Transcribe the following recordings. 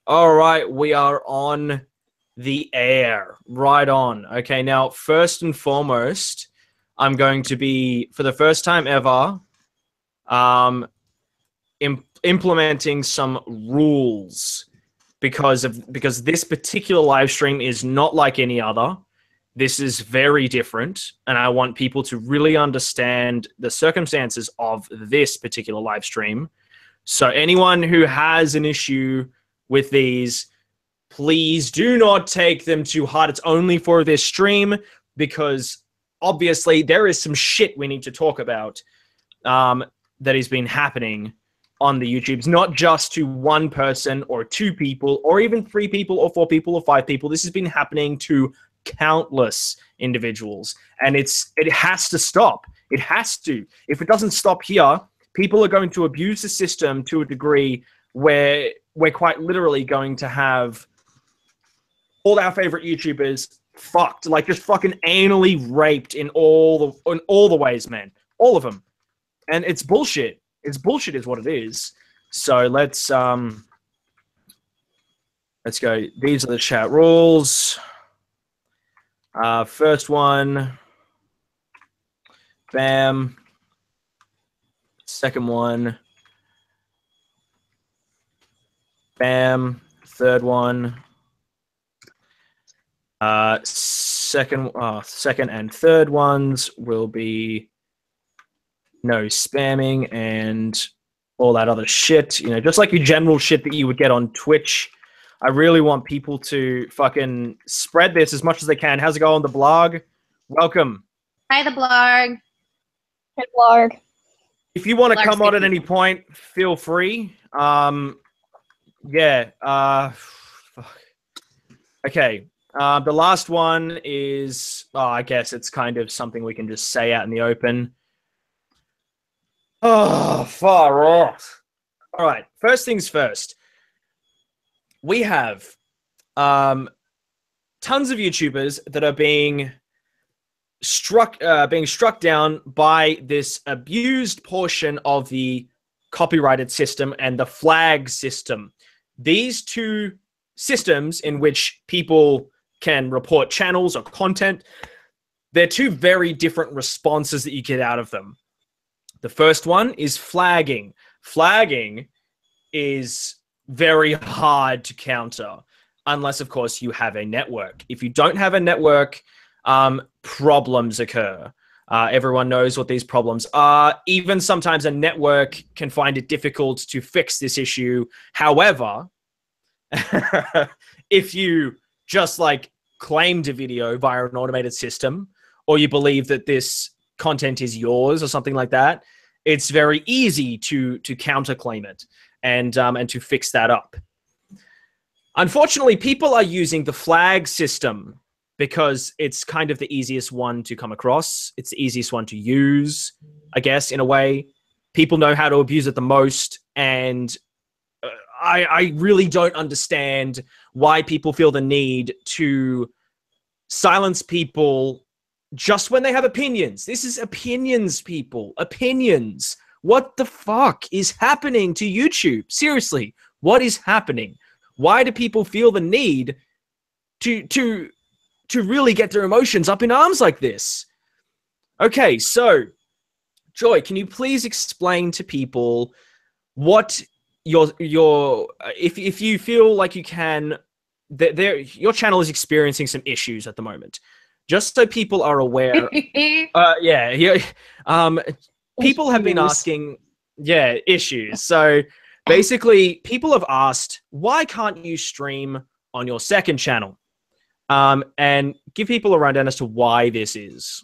All right, we are on the air. Right on. Okay, now, first and foremost, I'm going to be, for the first time ever, implementing some rules because this particular live stream is not like any other. This is very different, and I want people to really understand the circumstances of this particular live stream. So anyone who has an issue with these, please do not take them too hard. It's only for this stream because obviously there is some shit we need to talk about that has been happening on the YouTubes, not just to one person or two people or even 3 people or 4 people or 5 people. This has been happening to countless individuals, and it has to stop. It has to. If it doesn't stop here, people are going to abuse the system to a degree where we're quite literally going to have all our favorite YouTubers fucked, like just fucking anally raped in all the ways, man. All of them. And it's bullshit. It's bullshit is what it is. So let's go. These are the chat rules. First one. Bam. Second one. Bam. Third one. Second and third ones will be no spamming and all that other shit. You know, just like your general shit that you would get on Twitch. I really want people to fucking spread this as much as they can. How's it going, the blog? Welcome. Hi, the blog. Hi, blog. If you want to come on at any point, feel free. Yeah. Okay. The last one is, I guess it's kind of something we can just say out in the open. Oh, far off. All right. First things first. We have tons of YouTubers that are being struck down by this abused portion of the copyrighted system and the flag system. These two systems in which people can report channels or content, they're two very different responses that you get out of them. The first one is flagging. Flagging is very hard to counter unless, of course, you have a network. If you don't have a network, problems occur. Everyone knows what these problems are. Even sometimes a network can find it difficult to fix this issue. However, if you just like claimed a video via an automated system, or you believe that this content is yours or something like that, it's very easy to counterclaim it and to fix that up. Unfortunately, people are using the flag system because it's kind of the easiest one to come across. It's the easiest one to use, I guess, in a way. People know how to abuse it the most, and I really don't understand why people feel the need to silence people just when they have opinions. This is opinions, people. Opinions. What the fuck is happening to YouTube? Seriously, what is happening? Why do people feel the need to really get their emotions up in arms like this? Okay, so Joy, can you please explain to people what your if you feel like you can, your channel is experiencing some issues at the moment, just so people are aware. People have been asking, issues. So basically, people have asked, why can't you stream on your second channel? And give people a rundown as to why this is.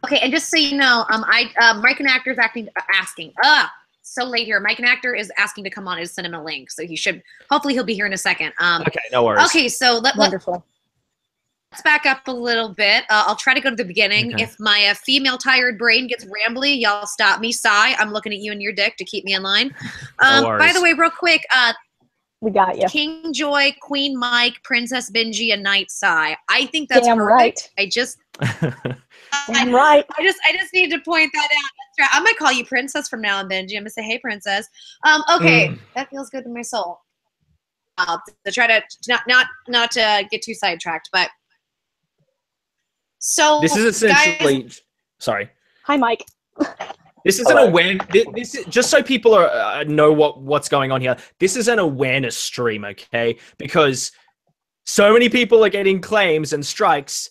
Okay, and just so you know, Mike and Actor is asking. So late here. Mike and Actor is asking to come on. I just sent him a link, so hopefully he'll be here in a second. Okay, no worries. Okay, so Wonderful. let's back up a little bit. I'll try to go to the beginning. Okay. If my female tired brain gets rambly, y'all stop me. Sigh. I'm looking at you and your dick to keep me in line. By the way, real quick, We got you. King Joy, Queen Mike, Princess Benji, and Knight Sigh. I think that's Damn perfect. right. Damn right. I just need to point that out. That's right. I'm gonna call you Princess from now on, Benji. I'm gonna say, "Hey, Princess." Okay, that feels good to my soul. to try to not to get too sidetracked, but so This is essentially. guys, Sorry. Hi, Mike. This is an awareness. This is just so people are know what's going on here. This is an awareness stream, okay? Because so many people are getting claims and strikes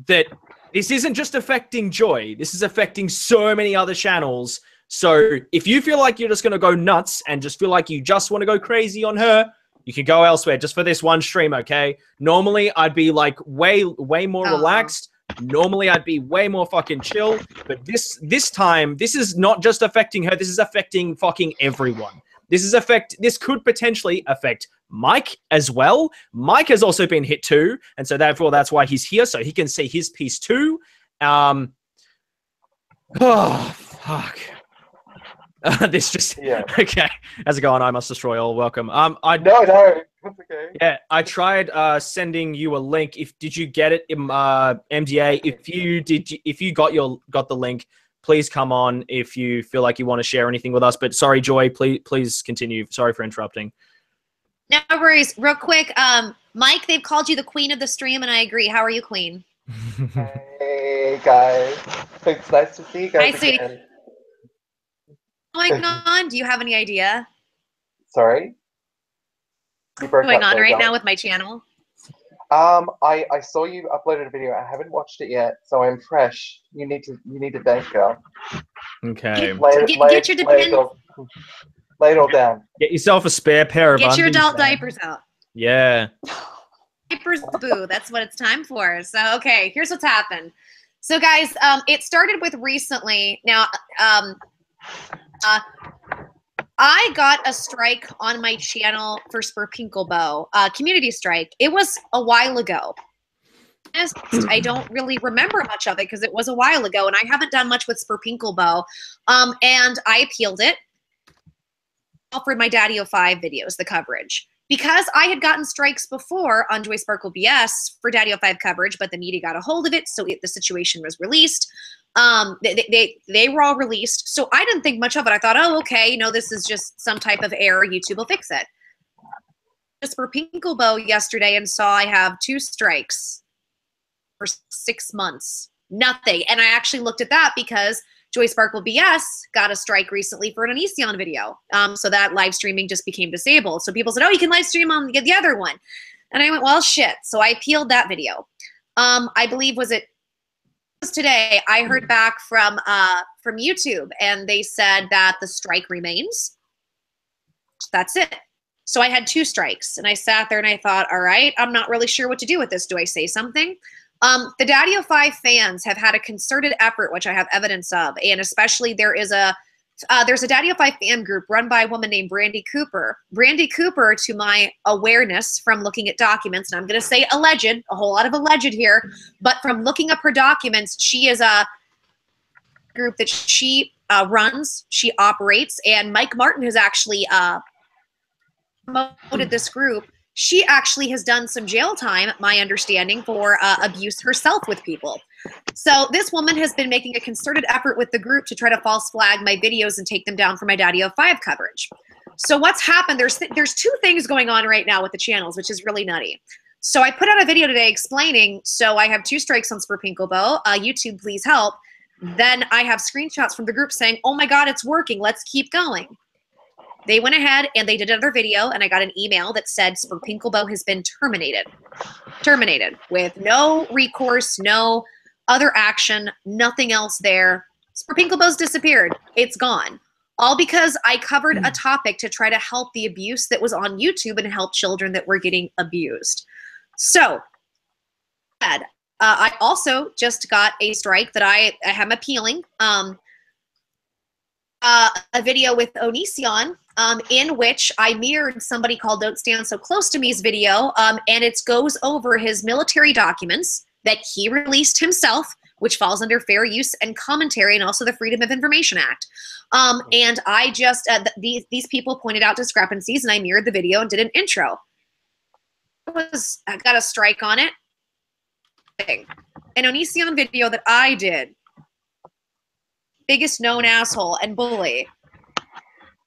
that this isn't just affecting Joy. This is affecting so many other channels. So if you feel like you're just going to go nuts and just feel like you just want to go crazy on her, you can go elsewhere just for this one stream, okay? Normally, I'd be like way more relaxed. Normally, I'd be way more fucking chill. But this time, this is not just affecting her. This is affecting fucking everyone. This could potentially affect Mike as well. Mike has also been hit too, and so therefore that's why he's here, so he can see his piece too. Oh fuck. This just okay. How's it going? I must destroy all. Welcome. No, that's okay. Yeah, I tried sending you a link. Did you get it? MDA. If you got the link, please come on if you feel like you want to share anything with us. But sorry, Joy, please continue. Sorry for interrupting. No worries. Real quick, Mike, they've called you the queen of the stream, and I agree. How are you, queen? Hey guys, it's nice to see you guys. Hi, sweetie. What's going on? Do you have any idea? Sorry? What's going on right now with my channel? I saw you uploaded a video. I haven't watched it yet, so I'm fresh. You need to thank girl. Okay. Get your lay it all down. Get yourself a spare pair of Get your undies, adult man. diapers out. Yeah. Diapers, boo. That's what it's time for. So, okay, here's what's happened. So, guys, it started with recently. Now, I got a strike on my channel for Spurpinkelbow, community strike. It was a while ago. I don't really remember much of it because it was a while ago, and I haven't done much with Spurpinkelbow. And I appealed it. Offered my Daddy-O5 videos the coverage. Because I had gotten strikes before on Joy Sparkle BS for Daddy-O5 coverage, but the media got a hold of it, so the situation was released. They were all released, so I didn't think much of it. I thought, oh, okay, this is just some type of error. YouTube will fix it. Just for Pinkelbow yesterday and saw I have 2 strikes for 6 months. Nothing. And I actually looked at that because Joy Sparkle BS got a strike recently for an Onision video. So that live streaming just became disabled. So people said, oh, you can live stream on the other one. And I went, well, shit. So I appealed that video. I believe today I heard back from YouTube, and they said that the strike remains. That's it. So I had 2 strikes, and I sat there and I thought, all right, I'm not really sure what to do with this. Do I say something? The Daddy-O5 fans have had a concerted effort, which I have evidence of, and especially there's a Daddy-O5 fan group run by a woman named Brandy Cooper. Brandy Cooper, to my awareness from looking at documents, and I'm going to say alleged, a whole lot of alleged here, but from looking up her documents, she is a group that she runs, she operates, and Mike Martin has actually promoted this group. She actually has done some jail time, my understanding, for abuse herself with people. So this woman has been making a concerted effort with the group to try to false flag my videos and take them down for my Daddy-O5 coverage. So what's happened, there's 2 things going on right now with the channels, which is really nutty. So I put out a video today explaining, so I have 2 strikes on Spurpinkelbow, YouTube, please help. Then I have screenshots from the group saying, oh my God, it's working, let's keep going. They went ahead and they did another video, and I got an email that said Spurpinkelbow has been terminated. Terminated with no recourse, no other action, nothing else there. Spurpinkelbow's disappeared. It's gone. All because I covered a topic to try to help the abuse that was on YouTube and help children that were getting abused. So, I also just got a strike that I am appealing. A video with Onision in which I mirrored somebody called Don't Stand So Close to Me's video, and it goes over his military documents that he released himself, which falls under fair use and commentary, and also the Freedom of Information Act. And I just, these people pointed out discrepancies, and I mirrored the video and did an intro. I got a strike on it. An Onision video that I did. Biggest known asshole and bully.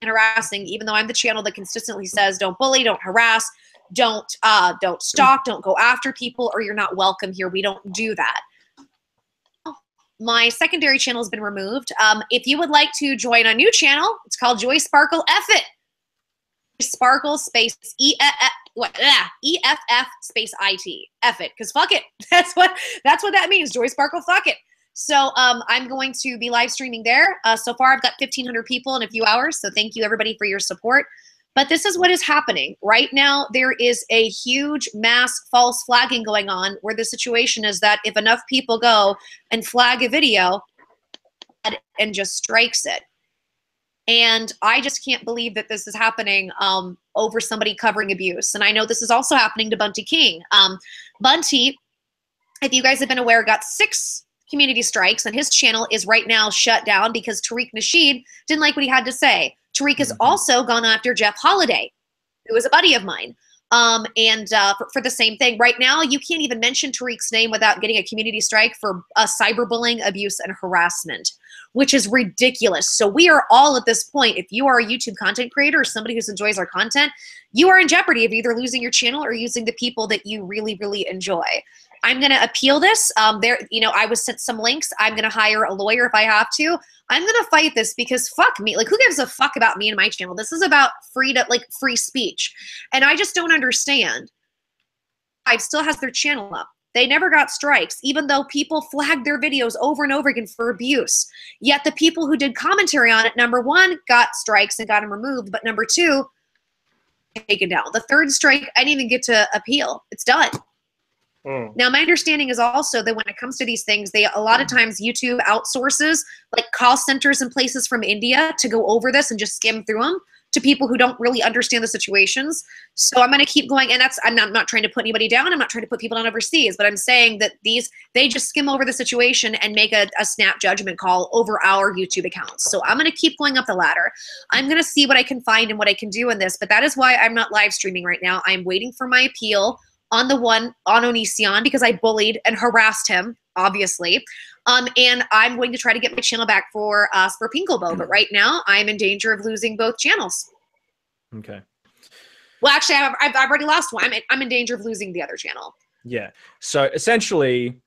harassing, even though I'm the channel that consistently says don't bully, don't harass, don't stalk, don't go after people, or you're not welcome here. We don't do that. My secondary channel has been removed. If you would like to join a new channel, it's called Joy Sparkle F It. Sparkle space EFF space IT. F it, because fuck it. That's what that means. Joy Sparkle, fuck it. So I'm going to be live streaming there. So far, I've got 1,500 people in a few hours. So thank you, everybody, for your support. But this is what is happening. Right now, there is a huge mass false flagging going on where the situation is that if enough people go and flag a video and just strikes it. And I just can't believe that this is happening over somebody covering abuse. And I know this is also happening to Bunty King. Bunty, if you guys have been aware, got 6 community strikes, and his channel is right now shut down because Tariq Nasheed didn't like what he had to say. Tariq has also gone after Jeff Holiday, who is a buddy of mine. For the same thing. Right now, you can't even mention Tariq's name without getting a community strike for cyberbullying, abuse, and harassment, which is ridiculous. So we are all at this point, if you are a YouTube content creator or somebody who enjoys our content, you are in jeopardy of either losing your channel or using the people that you really, really enjoy. I'm going to appeal this. I was sent some links. I'm going to hire a lawyer if I have to. I'm going to fight this because fuck me. Like, who gives a fuck about me and my channel? This is about free speech. And I just don't understand. I still has their channel up. They never got strikes, even though people flagged their videos over and over again for abuse. Yet the people who did commentary on it, number 1, got strikes and got them removed. But number 2, taken down. The 3rd strike, I didn't even get to appeal. It's done. Now, my understanding is also that when it comes to these things, a lot of times YouTube outsources like call centers and places from India to go over this and just skim through them to people who don't really understand the situations. So I'm going to keep going. And I'm not trying to put anybody down. I'm not trying to put people down overseas, but I'm saying that they just skim over the situation and make a snap judgment call over our YouTube accounts. So I'm going to keep going up the ladder. I'm going to see what I can find and what I can do in this, but that is why I'm not live streaming right now. I'm waiting for my appeal on Onision because I bullied and harassed him, obviously. And I'm going to try to get my channel back for Pinkelbo, but right now I'm in danger of losing both channels. Okay. Well, actually, I've already lost one. I'm in danger of losing the other channel. Yeah. So essentially,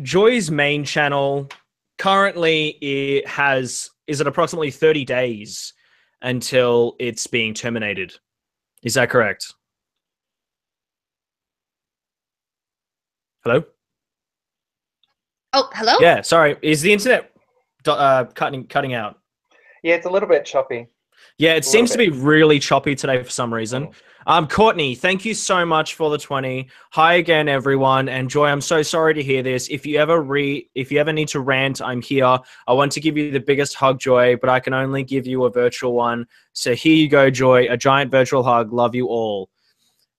Joy's main channel currently is at approximately 30 days until it's being terminated. Is that correct? Hello? Oh, hello? Yeah, sorry. Is the internet cutting out? Yeah, it's a little bit choppy. Yeah, it seems to be really choppy today for some reason. Courtney, thank you so much for the 20. Hi again, everyone. And Joy, I'm so sorry to hear this. If you ever need to rant, I'm here. I want to give you the biggest hug, Joy, but I can only give you a virtual one. So here you go, Joy. A giant virtual hug. Love you all.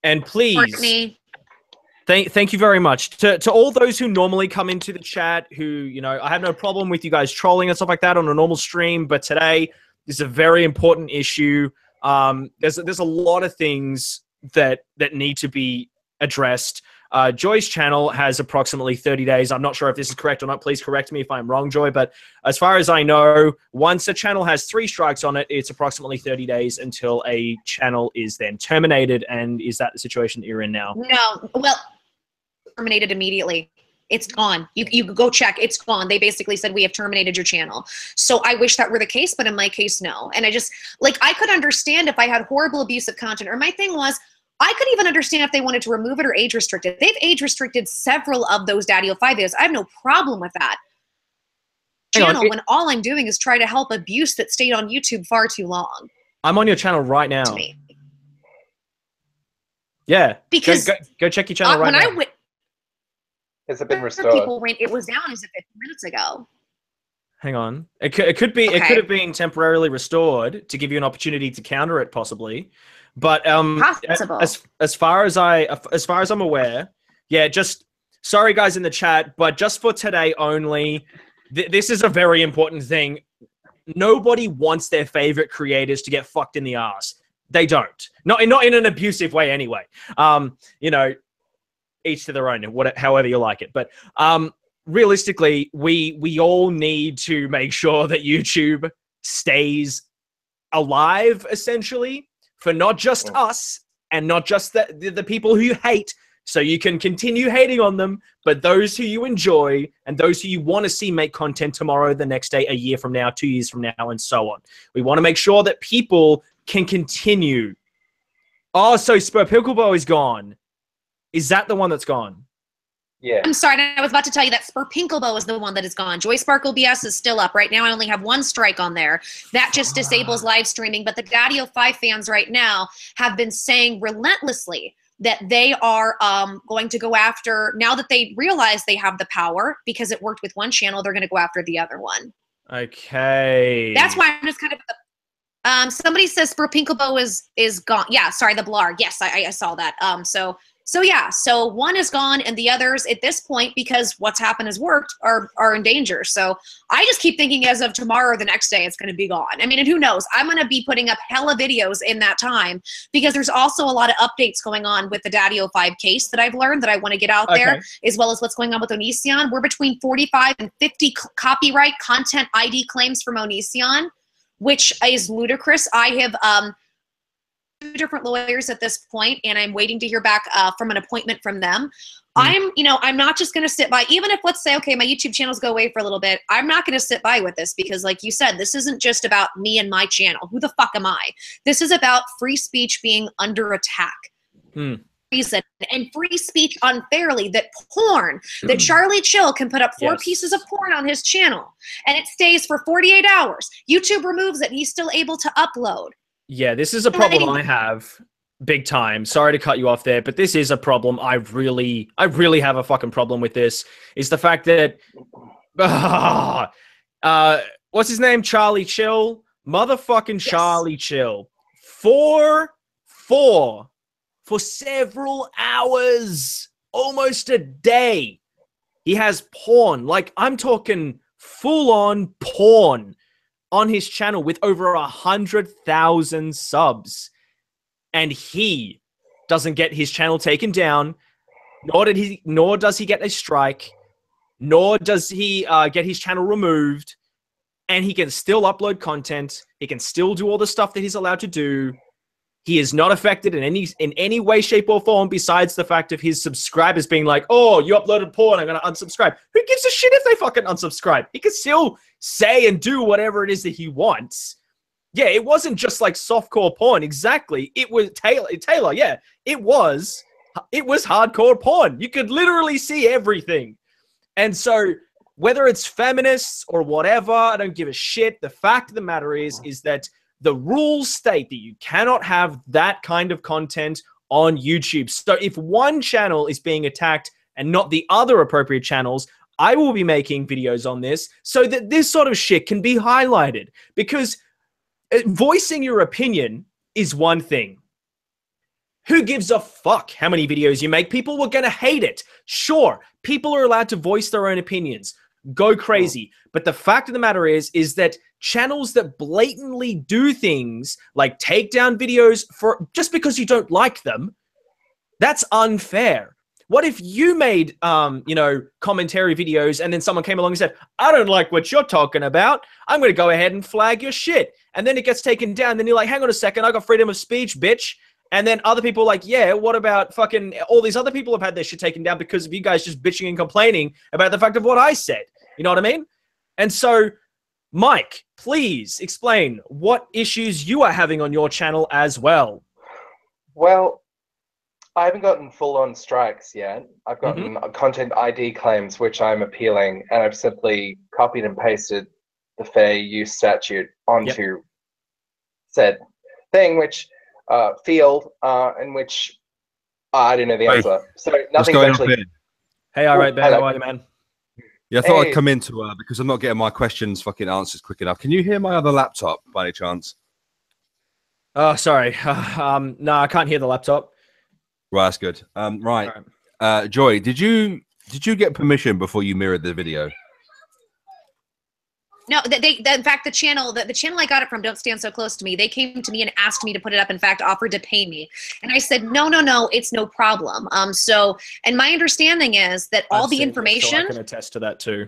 And please, Courtney. Thank you very much. To all those who normally come into the chat, who, I have no problem with you guys trolling and stuff like that on a normal stream, but today is a very important issue. There's a lot of things that need to be addressed. Joy's channel has approximately 30 days. I'm not sure if this is correct or not. Please correct me if I'm wrong, Joy. But as far as I know, once a channel has 3 strikes on it, it's approximately 30 days until a channel is then terminated. And is that the situation that you're in now? No. Well, terminated immediately. It's gone. You go check. It's gone. They basically said, we have terminated your channel. So I wish that were the case, but in my case, no. And I could understand if I had horrible abusive content, or my thing was, I could even understand if they wanted to remove it or age restrict it. They've age restricted several of those Daddy-O 5 videos. I have no problem with that channel when all I'm doing is try to help abuse that stayed on YouTube far too long. I'm on your channel right now. To me. Yeah. Because go check your channel right now. Has it been restored? It was down as of 15 minutes ago. Hang on. It could be. Okay. It could have been temporarily restored to give you an opportunity to counter it, possibly. But as far as I'm aware, yeah. Just sorry, guys in the chat, but just for today only, this is a very important thing. Nobody wants their favorite creators to get fucked in the ass. They don't. Not in an abusive way, anyway. Each to their own, however you like it. But realistically, we all need to make sure that YouTube stays alive, essentially, for not just us and not just the people who you hate, so you can continue hating on them, but those who you enjoy and those who you want to see make content tomorrow, the next day, a year from now, 2 years from now, and so on. We want to make sure that people can continue. Oh, so Spur Pickleball is gone. Is that the one that's gone? Yeah. I'm sorry, I was about to tell you that Spur Pinklebo is the one that is gone. Joy Sparkle BS is still up. Right now, I only have one strike on there. That just disables live streaming. But the Daddy 05 fans right now have been saying relentlessly that they are going to go after, now that they realize they have the power, because it worked with one channel, they're going to go after the other one. Okay. That's why I'm just kind of... somebody says Spur Pinklebo is gone. Yeah, sorry, the Blar. Yes, I saw that. So yeah, so one is gone and the others at this point, because what's happened has worked, are in danger. So I just keep thinking as of tomorrow or the next day, it's going to be gone. I mean, and who knows? I'm going to be putting up hella videos in that time, because there's also a lot of updates going on with the Daddy 05 case that I've learned that I want to get out there, as well as what's going on with Onision. We're between 45 and 50 copyright content ID claims from Onision, which is ludicrous. I have... 2 different lawyers at this point, and I'm waiting to hear back from an appointment from them. I'm not just going to sit by, even if, let's say, okay, my YouTube channels go away for a little bit, I'm not going to sit by with this, because like you said, this isn't just about me and my channel. Who the fuck am I? This is about free speech being under attack. Reason, and free speech unfairly, that porn, that Charlie Chill can put up 4 pieces of porn on his channel, and it stays for 48 hours. YouTube removes it, and he's still able to upload. Yeah, this is a problem I have big time. Sorry to cut you off there, but this is a problem. I really have a fucking problem with this. Is the fact that, what's his name? Charlie Chill? Motherfucking Charlie Chill. For several hours, almost a day, he has porn. Like, I'm talking full-on porn on his channel with over 100,000 subs, and he doesn't get his channel taken down, nor does he get a strike, nor does he get his channel removed, and he can still upload content. He can still do all the stuff that he's allowed to do. He is not affected in any way, shape, or form, besides the fact of his subscribers being like, oh, you uploaded porn, I'm going to unsubscribe. Who gives a shit if they fucking unsubscribe? He can still say and do whatever it is that he wants. Yeah, it wasn't just like softcore porn. Exactly. It was Taylor. Yeah, it was hardcore porn. You could literally see everything. And so whether it's feminists or whatever, I don't give a shit. The fact of the matter is that the rules state that you cannot have that kind of content on YouTube. So if one channel is being attacked and not the other appropriate channels, I will be making videos on this so that this sort of shit can be highlighted. Because voicing your opinion is one thing. Who gives a fuck how many videos you make? People were going to hate it. Sure, people are allowed to voice their own opinions. Go crazy. But the fact of the matter is that channels that blatantly do things like take down videos for just because you don't like them, that's unfair. What if you made, commentary videos and then someone came along and said, I don't like what you're talking about. I'm going to go ahead and flag your shit. And then it gets taken down. Then you're like, hang on a second. I got freedom of speech, bitch. And then other people are like, yeah, what about fucking all these other people have had their shit taken down because of you guys just bitching and complaining about the fact of what I said. You know what I mean? And so, Mike, please explain what issues you are having on your channel as well. Well, I haven't gotten full-on strikes yet. I've gotten content ID claims, which I'm appealing, and I've simply copied and pasted the fair use statute onto said thing, which field, in which I don't know the answer. So nothing's actually... Hey, all right, Ben, how are you, man? Yeah, I thought I'd come into because I'm not getting my questions fucking answers quick enough. Can you hear my other laptop by any chance? Oh, sorry. No, I can't hear the laptop. Right, that's good. Right. Joy, did you get permission before you mirrored the video? No, in fact, the channel I got it from, Don't Stand So Close to Me, they came to me and asked me to put it up, in fact, offered to pay me. And I said, no, it's no problem. And my understanding is that all the information... So I can attest to that too.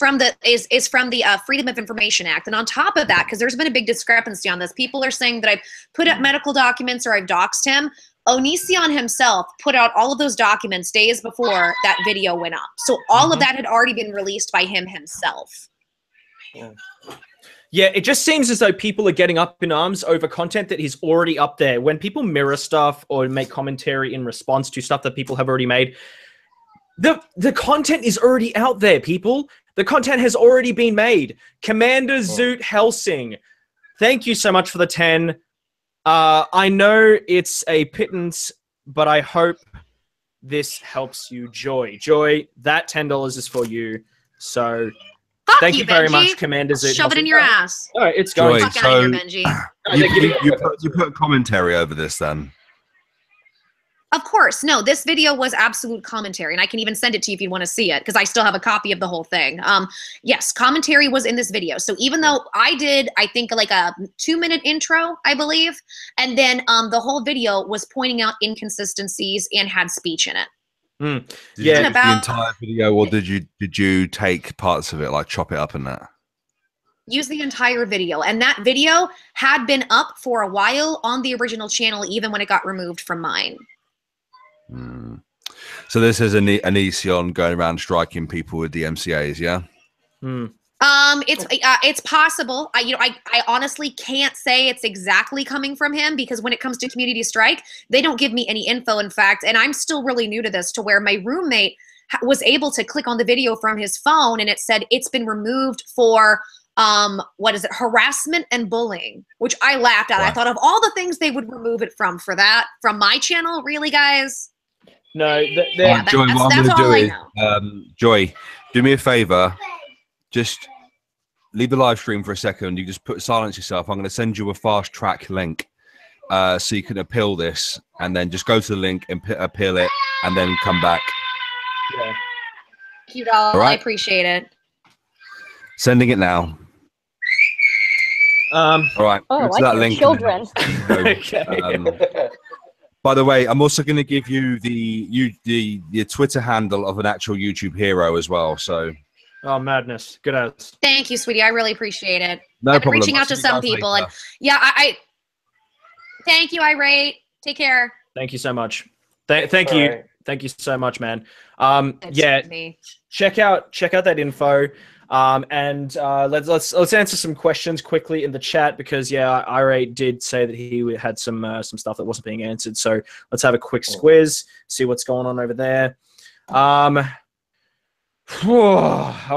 from the Freedom of Information Act. And on top of that, because there's been a big discrepancy on this, people are saying that I've put up medical documents or I've doxed him. Onision himself put out all of those documents days before that video went up. So all of that had already been released by him himself. Yeah, it just seems as though people are getting up in arms over content that is already up there. When people mirror stuff or make commentary in response to stuff that people have already made, the content is already out there, people. The content has already been made. Commander Zoot Helsing, thank you so much for the 10. I know it's a pittance, but I hope this helps you, Joy. Joy, that $10 is for you. So thank you very much, Commander Zoot. Shove it in your ass. All right, it's going. Fuck out of here, Benji. You put commentary over this then? Of course. No, this video was absolute commentary, and I can even send it to you if you want to see it, because I still have a copy of the whole thing. Yes, commentary was in this video. So even though I did, I think, like a 2-minute intro, I believe, and then the whole video was pointing out inconsistencies and had speech in it. Did you use the entire video, or did you take parts of it, like chop it up and that? Use the entire video, and that video had been up for a while on the original channel, even when it got removed from mine. So this is Onision going around striking people with the MCAs, yeah? It's possible. I honestly can't say it's exactly coming from him, because when it comes to community strike, they don't give me any info, in fact, and I'm still really new to this, to where my roommate was able to click on the video from his phone and it said it's been removed for what is it, harassment and bullying, which I laughed at. Wow. I thought, of all the things they would remove it from my channel, really, guys? No, Joy, what I'm going to do is, Joy, do me a favor, just leave the live stream for a second. You just silence yourself. I'm going to send you a fast track link, so you can appeal this, and then just go to the link and appeal it, and then come back. Yeah. Thank you, doll. Right. I appreciate it. Sending it now. All right. Oh, I that hear link. children. Okay. By the way, I'm also going to give you the Twitter handle of an actual YouTube hero as well. So. Oh, madness! Good as. Thank you, sweetie. I really appreciate it. No problem. Reaching out to some people, later. And yeah, I thank you, Irate. Take care. Thank you so much. Thank you. Right. Thank you so much, man. Yeah, check out that info. And let's answer some questions quickly in the chat, because yeah, Irate did say that he had some stuff that wasn't being answered. So let's have a quick squiz, see what's going on over there. All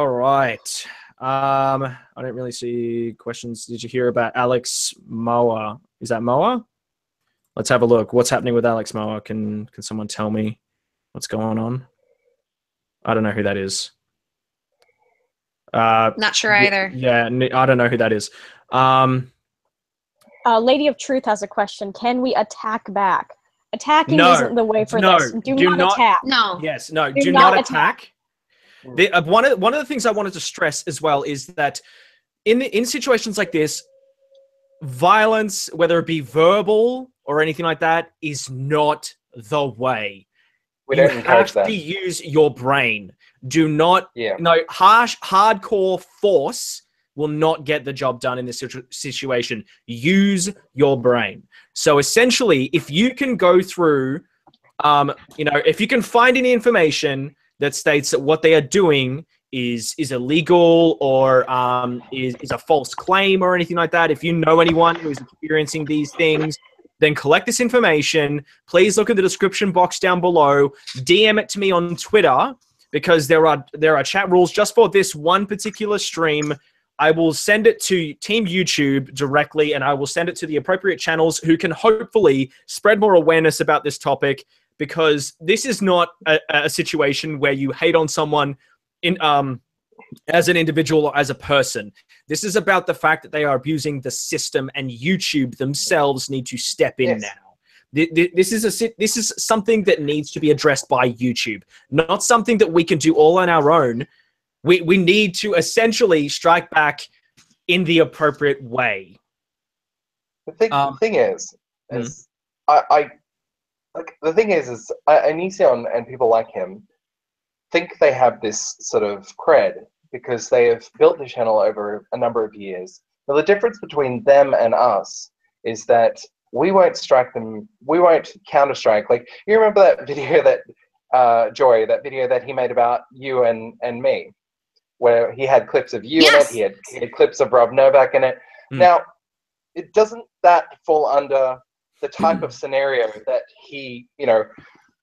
right. I don't really see questions. Did you hear about Alex Moa? Is that Moa? Let's have a look. What's happening with Alex Moa? Can someone tell me what's going on? I don't know who that is. Not sure either. Yeah, I don't know who that is. Lady of Truth has a question. Can we attack back? Attacking isn't the way for this. Do not attack. No. Yes, no. Do not attack. One of the things I wanted to stress as well is that in situations like this, violence, whether it be verbal or anything like that, is not the way. We don't encourage that. You have to use your brain. Do not, hardcore force will not get the job done in this situation. Use your brain. So essentially, if you can go through, if you can find any information that states that what they are doing is illegal or is a false claim or anything like that, if you know anyone who is experiencing these things, then collect this information. Please look at the description box down below. DM it to me on Twitter, because there are chat rules just for this one particular stream. I will send it to Team YouTube directly, and I will send it to the appropriate channels who can hopefully spread more awareness about this topic, because this is not a situation where you hate on someone as an individual or as a person. This is about the fact that they are abusing the system, and YouTube themselves need to step in now. This is something that needs to be addressed by YouTube, not something that we can do all on our own. We need to essentially strike back in the appropriate way. The thing is Onision and people like him think they have this sort of cred because they have built the channel over a number of years. Now, the difference between them and us is that we won't strike them. We won't counter-strike. Like, you remember that video that Joy, that video that he made about you and me, where he had clips of you in it. He had clips of Rob Novak in it. Now, it doesn't that fall under the type of scenario that he, you know,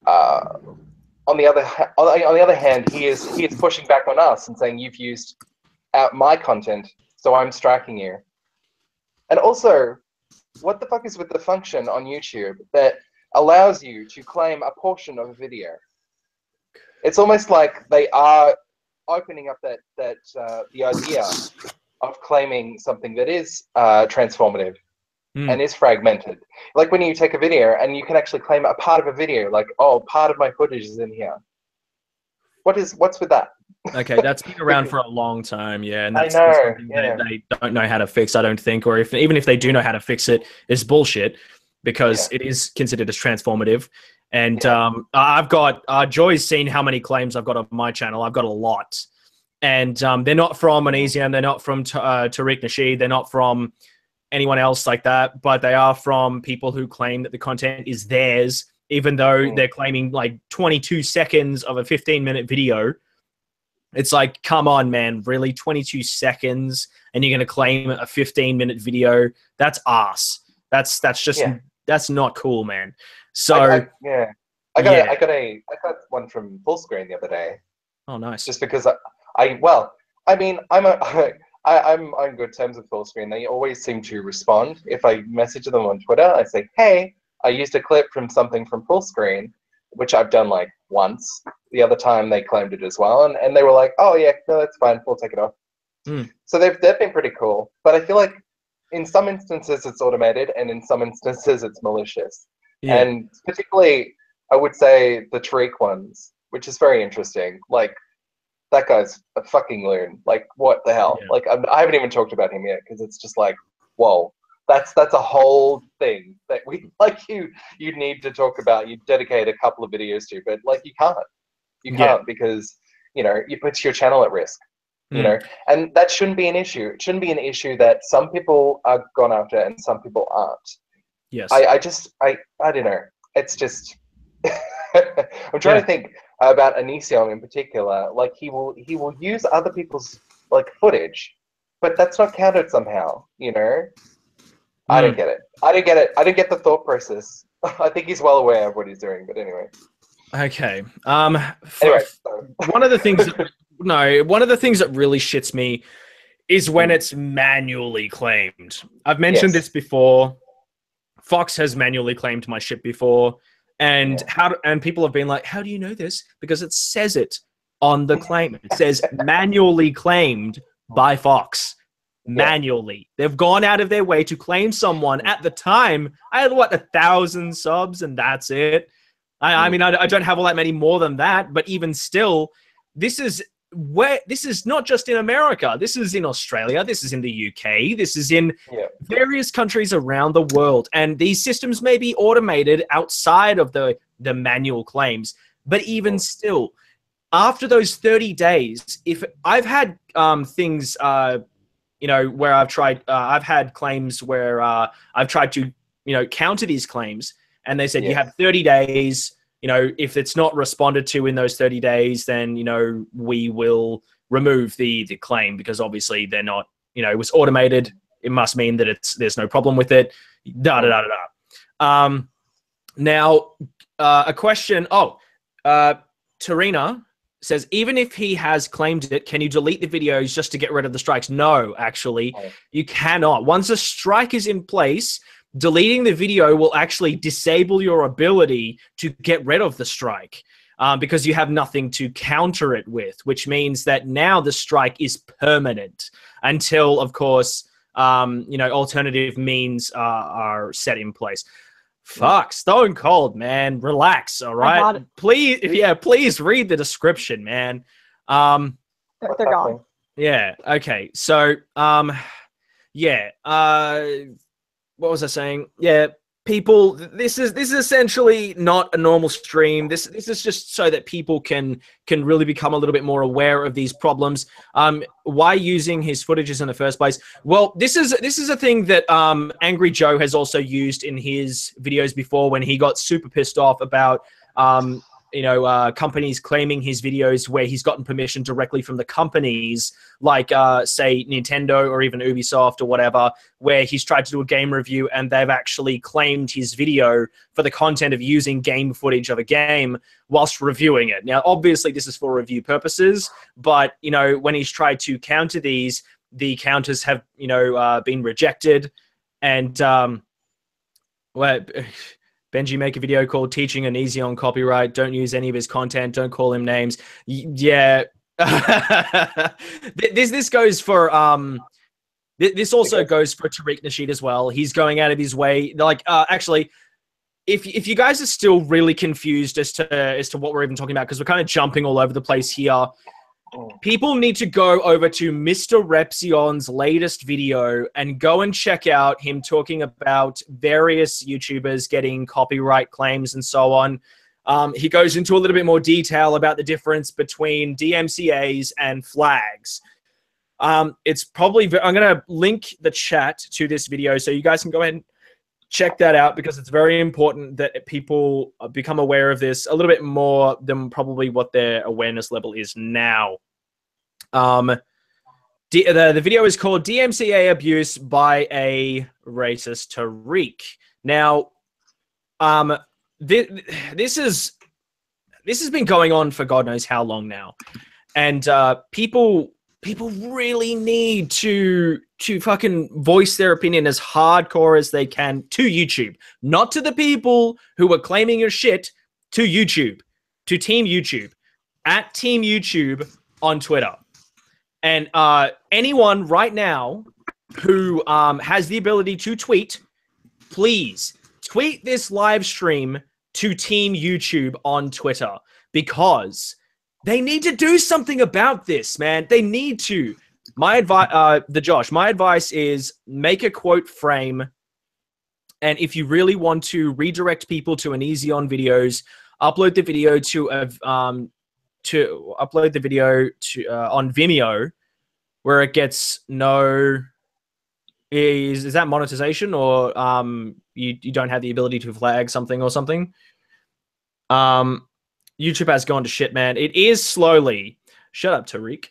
on the other hand, he is pushing back on us and saying you've used my content, so I'm striking you. And also, what the fuck is with the function on YouTube that allows you to claim a portion of a video? It's almost like they are opening up that the idea of claiming something that is transformative and is fragmented. Like when you take a video and you can actually claim a part of a video, like, oh, part of my footage is in here. What's with that? Okay, that's been around for a long time, yeah. And that's, I know, something that they don't know how to fix, I don't think, or even if they do know how to fix it, it's bullshit because it is considered as transformative. And I've got Joy's seen how many claims I've got on my channel. I've got a lot, and they're not from Anesium, they're not from Tariq Nasheed, they're not from anyone else like that, but they are from people who claim that the content is theirs, even though they're claiming like 22 seconds of a 15-minute video. It's like, come on, man, really? 22 seconds and you're going to claim a 15-minute video? That's arse. That's just, that's not cool, man. So I got one from Fullscreen the other day. Oh, nice. Just because I'm on good terms with Fullscreen. They always seem to respond. If I message them on Twitter, I say, hey, I used a clip from something from Fullscreen, which I've done like once. The other time they claimed it as well. And they were like, oh yeah, no, that's fine. We'll take it off. So they've been pretty cool. But I feel like in some instances it's automated and in some instances it's malicious. Yeah. And particularly, I would say the Tariq ones, which is very interesting. Like, that guy's a fucking loon. Like, what the hell? Yeah. Like, I haven't even talked about him yet because it's just like, whoa, that's a whole thing that we you need to talk about. You dedicate a couple of videos to, but like you can't because you put your channel at risk. You know, and that shouldn't be an issue. It shouldn't be an issue that some people are gone after and some people aren't. Yes. I don't know. It's just I'm trying to think about Anision in particular. Like he will use other people's like footage, but that's not counted somehow. I don't get it. I don't get the thought process. I think he's well aware of what he's doing, but anyway. Okay. Anyway, one of the things that really shits me is when it's manually claimed. I've mentioned this before. Fox has manually claimed my shit before, and people have been like, "How do you know this?" Because it says it on the claim. It says manually claimed by Fox. Manually, they've gone out of their way to claim someone. At the time, I had 1,000 subs, and that's it. I mean, I don't have all that many more than that, but even still, this is not just in America. This is in Australia. This is in the UK. This is in various countries around the world. And these systems may be automated outside of the manual claims, but even still, after those 30 days, if I've had things, where I've had claims where I've tried to, counter these claims, and they said you have 30 days. If it's not responded to in those 30 days, then, we will remove the claim because obviously they're not, it was automated. It must mean that there's no problem with it. Now, a question. Tarina says, even if he has claimed it, can you delete the videos just to get rid of the strikes? No, actually, you cannot. Once a strike is in place, deleting the video will actually disable your ability to get rid of the strike because you have nothing to counter it with, which means that now the strike is permanent until, of course, alternative means are set in place. Fuck, Stone Cold, man. Relax, all right? Please read the description, man. They're gone. Yeah, okay. So, what was I saying? Yeah, people, this is essentially not a normal stream. This is just so that people can really become a little bit more aware of these problems. Why using his footages in the first place? Well, this is a thing that Angry Joe has also used in his videos before, when he got super pissed off about companies claiming his videos where he's gotten permission directly from the companies, like say Nintendo or even Ubisoft or whatever, where he's tried to do a game review and they've actually claimed his video for the content of using game footage of a game whilst reviewing it. Now, obviously this is for review purposes, but when he's tried to counter these, the counters have been rejected. And Benji make a video called Teaching an Easy on Copyright. Don't use any of his content. Don't call him names. Yeah. This goes for this also goes for Tariq Nasheed as well. He's going out of his way. Like actually, if you guys are still really confused as to what we're even talking about, because we're kind of jumping all over the place here, people need to go over to Mr. Repzion's latest video and go and check out him talking about various YouTubers getting copyright claims and so on. He goes into a little bit more detail about the difference between DMCAs and flags. It's probably, I'm going to link the chat to this video so you guys can go ahead and check that out, because it's very important that people become aware of this a little bit more than probably what their awareness level is now. The video is called DMCA Abuse by a Racist Tariq. Now, this has been going on for God knows how long now, and people really need to fucking voice their opinion as hardcore as they can to YouTube, not to the people who are claiming your shit, to YouTube, to Team YouTube, at Team YouTube on Twitter. And anyone right now who has the ability to tweet, please tweet this live stream to Team YouTube on Twitter, because they need to do something about this, man. They need to. My advice, my advice is make a quote frame. And if you really want to redirect people to an easy on videos, upload the video on Vimeo, where it gets no. Is that monetization, or you don't have the ability to flag something or something? YouTube has gone to shit, man. It is slowly. Shut up, Tariq.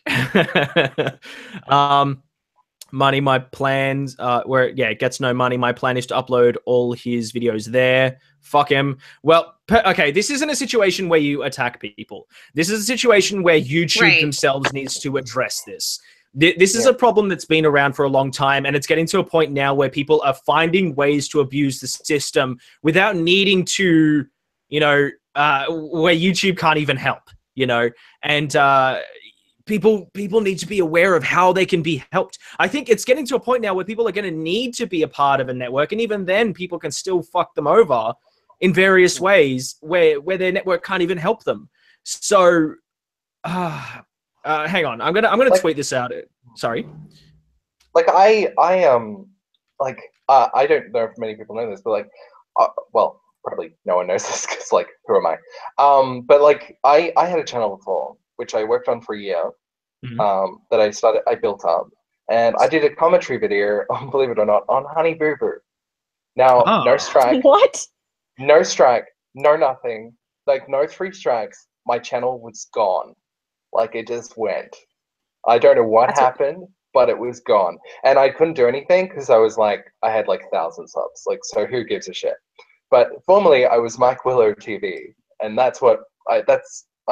Money, my plans, it gets no money. My plan is to upload all his videos there. Fuck him. Well, okay, this isn't a situation where you attack people. This is a situation where YouTube themselves needs to address this. This is a problem that's been around for a long time, and it's getting to a point now where people are finding ways to abuse the system without needing to, where YouTube can't even help, and people need to be aware of how they can be helped. I think it's getting to a point now where people are going to need to be a part of a network, and even then people can still fuck them over in various ways where their network can't even help them. So, hang on, I'm gonna tweet this out. Sorry. I don't know if many people know this, but well, probably no one knows this, because who am I? But I had a channel before, which I worked on for a year, that I built up, and I did a commentary video, believe it or not, on Honey Boo Boo. Now, no strike. What? No strike, no nothing, no 3 strikes. My channel was gone. It just went. I don't know what happened, but it was gone. And I couldn't do anything because I was I had 1,000 subs. So who gives a shit? But formerly I was Mike Willow TV, and that's what I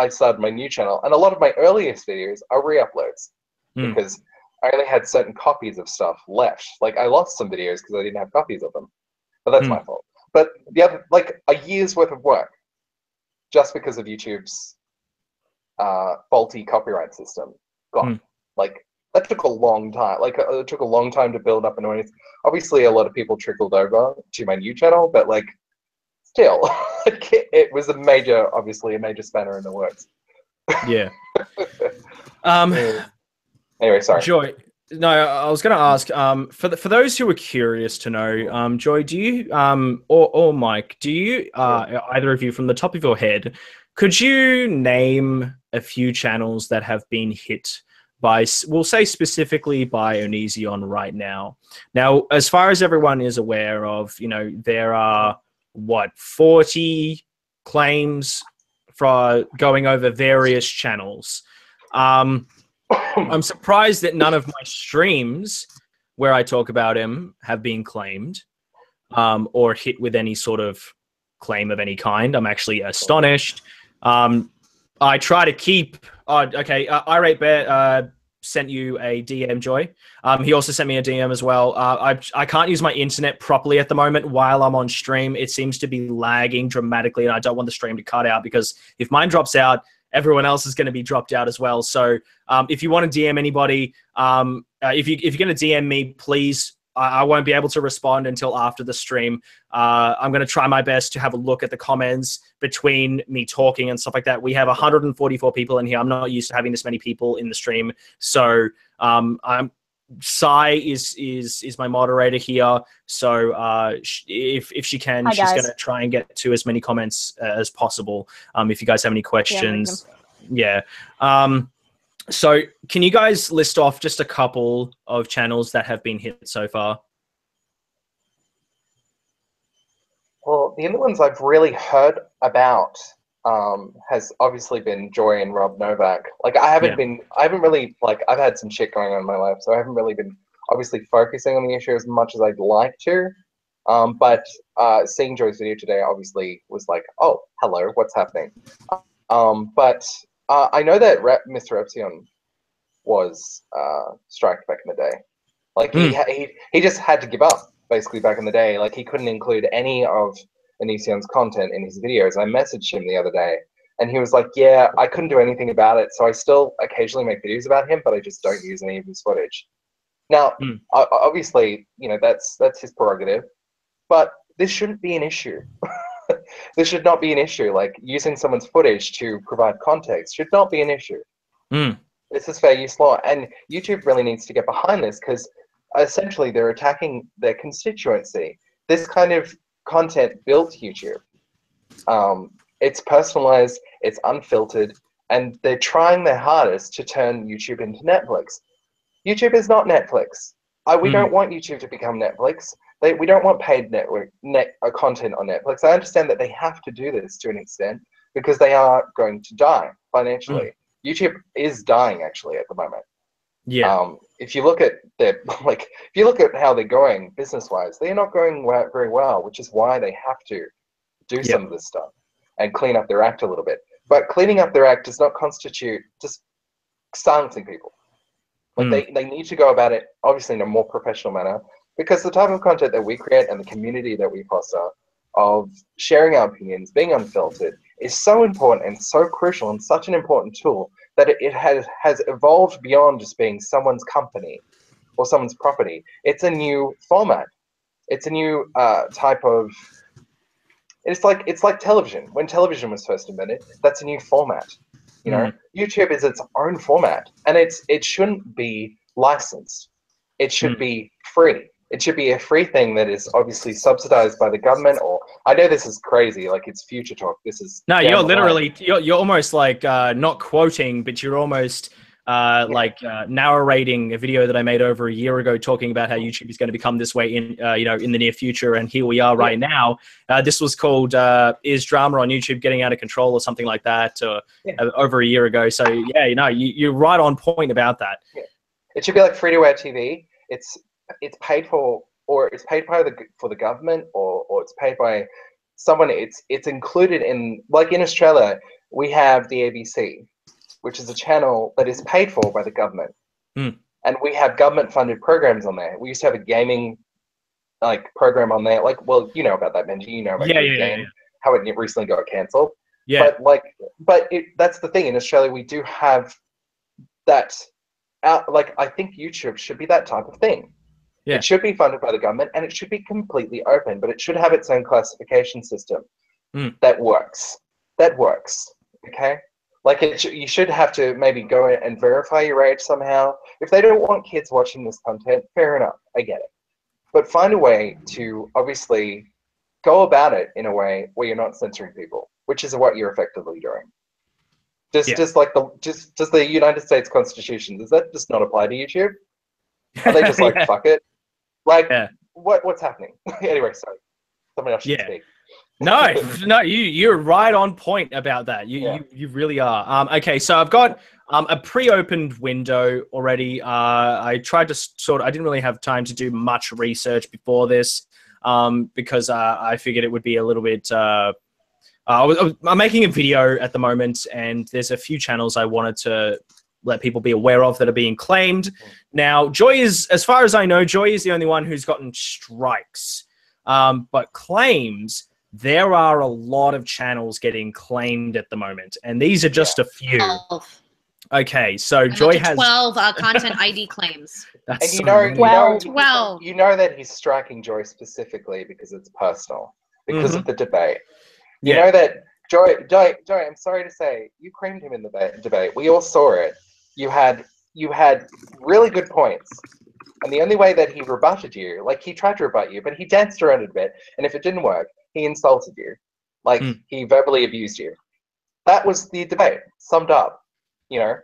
started my new channel. And a lot of my earliest videos are re-uploads because I only had certain copies of stuff left. I lost some videos because I didn't have copies of them, but that's my fault. But the other, a year's worth of work, just because of YouTube's faulty copyright system, gone. That took a long time. It took a long time to build up an audience. Obviously, a lot of people trickled over to my new channel, but still, it was obviously a major spanner in the works. Yeah. Anyway, sorry. Joy. No, I was going to ask, for those who are curious to know, Joy, do you, or Mike, do you, either of you from the top of your head, could you name a few channels that have been hit by, we'll say specifically by Onision right now? Now, as far as everyone is aware of, you know, there are, 40 claims for going over various channels. I'm surprised that none of my streams where I talk about him have been claimed or hit with any sort of claim of any kind. I'm actually astonished. I try to keep... Irate Bear sent you a DM, Joy. He also sent me a DM as well. I can't use my internet properly at the moment while I'm on stream. It seems to be lagging dramatically, and I don't want the stream to cut out, because if mine drops out, everyone else is going to be dropped out as well. So if you want to DM anybody, if you're going to DM me, please, I won't be able to respond until after the stream. I'm going to try my best to have a look at the comments between me talking and stuff like that. We have 144 people in here. I'm not used to having this many people in the stream. So Sai is my moderator here. So if she can, she's going to try and get to as many comments as possible. If you guys have any questions. Yeah. So can you guys list off just a couple of channels that have been hit so far? Well, the only ones I've really heard about has obviously been Joy and Rob Novak. Like I haven't really, like, I've had some shit going on in my life, so I haven't really been obviously focusing on the issue as much as I'd like to. But seeing Joy's video today obviously was like, oh, hello, what's happening? I know that Mr. Epsilon was striked back in the day. Like he just had to give up basically back in the day. Like he couldn't include any of Onision's content in his videos. I messaged him the other day, and he was like, "Yeah, I couldn't do anything about it, so I still occasionally make videos about him, but I just don't use any of his footage." Now, obviously, you know that's his prerogative, but this shouldn't be an issue. This should not be an issue. Like using someone's footage to provide context should not be an issue. This is fair use law, and YouTube really needs to get behind this, because essentially they're attacking their constituency. This kind of content built YouTube. It's personalized, it's unfiltered, and they're trying their hardest to turn YouTube into Netflix. YouTube is not Netflix. We don't want YouTube to become Netflix. We don't want paid content on Netflix. I understand that they have to do this to an extent because they are going to die financially. YouTube is dying actually at the moment. Yeah. If you look at if you look at how they're going business-wise, they're not going very well, which is why they have to do some of this stuff and clean up their act a little bit. But cleaning up their act does not constitute just silencing people. Like they need to go about it obviously in a more professional manner, because the type of content that we create and the community that we foster of sharing our opinions, being unfiltered, is so important and so crucial and such an important tool that it has evolved beyond just being someone's company or someone's property. It's a new format. It's a new type of... It's like television. When television was first invented, that's a new format. You know, YouTube is its own format, and it shouldn't be licensed. It should be free. It should be a free thing that is obviously subsidized by the government. Or I know this is crazy, like it's future talk. This is you're literally you're almost like not quoting, but you're almost narrating a video that I made over a year ago talking about how YouTube is going to become this way in in the near future, and here we are right now. This was called "Is Drama on YouTube Getting Out of Control" or something like that, over a year ago. So you're right on point about that. Yeah. It should be like free-to-air TV. It's paid for, or it's paid by for the government, or it's paid by someone. It's included in, like in Australia, we have the ABC, which is a channel that is paid for by the government. And we have government-funded programs on there. We used to have a gaming program on there. Well, you know about that, Benji. You know about game, how it recently got cancelled. Yeah. But that's the thing. In Australia, we do have that. I think YouTube should be that type of thing. Yeah. It should be funded by the government, and it should be completely open, but it should have its own classification system that works. Okay? Like you should have to maybe go and verify your age somehow. If they don't want kids watching this content, fair enough, I get it. But find a way to obviously go about it in a way where you're not censoring people, which is what you're effectively doing. Does the United States Constitution, does that just not apply to YouTube? Are they just like, fuck it? Like, what's happening? Anyway, sorry. Someone else should speak. No, you're right on point about that. You really are. Okay, so I've got a pre-opened window already. I tried to I didn't really have time to do much research before this because I figured it would be a little bit. I'm making a video at the moment, and there's a few channels I wanted to let people be aware of that are being claimed. Now, Joy is, as far as I know, Joy is the only one who's gotten strikes. But claims, there are a lot of channels getting claimed at the moment, and these are just a few. 12. Okay, so Joy has 12 content ID claims. That's and you know that he's striking Joy specifically because it's personal, because of the debate. You know that Joy, I'm sorry to say, you creamed him in the debate. We all saw it. You had really good points. And the only way that he rebutted you, like he tried to rebut you, but he danced around it a bit. And if it didn't work, he insulted you. Like he verbally abused you. That was the debate, summed up, you know.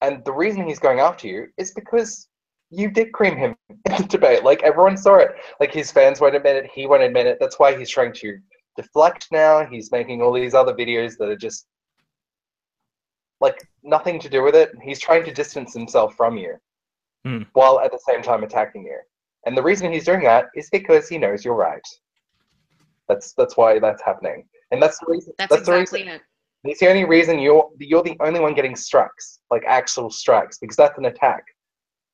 And the reason he's going after you is because you did cream him in the debate. Like everyone saw it. Like his fans won't admit it. He won't admit it. That's why he's trying to deflect now. He's making all these other videos that are just like nothing to do with it. He's trying to distance himself from you while at the same time attacking you. And the reason he's doing that is because he knows you're right. That's why that's happening. And that's the reason. That's exactly it. It's the only reason you're the only one getting strikes, like actual strikes, because that's an attack.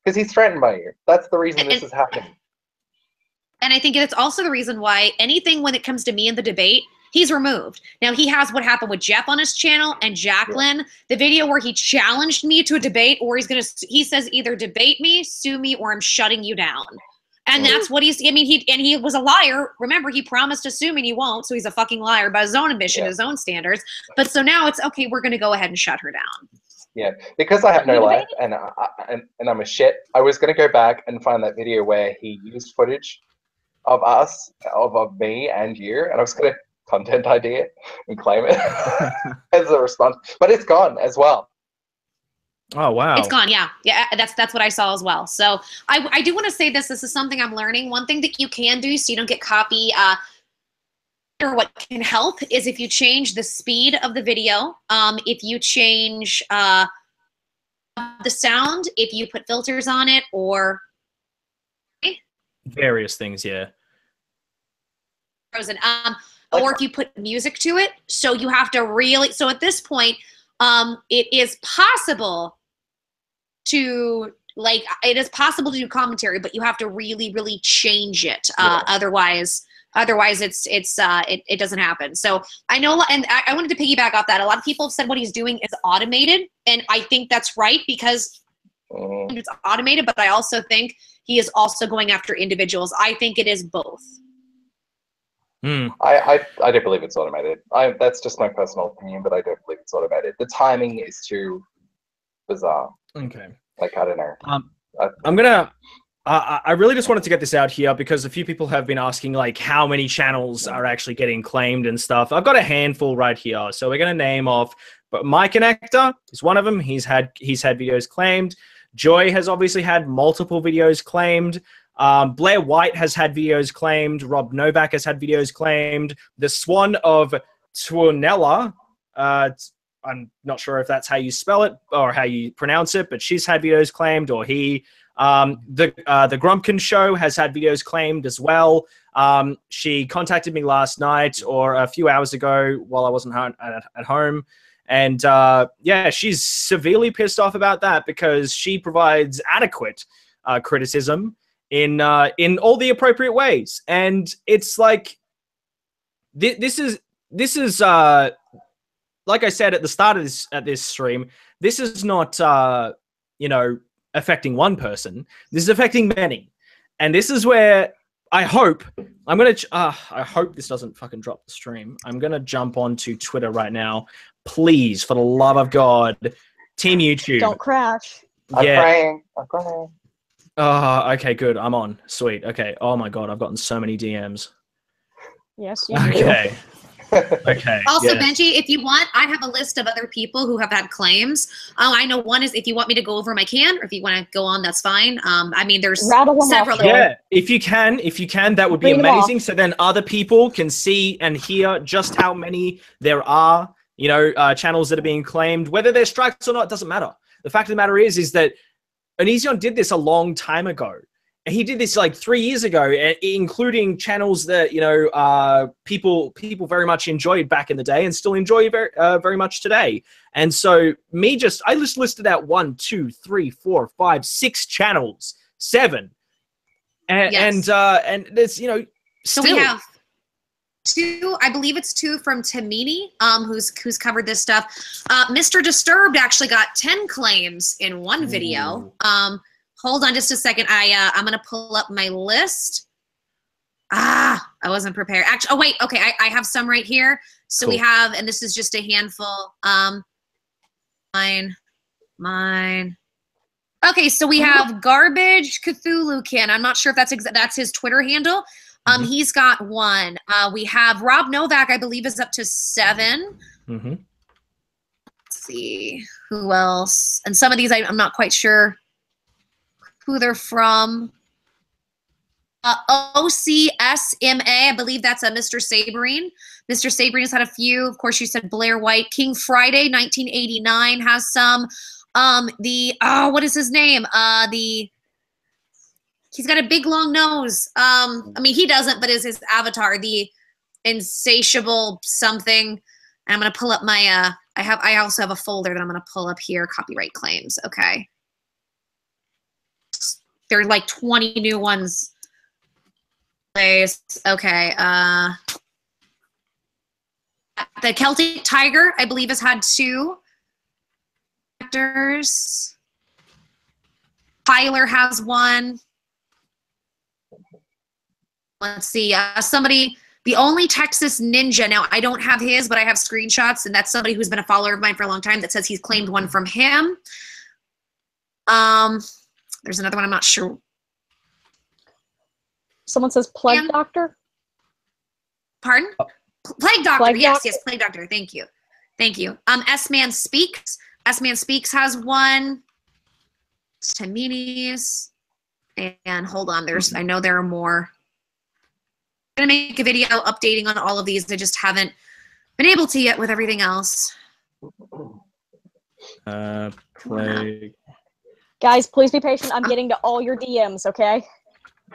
Because he's threatened by you. That's the reason this is happening. And I think it's also the reason why anything when it comes to me in the debate, he's removed. Now, he has what happened with Jeff on his channel and Jacqueline, the video where he challenged me to a debate, or he says either debate me, sue me, or I'm shutting you down. And that's what he was a liar. Remember, he promised to sue me and he won't, so he's a fucking liar by his own admission, his own standards. But so now it's, okay, we're going to go ahead and shut her down. Yeah, because I have no life and I'm a shit, I was going to go back and find that video where he used footage of us, of me and you, and I was going to content ID it and claim it as a response. But it's gone as well. Oh, wow. It's gone, yeah. That's what I saw as well. So I do want to say this. This is something I'm learning. One thing that you can do so you don't get copy, or what can help is if you change the speed of the video, if you change the sound, if you put filters on it, or various things, yeah. Frozen. Or if you put music to it, so you have to really. So at this point, it is possible to do commentary, but you have to really, really change it. Otherwise it doesn't happen. So I know, and I wanted to piggyback off that. A lot of people have said what he's doing is automated, and I think that's right because it's automated. But I also think he is also going after individuals. I think it is both. I don't believe it's automated. That's just my personal opinion, but I don't believe it's automated. The timing is too bizarre. Okay. Like, I don't know. I really just wanted to get this out here because a few people have been asking like how many channels are actually getting claimed and stuff. I've got a handful right here. So we're going to name off, but My Connector is one of them. He's had videos claimed. Joy has obviously had multiple videos claimed. Blair White has had videos claimed. Rob Novak has had videos claimed. The Swan of Tuonela, I'm not sure if that's how you spell it or how you pronounce it, but she's had videos claimed, or he. The Grumpkin Show has had videos claimed as well. She contacted me last night or a few hours ago while I wasn't at home. And yeah, she's severely pissed off about that because she provides adequate criticism in all the appropriate ways. And it's like, this is like I said at the start of this stream, this is not, affecting one person. This is affecting many. And this is where I hope I'm gonna. I hope this doesn't fucking drop the stream. I'm gonna jump onto Twitter right now. Please, for the love of God, Team YouTube. Don't crash. I'm praying. I'm praying. Okay, good. I'm on. Sweet. Okay. Oh my God, I've gotten so many DMs. Yes. You Okay. Okay. Also, yes. Benji, if you want, I have a list of other people who have had claims. I know one is, if you want me to go over them, I can, or if you want to go on, that's fine. I mean, there's several. Yeah, if you can, that would be amazing. So then other people can see and hear just how many there are, you know, channels that are being claimed. Whether they're strikes or not, doesn't matter. The fact of the matter is that Onision did this a long time ago. He did this like 3 years ago, including channels that, you know, people very much enjoyed back in the day and still enjoy very much today. And so I just listed out 1, 2, 3, 4, 5, 6 channels, 7, and there's, you know, still. So we have 2, I believe it's 2 from Tamini, who's covered this stuff. Mr. Disturbed actually got 10 claims in one video. Hold on just a second. I'm gonna pull up my list. I wasn't prepared. Actually, oh wait, okay, I have some right here. So cool. We have, and this is just a handful. Mine. Okay, so we have Garbage Cthulhu Can. I'm not sure if that's his Twitter handle. He's got 1. We have Rob Novak, I believe, is up to 7. Let's see who else. And some of these I'm not quite sure who they're from. OCSMA, I believe that's a Mr. Saberine. Mr. Saberine has had a few. Of course, you said Blair White. King Friday, 1989 has some. What is his name? He's got a big long nose. I mean, he doesn't, but is his avatar, the insatiable something. And I'm gonna pull up my, I also have a folder that I'm gonna pull up here, copyright claims, okay. There are like 20 new ones. Okay. The Celtic Tiger, I believe, has had 2 actors. Tyler has 1. Let's see. Somebody, the only Texas Ninja. Now, I don't have his, but I have screenshots, and that's somebody who's been a follower of mine for a long time that says he's claimed 1 from him. There's another one, I'm not sure. Someone says Plague Doctor? Pardon? Plague Doctor, yes, Plague Doctor, thank you. Thank you. S-Man Speaks. S-Man Speaks has 1. Tamini's. And hold on, I know there are more. I'm gonna make a video updating on all of these. I just haven't been able to yet with everything else. Plague. Guys, please be patient. I'm getting to all your DMs, okay?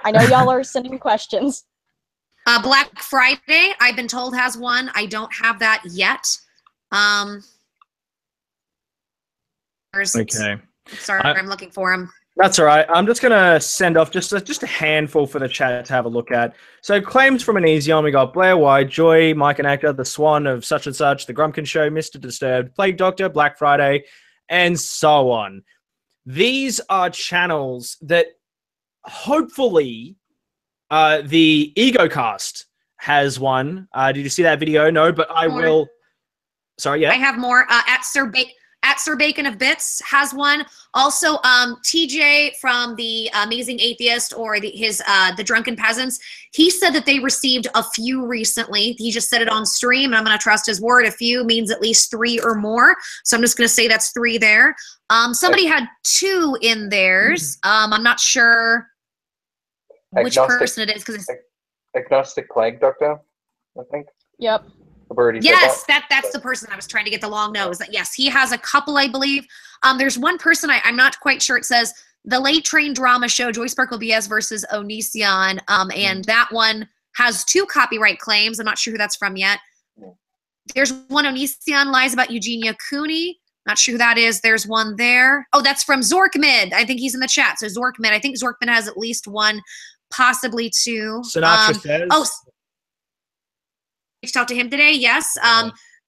I know y'all are sending questions. Black Friday, I've been told, has 1. I don't have that yet. Okay. Sorry, I'm looking for him. That's all right. I'm just going to send off just a handful for the chat to have a look at. So claims from Onision, we got Blair White, Joy, Mike and Actor, The Swan of Such and Such, The Grumpkin Show, Mr. Disturbed, Plague Doctor, Black Friday, and so on. These are channels that hopefully the EgoCast has 1. Did you see that video? No, but I will. Sorry, yeah. I have more. At Sir Bacon of Bits has 1. Also, TJ from the Amazing Atheist, or the Drunken Peasants, he said that they received a few recently. He just said it on stream, and I'm going to trust his word. A few means at least 3 or more. So I'm just going to say that's 3 there. Somebody had 2 in theirs. I'm not sure which person it is, because it's Agnostic Plague Doctor, I think. Yep. Yes, that's the person I was trying to get the long nose. Yes, he has a couple, I believe. There's one person I'm not quite sure. It says the Late Train Drama Show, Joy Sparkle BS versus Onision, and that one has 2 copyright claims. I'm not sure who that's from yet. There's one, Onision Lies About Eugenia Cooney. Not sure who that is. There's one there. Oh, that's from Zorkmid. I think he's in the chat. So Zorkmid. I think Zorkmid has at least 1, possibly 2. Sinatra says. Oh, reached out to him today. Yes.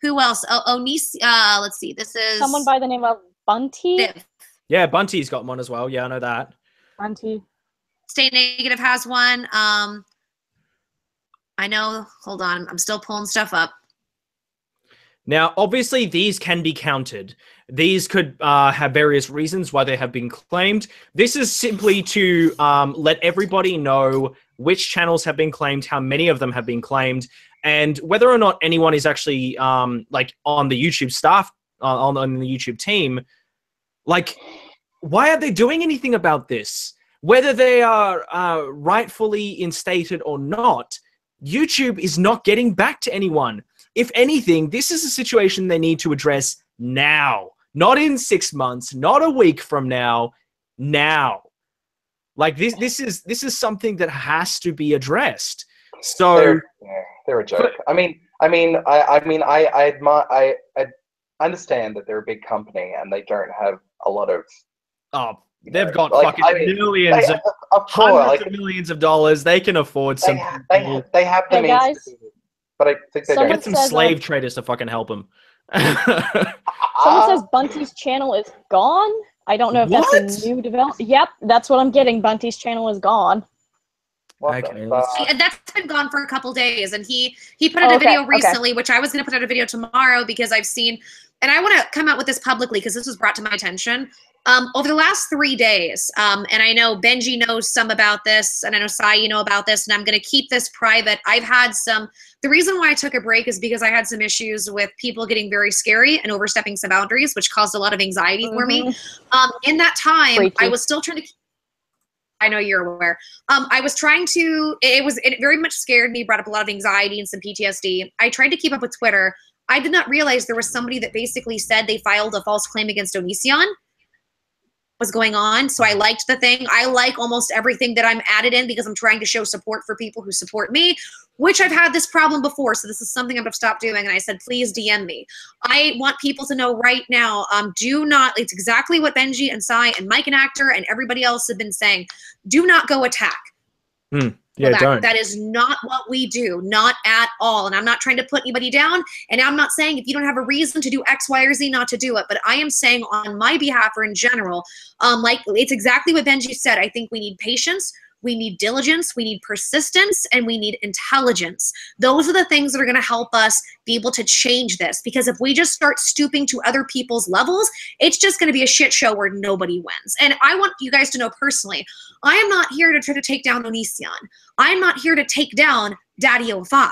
Who else? Let's see. This is someone by the name of Bunty. Viv. Yeah, Bunty's got 1 as well. Yeah, I know that. Bunty. Stay Negative has 1. I know. Hold on. I'm still pulling stuff up. Now, obviously, these can be counted. These could have various reasons why they have been claimed. This is simply to let everybody know which channels have been claimed, how many of them have been claimed, and whether or not anyone is actually like on the YouTube staff, on the YouTube team. Like, why are they doing anything about this? Whether they are rightfully instated or not, YouTube is not getting back to anyone. If anything, this is a situation they need to address now. Not in 6 months, not a week from now, now. Like this is something that has to be addressed. So they're a joke. I understand that they're a big company and they don't have a lot of they've got millions of hundreds of millions of dollars. They can afford some. They have the means. But I think they don't. Get some slave traders to fucking help them. Someone says Bunty's channel is gone. I don't know if that's a new development. Yep, that's what I'm getting. Bunty's channel is gone. Okay. That's been gone for a couple days, and he put out a video recently, which I was going to put out a video tomorrow because I've seen, and I want to come out with this publicly because this was brought to my attention. Over the last 3 days, and I know Benji knows some about this, and I know Sai, you know about this, and I'm going to keep this private. I've had the reason why I took a break is because I had some issues with people getting very scary and overstepping some boundaries, which caused a lot of anxiety for me. In that time, I was still trying to I know you're aware. I was trying to, it very much scared me, brought up a lot of anxiety and some PTSD. I tried to keep up with Twitter. I did not realize there was somebody that basically said they filed a false claim against Onision. Was going on. So I liked the thing. I like almost everything that I'm added in because I'm trying to show support for people who support me, which I've had this problem before. So this is something I'm going to stop doing. And I said, please DM me. I want people to know right now, do not, it's exactly what Benji and Sai and Mike and Actor and everybody else have been saying. Do not go attack. Yeah, don't. That is not what we do, not at all. And I'm not trying to put anybody down. And I'm not saying if you don't have a reason to do X, Y, or Z, not to do it. But I am saying on my behalf or in general, like it's exactly what Benji said. I think we need patience. We need diligence, we need persistence, and we need intelligence. Those are the things that are going to help us be able to change this. Because if we just start stooping to other people's levels, it's just going to be a shit show where nobody wins. And I want you guys to know personally, I am not here to try to take down Onision. I'm not here to take down Daddy05.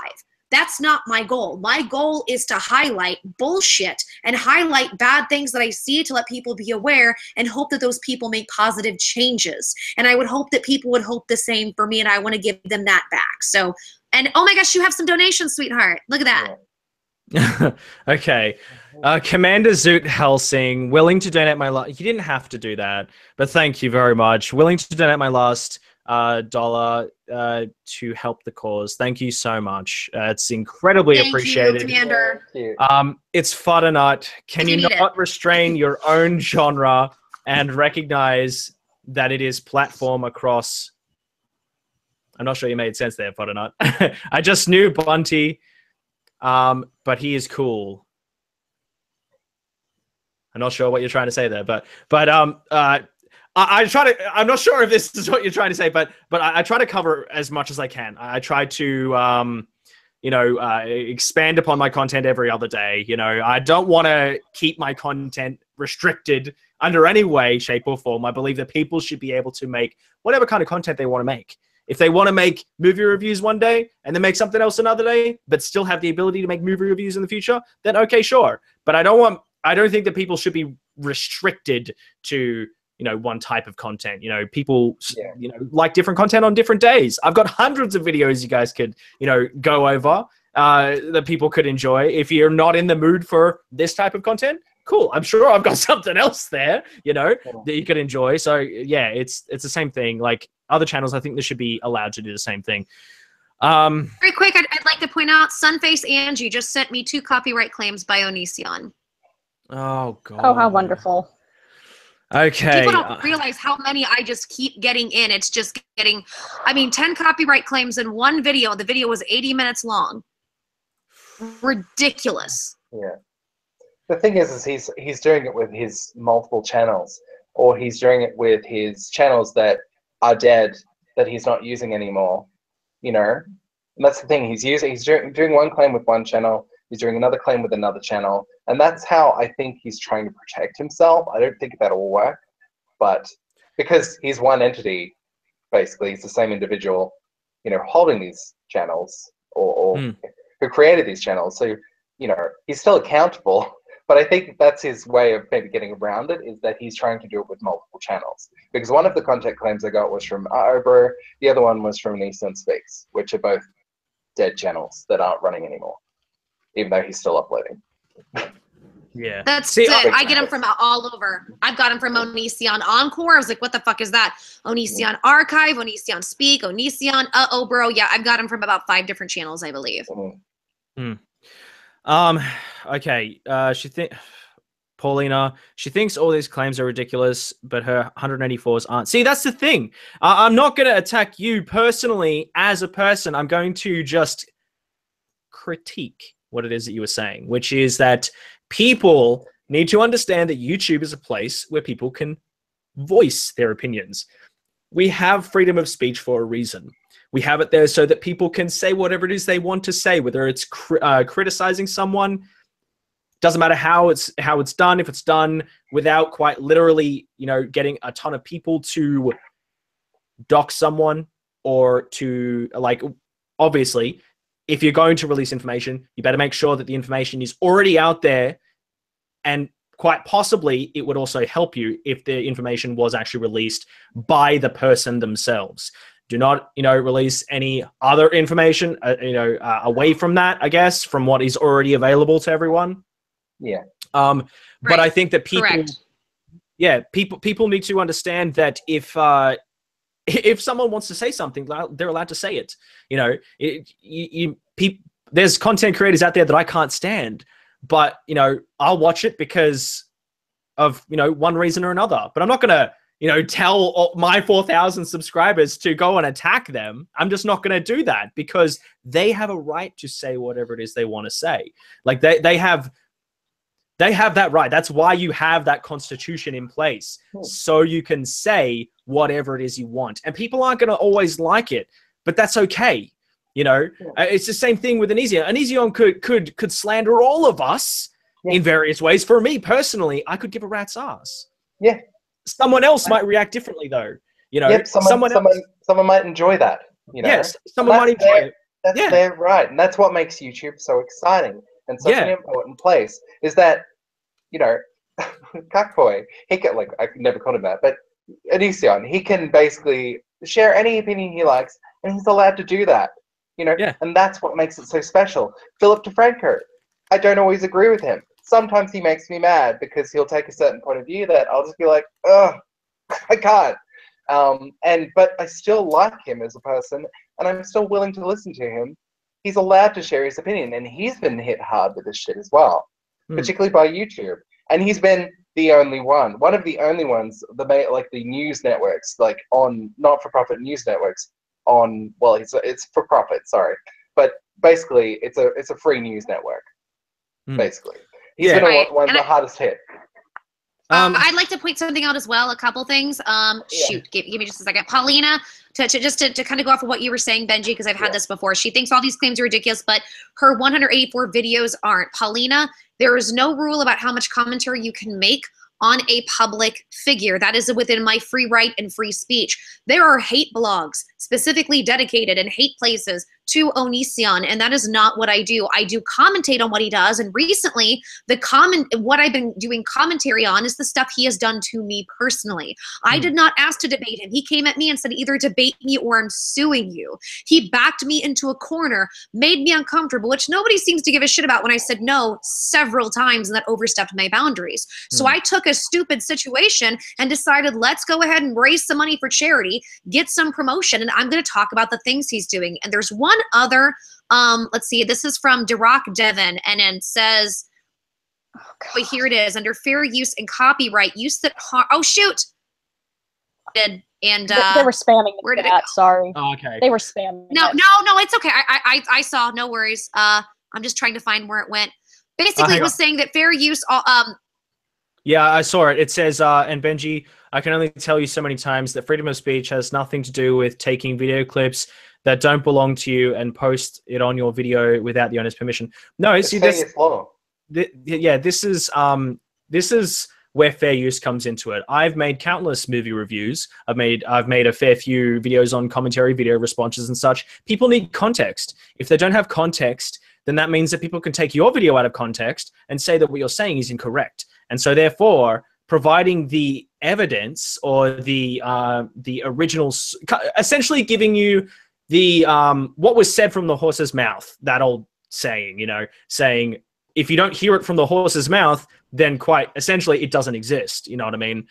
That's not my goal. My goal is to highlight bullshit and highlight bad things that I see to let people be aware and hope that those people make positive changes. And I would hope that people would hope the same for me, and I want to give them that back. So, and oh my gosh, you have some donations, sweetheart. Look at that. Okay. Commander Zoot Helsing, willing to donate my last... You didn't have to do that, but thank you very much. Willing to donate my last dollar to help the cause. Thank you so much. It's incredibly appreciated. Thank you, Commander. It's Fuddernutt. Can you not restrain your own genre and recognize that it is platform across... I'm not sure you made sense there, Fuddernutt. I just knew Bunty, but he is cool. I'm not sure what you're trying to say there, but I try to. I'm not sure if this is what you're trying to say, but I try to cover as much as I can. I try to, expand upon my content every other day. You know, I don't want to keep my content restricted under any way, shape, or form. I believe that people should be able to make whatever kind of content they want to make. If they want to make movie reviews one day and then make something else another day, but still have the ability to make movie reviews in the future, then okay, sure. But I don't think that people should be restricted to, one type of content. People, like different content on different days. I've got hundreds of videos you guys could, go over that people could enjoy. If you're not in the mood for this type of content, cool. I'm sure I've got something else there, that you could enjoy. So yeah, it's the same thing. Like other channels, I think they should be allowed to do the same thing. Very quick, I'd like to point out, Sunface Angie just sent me 2 copyright claims by Onision. Oh god. Oh, how wonderful. Okay. People don't realize how many I just keep getting in. It's just getting, 10 copyright claims in one video. The video was 80 minutes long. Ridiculous. Yeah. The thing is he's doing it with his multiple channels, or he's doing it with his channels that are dead, that he's not using anymore, And that's the thing. He's doing one claim with one channel. He's doing another claim with another channel. And that's how I think he's trying to protect himself. I don't think that'll work. But because he's one entity, basically, he's the same individual, you know, holding these channels or who created these channels. So, you know, he's still accountable. But I think that's his way of maybe getting around it, is that he's trying to do it with multiple channels. Because one of the content claims I got was from Obro, the other one was from Nissan Speaks, which are both dead channels that aren't running anymore, even though he's still uploading. Yeah. That's it. I get them from all over. I've got them from Onision Encore. I was like, what the fuck is that? Onision Archive, Onision Speak, Onision, bro. Yeah, I've got them from about 5 different channels, I believe. Okay. Paulina, she thinks all these claims are ridiculous, but her 184s aren't. See, that's the thing. I'm not going to attack you personally as a person. I'm going to just critique what it is that you were saying, which is that people need to understand that YouTube is a place where people can voice their opinions. We have freedom of speech for a reason. We have it there so that people can say whatever it is they want to say, whether it's criticizing someone. Doesn't matter how it's done. If it's done without quite literally, you know, getting a ton of people to dox someone, or to, like, obviously, if you're going to release information, you better make sure that the information is already out there, and quite possibly it would also help you if the information was actually released by the person themselves. Do not, you know, release any other information, away from that, I guess, from what is already available to everyone. Yeah. But I think that people, Correct. yeah, people need to understand that if someone wants to say something, they're allowed to say it. You know, there's content creators out there that I can't stand, but, you know, I'll watch it because of, you know, one reason or another. But I'm not gonna, you know, tell my 4,000 subscribers to go and attack them. I'm just not gonna do that, because they have a right to say whatever it is they want to say. Like they have that right. That's why you have that constitution in place, so you can say whatever it is you want. And people aren't going to always like it, but that's okay. You know, it's the same thing with Onision. Onision could slander all of us in various ways. For me personally, I could give a rat's ass. Yeah. Someone else might react differently, though. You know, someone might enjoy that. You know, yes, someone might enjoy it. That's their right, and that's what makes YouTube so exciting and such an important place. Is that, you know, Cuckboy, he can, like, I could never call him that, but Onision, he can basically share any opinion he likes, and he's allowed to do that, you know, and that's what makes it so special. Philip DeFranco, I don't always agree with him. Sometimes he makes me mad because he'll take a certain point of view that I'll just be like, ugh, I can't. But I still like him as a person, and I'm still willing to listen to him. He's allowed to share his opinion, and he's been hit hard with this shit as well. Particularly by YouTube, and he's been the only one of the only ones, the news networks, like on not-for-profit news networks, on, well, it's for profit, sorry, but basically it's a free news network. Basically, he's been one of the hardest hit. I'd like to point something out as well. A couple things. Shoot, give me just a second, Paulina. To kind of go off of what you were saying, Benji, because I've had this before. She thinks all these claims are ridiculous, but her 184 videos aren't. Paulina, there is no rule about how much commentary you can make on a public figure. That is within my free right and free speech. There are hate blogs specifically dedicated and hate places to Onision, and that is not what I do. I do commentate on what he does, and recently what I've been doing commentary on is the stuff he has done to me personally. I did not ask to debate him. He came at me and said, either debate me or I'm suing you. He backed me into a corner, made me uncomfortable, which nobody seems to give a shit about when I said no several times, and that overstepped my boundaries. So I took a stupid situation and decided, let's go ahead and raise some money for charity, get some promotion, and I'm going to talk about the things he's doing. And there's one other, let's see, this is from Derock Devon, and it says, oh, here it is, under fair use and copyright use that oh shoot, and they were spamming where did it go? Sorry. Oh, okay. They were spamming. No, it's okay. I saw, no worries. I'm just trying to find where it went. Basically, it was saying that fair use. Yeah, I saw it. It says, and Benji, I can only tell you so many times that freedom of speech has nothing to do with taking video clips that don't belong to you and post it on your video without the owner's permission. No, it's fair law. Yeah, this is where fair use comes into it. I've made countless movie reviews. I've made a fair few videos on commentary, video responses and such. People need context. If they don't have context, then that means that people can take your video out of context and say that what you're saying is incorrect. And so therefore, providing the evidence or the original, essentially giving you the what was said from the horse's mouth, that old saying, you know, saying if you don't hear it from the horse's mouth, then quite essentially it doesn't exist. You know what I mean?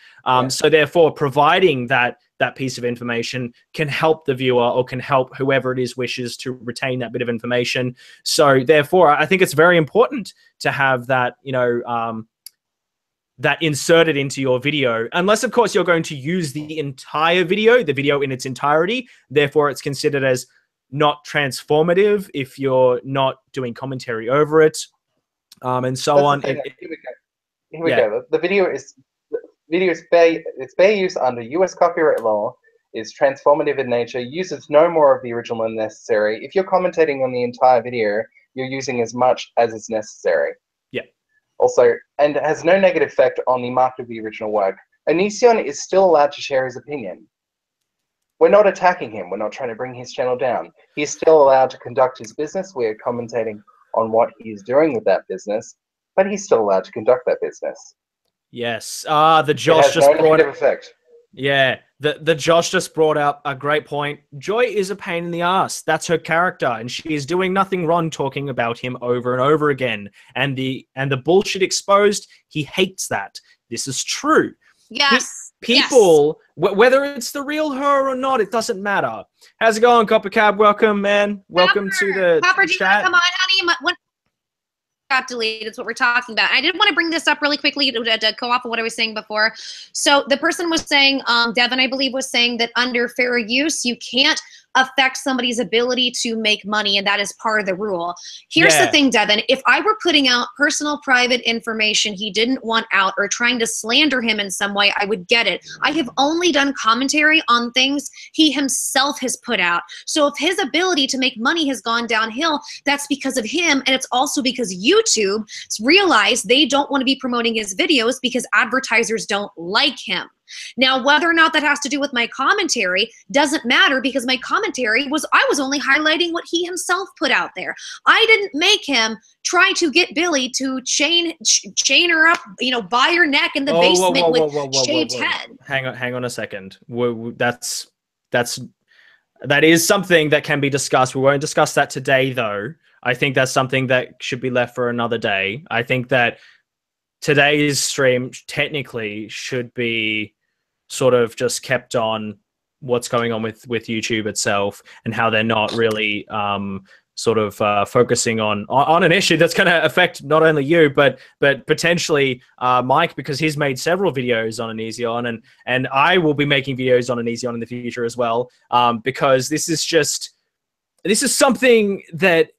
So therefore, providing that piece of information can help the viewer or can help whoever it is wishes to retain that bit of information. So therefore, I think it's very important to have that, you know, that inserted into your video, unless of course you're going to use the entire video, the video in its entirety. Therefore, it's considered as not transformative if you're not doing commentary over it, and so on. Here we go. The video is fair use under U.S. copyright law, is transformative in nature, uses no more of the original than necessary. If you're commentating on the entire video, you're using as much as is necessary. Yeah. Also, and has no negative effect on the market of the original work. Onision is still allowed to share his opinion. We're not attacking him. We're not trying to bring his channel down. He's still allowed to conduct his business. We're commentating on what he's doing with that business, but he's still allowed to conduct that business. Yes. The Josh just brought negative effect. Yeah. The Josh just brought up a great point. Joy is a pain in the ass. That's her character, and she is doing nothing wrong talking about him over and over again. And the bullshit exposed, he hates that. This is true. Yes. People, whether it's the real her or not, it doesn't matter. How's it going, Copper Cab? Welcome, man. Welcome to the Copper, do you chat. come on, honey? What got deleted? It's what we're talking about. I did want to bring this up really quickly to go off of what I was saying before. So the person was saying, Devin, I believe, was saying that under fair use, you can't affect somebody's ability to make money, and that is part of the rule. Here's the thing, Devin. If I were putting out personal, private information he didn't want out or trying to slander him in some way, I would get it. I have only done commentary on things he himself has put out. So if his ability to make money has gone downhill, that's because of him, and it's also because YouTube realized they don't want to be promoting his videos because advertisers don't like him. Now, whether or not that has to do with my commentary doesn't matter, because my commentary was, I was only highlighting what he himself put out there. I didn't make him try to get Billy to chain her up, you know, by her neck in the basement with shaved head. Hang on a second. That is something that can be discussed. We won't discuss that today, though. I think that's something that should be left for another day. I think that today's stream technically should be sort of just kept on what's going on with YouTube itself and how they're not really sort of focusing on an issue that's going to affect not only you but potentially Mike, because he's made several videos on Onision, and I will be making videos on Onision in the future as well, because this is something that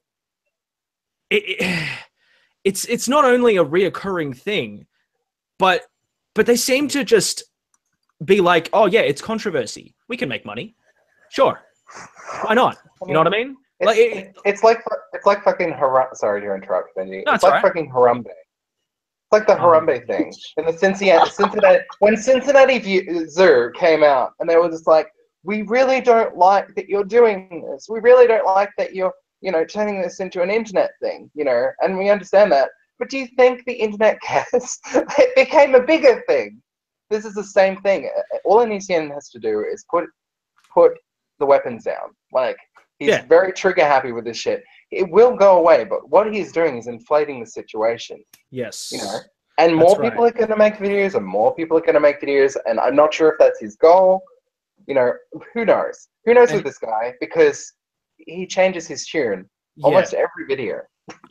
it's not only a reoccurring thing, but they seem to just be like, oh yeah, it's controversy. We can make money. Sure. Why not? You know what I mean? It's like fucking Harambe. Sorry to interrupt, Benji. No, it's like fucking Harambe. It's like the Harambe thing. In the Cincinnati, when Cincinnati Zoo came out, and they were just like, we really don't like that you're doing this. We really don't like that you're, you know, turning this into an internet thing, you know, and we understand that. But do you think the internet cares? It became a bigger thing. This is the same thing. All Onision has to do is put the weapons down. Like, he's very trigger happy with this shit. It will go away, but what he's doing is inflating the situation. Yes. You know, and more people are going to make videos, and more people are going to make videos, and I'm not sure if that's his goal. You know, who knows? Who knows with this guy? Because he changes his tune almost every video.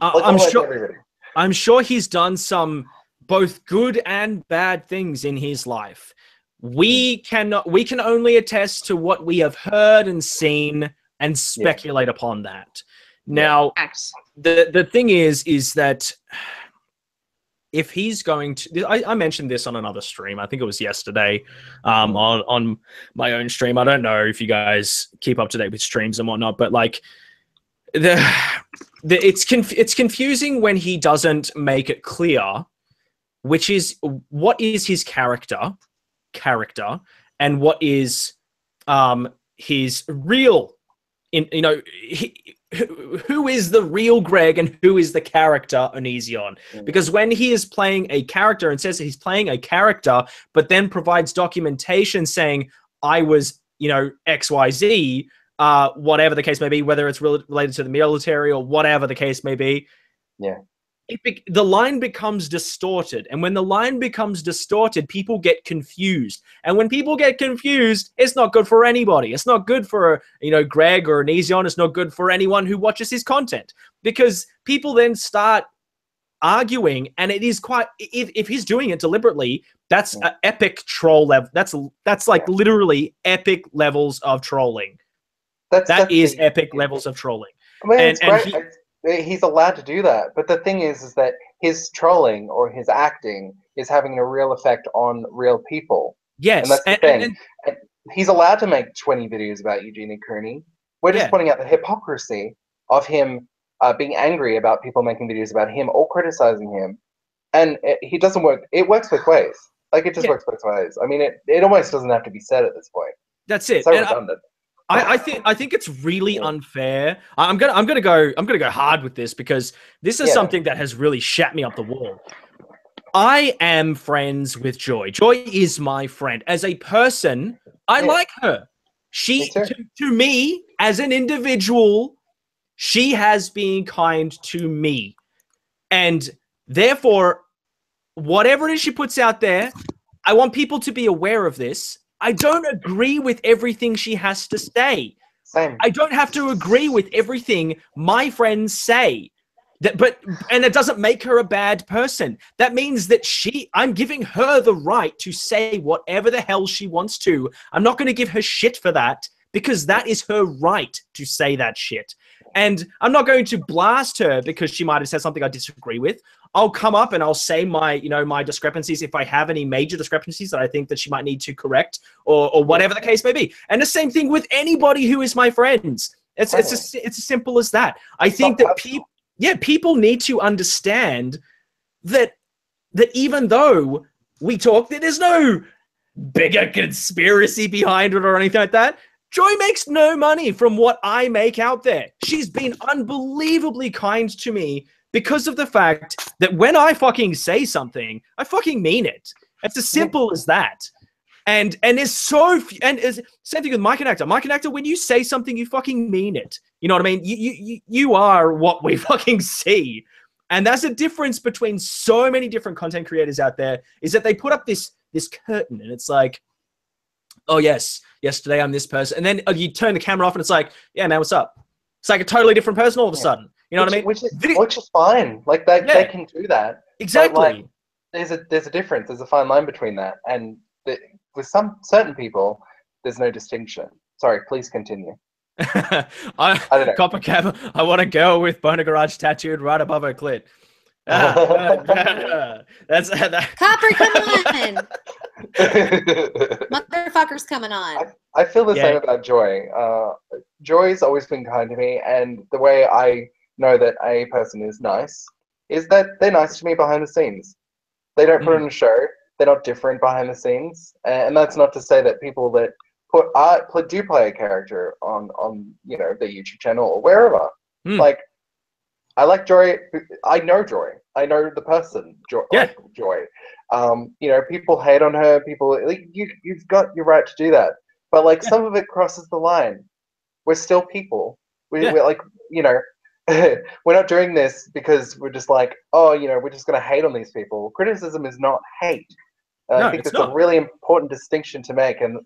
I'm sure he's done some both good and bad things in his life. We can only attest to what we have heard and seen and speculate upon that. Now, the thing is that if he's going to, I mentioned this on another stream. I think it was yesterday, on my own stream. I don't know if you guys keep up to date with streams and whatnot, but like it's confusing when he doesn't make it clear, which is what is his character, and what is his real, who is the real Greg and who is the character Onision? Because when he is playing a character and says he's playing a character, but then provides documentation saying I was, XYZ, whatever the case may be, whether it's related to the military or whatever the case may be. Yeah. The line becomes distorted. And when the line becomes distorted, people get confused. And when people get confused, it's not good for anybody. It's not good for, Greg or Onision. It's not good for anyone who watches his content. Because people then start arguing, and it is quite, if he's doing it deliberately, that's an epic troll level. That's like literally epic levels of trolling. That is epic levels of trolling. I mean, it's great. He's allowed to do that, but the thing is that his trolling or his acting is having a real effect on real people. Yes, and that's the thing. And he's allowed to make 20 videos about Eugenie Cooney. We're just pointing out the hypocrisy of him being angry about people making videos about him or criticizing him, and he doesn't work. It works both ways. Like it just works both ways. I mean, it almost doesn't have to be said at this point. That's it. It's so redundant. I think it's really unfair. I'm gonna go hard with this because this is something that has really shat me up the wall. I am friends with Joy. Joy is my friend. As a person, I like her. She to me as an individual, she has been kind to me. And therefore, whatever it is she puts out there, I want people to be aware of this. I don't agree with everything she has to say. Same. I don't have to agree with everything my friends say. And it doesn't make her a bad person. That means that I'm giving her the right to say whatever the hell she wants to. I'm not going to give her shit for that because that is her right to say that shit. And I'm not going to blast her because she might have said something I disagree with. I'll come up and I'll say my discrepancies if I have any major discrepancies that I think that she might need to correct or whatever the case may be. And the same thing with anybody who is my friends. It's as simple as that. I think that people need to understand that even though we talk, that there's no bigger conspiracy behind it or anything like that. Joy makes no money from what I make out there. She's been unbelievably kind to me because of the fact that when I fucking say something, I fucking mean it. It's as simple as that. And it's same thing with Mike and Actor. Mike and Actor, when you say something, you fucking mean it. You know what I mean? You are what we fucking see. And that's the difference between so many different content creators out there, is that they put up this curtain and it's like, oh yes, yesterday I'm this person. And then you turn the camera off and it's like, yeah, man, what's up? It's like a totally different person all of a sudden. You know what I mean? Which is fine. Like they can do that. Exactly. But, like, there's a difference. There's a fine line between that. And with some certain people, there's no distinction. Sorry, please continue. I don't know. Copper Cab, I want a girl with Boner Garage tattooed right above her clit. That's Copper, come on. Motherfucker's coming on. I feel the same about Joy. Joy's always been kind to me, and the way I know that a person is nice is that they're nice to me behind the scenes. They don't put on a show. They're not different behind the scenes, and that's not to say that people that do play a character on their YouTube channel or wherever. Like, I like Joy. I know Joy. I know the person Joy. Like Joy. People hate on her. People, like, you've got your right to do that. But like some of it crosses the line. We're still people. We're like, we're not doing this because we're just like, we're just gonna hate on these people. Criticism is not hate. I think it's a really important distinction to make, and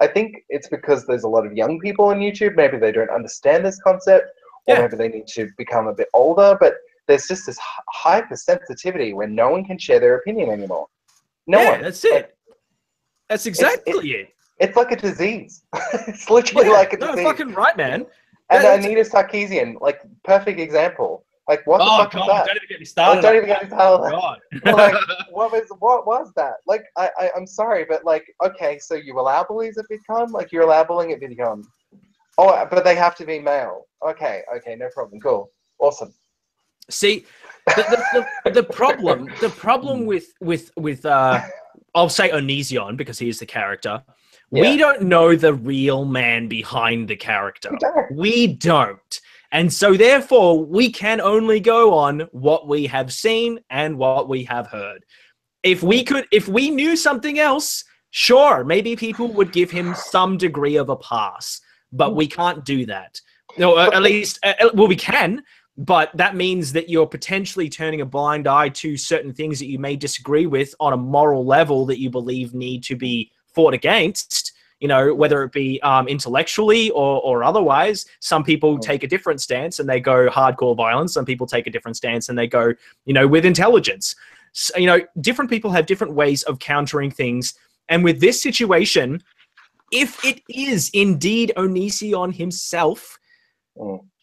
I think it's because there's a lot of young people on YouTube. Maybe they don't understand this concept, or maybe they need to become a bit older. But there's just this hypersensitivity where no one can share their opinion anymore. No one. That's it. That's exactly it. It's like a disease. It's literally like a disease. No, fucking right, man. And Anita Sarkeesian, like, perfect example. Like, what the fuck God, was that? don't even get me started. Like, don't even get me started. Oh, God. Like, what was that? Like, I'm sorry, but like, okay, so you allow bullies at VidCon? Like, you allow bullying at VidCon? Oh, but they have to be male. Okay, no problem. Cool, awesome. See, the problem with I'll say Onision because he is the character. Yeah. We don't know the real man behind the character. We don't. And so therefore we can only go on what we have seen and what we have heard. If we knew something else, sure, maybe people would give him some degree of a pass, but we can't do that. No, at least, well, we can, but that means that you're potentially turning a blind eye to certain things that you may disagree with on a moral level that you believe need to be fought against, you know, whether it be intellectually or otherwise. Some people take a different stance and they go hardcore violence. Some people take a different stance and they go, you know, with intelligence. So, you know, different people have different ways of countering things. And with this situation, if it is indeed Onision himself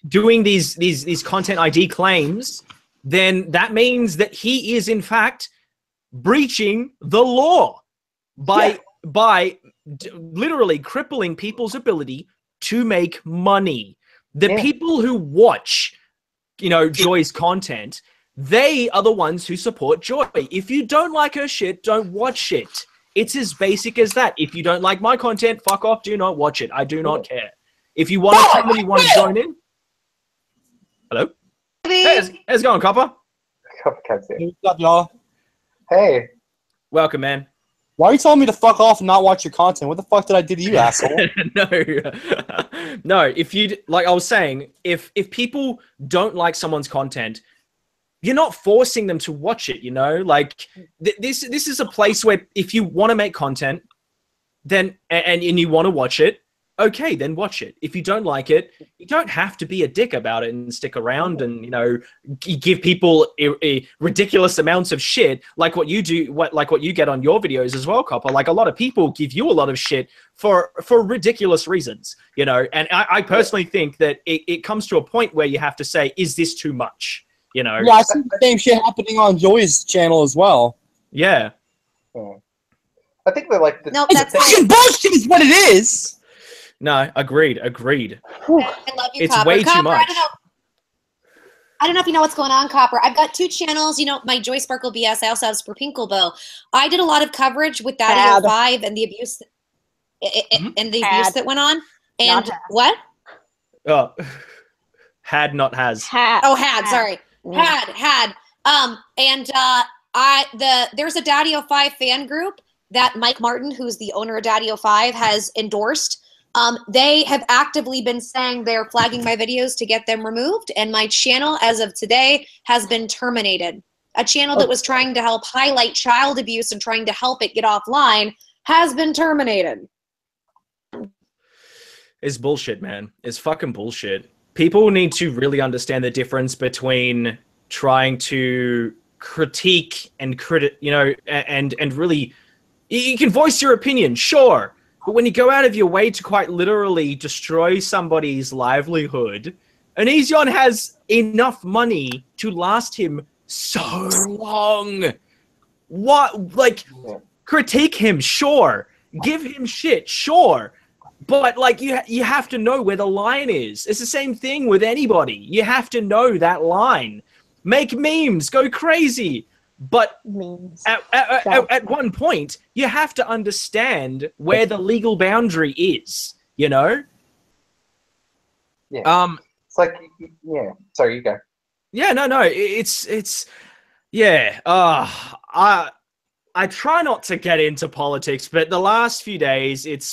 doing these content ID claims, then that means that he is in fact breaching the law by literally crippling people's ability to make money. The people who watch, you know, Joy's content, they are the ones who support Joy. If you don't like her shit, don't watch it. It's as basic as that. If you don't like my content, fuck off. Do not watch it. I do not care. If you want somebody want to join in, hello. Hey, how's it going, Copper? What's up, y'all? Hey. Welcome, man. Why are you telling me to fuck off and not watch your content? What the fuck did I do to you, asshole? No. If you, like I was saying, if people don't like someone's content, you're not forcing them to watch it, you know? Like, this is a place where if you want to make content, then and you want to watch it, okay, then watch it. If you don't like it, you don't have to be a dick about it and stick around and, you know, give people ridiculous amounts of shit like what you do, like what you get on your videos as well, Copper. Like, a lot of people give you a lot of shit for ridiculous reasons, you know? And I personally think that it comes to a point where you have to say, is this too much? You know? Yeah, I see the same shit happening on Joy's channel as well. Yeah. I think they're like... No, that's fucking bullshit is what it is! No, agreed. I love you, It's Copper. way too much. I don't know if you know what's going on, Copper. I've got 2 channels. You know, my Joy Sparkle BS. I also have Spurpinkle. I did a lot of coverage with Daddy 05 and the abuse abuse that went on. And what? Oh, had not has. Oh, had. Sorry, had. There's a Daddy 05 fan group that Mike Martin, who's the owner of Daddy 05, has endorsed. They have actively been saying they're flagging my videos to get them removed, and my channel, as of today, has been terminated. A channel that was trying to help highlight child abuse and trying to help it get offline has been terminated. It's bullshit, man. It's fucking bullshit. People need to really understand the difference between trying to critique and and really, you can voice your opinion, sure. But when you go out of your way to quite literally destroy somebody's livelihood, Onision has enough money to last him so long. What, like, critique him, sure. Give him shit, sure. But, like, you have to know where the line is. It's the same thing with anybody. You have to know that line. Make memes, go crazy. But at one point, you have to understand where the legal boundary is, you know? Yeah. It's like, yeah. Sorry, you go. Yeah, no. Yeah. I try not to get into politics, but the last few days, I've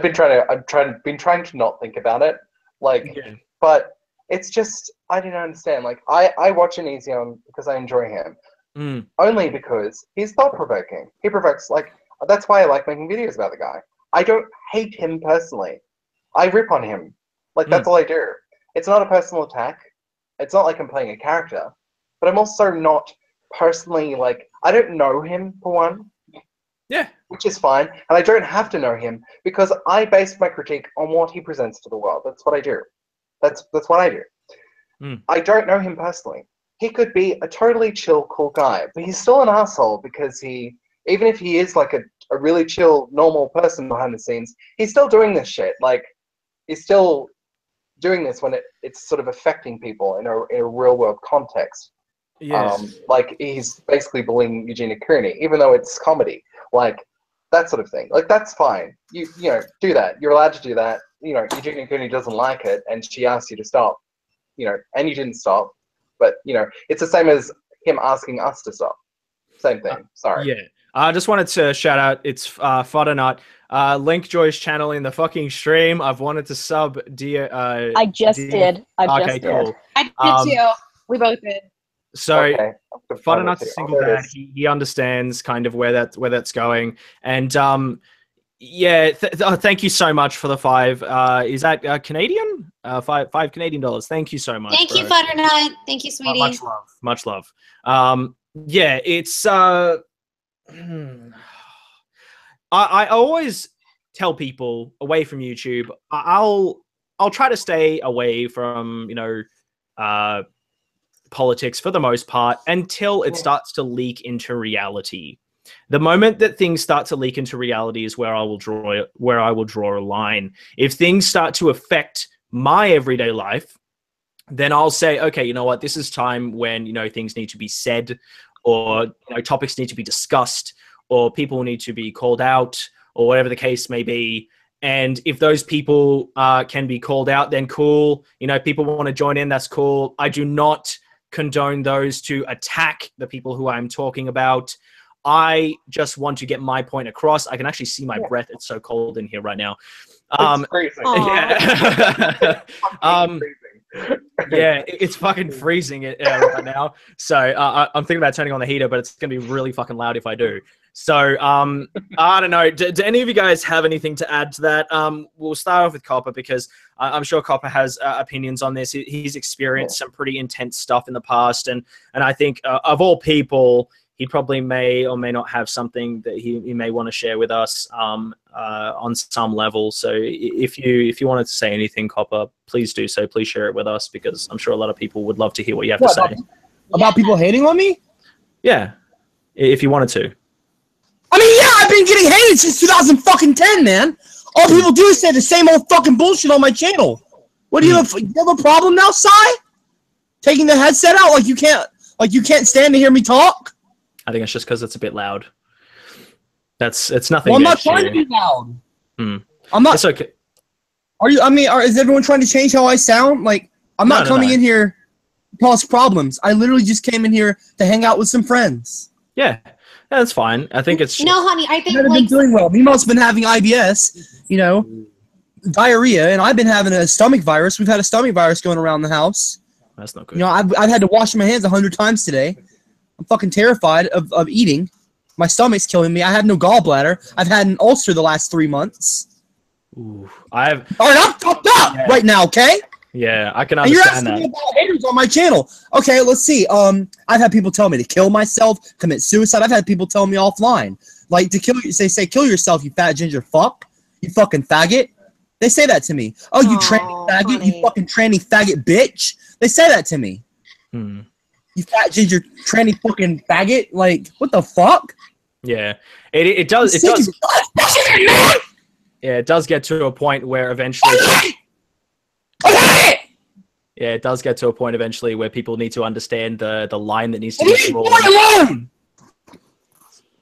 been trying to not think about it, like, but it's just, I don't understand. Like, I watch Onision because I enjoy him, only because he's thought provoking. He provokes, like, that's why I like making videos about the guy. I don't hate him personally. I rip on him. Like, that's all I do. It's not a personal attack. It's not like I'm playing a character, but I'm also not personally, like, I don't know him, for one. Yeah. Which is fine. And I don't have to know him because I base my critique on what he presents to the world. That's what I do. That's what I do. Mm. I don't know him personally. He could be a totally chill, cool guy, but he's still an asshole because even if he is like a really chill, normal person behind the scenes, he's still doing this shit. Like, he's still doing this when it's sort of affecting people in a real world context. Yes. Like, he's basically bullying Eugenia Cooney, even though it's comedy. Like, that sort of thing. Like, that's fine. You know, do that. You're allowed to do that. You know, Eugenia Cooney doesn't like it, and she asks you to stop. You know, and you didn't stop. But, you know, it's the same as him asking us to stop. Same thing. Sorry. Yeah. I just wanted to shout out, it's Fodder Nut. Link Joy's channel in the fucking stream. I've wanted to sub I just did. Okay, cool. I did too. We both did. So Okay. Fodder Nut's a single dad. He understands kind of where that's going. And yeah, thank you so much for the 5. Is that Canadian? $5 Canadian. Thank you so much. Thank you, Butternut. Thank you, sweetie. Much love. Much love. Yeah, it's I always tell people away from YouTube, I'll try to stay away from, you know, politics for the most part until it starts to leak into reality. The moment that things start to leak into reality is where I will draw a line. If things start to affect my everyday life, then I'll say, okay, you know what, this is time when, you know, things need to be said, or, you know, topics need to be discussed, or people need to be called out, or whatever the case may be. And if those people can be called out, then cool. You know, people want to join in, that's cool. I do not condone those to attack the people who I'm talking about. I just want to get my point across. I can actually see my breath. It's so cold in here right now. It's freezing. Yeah. Yeah, it's fucking freezing right now. So I'm thinking about turning on the heater, but it's going to be really fucking loud if I do. So I don't know. Do any of you guys have anything to add to that? We'll start off with Copper, because I'm sure Copper has opinions on this. He's experienced some pretty intense stuff in the past, and I think of all people, he probably may or may not have something that he may want to share with us on some level. So if you wanted to say anything, Copper, please do so. Please share it with us, because I'm sure a lot of people would love to hear what you have to say. About people hating on me? Yeah, if you wanted to. I mean, yeah, I've been getting hated since 2010, man. All people do is say the same old fucking bullshit on my channel. What do you have a problem now, Sai? Taking the headset out like you can't stand to hear me talk? I think it's just because it's a bit loud. It's nothing. Well, I'm not trying to be loud. I'm not. It's okay. Are you? I mean, is everyone trying to change how I sound? Like, I'm not coming in here to cause problems. I literally just came in here to hang out with some friends. Yeah, that's fine. I think it's. No, honey. I think been doing well. Meemaw's been having IBS, you know, diarrhea, and I've been having a stomach virus. We've had a stomach virus going around the house. That's not good. You know, I've had to wash my hands 100 times today. I'm fucking terrified of eating. My stomach's killing me. I have no gallbladder. I've had an ulcer the last 3 months. Ooh, All right, I'm fucked up right now, okay? Yeah, I can understand that. And you're asking me about haters on my channel. Okay, let's see. I've had people tell me to kill myself, commit suicide. I've had people tell me offline, like, to say kill yourself, you fat ginger fuck, you fucking faggot. They say that to me. Oh, you tranny faggot, honey. You fucking tranny faggot bitch. They say that to me. You fat ginger tranny fucking faggot. Like, what the fuck? Yeah, it does. Yeah, it does get to a point where eventually. Yeah, it does get to a point eventually where people need to understand the line that needs to be drawn. Leave Joy alone!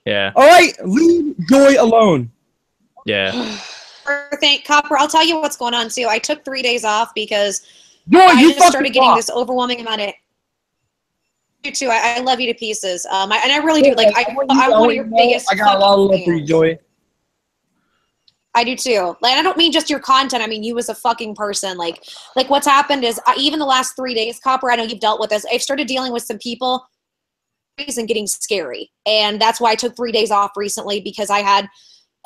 Yeah. All right, leave Joy alone. Yeah. Copper, I'll tell you what's going on too. I took 3 days off because Joy, I you just started getting this overwhelming amount of. You too. I love you to pieces. And I really do. Like, I'm one of your biggest. I got a lot of love for you, Joy. I do too. Like, I don't mean just your content. I mean you as a fucking person. Like what's happened is even the last 3 days, Copper, I know you've dealt with this. I've started dealing with some people and getting scary. And that's why I took 3 days off recently, because I had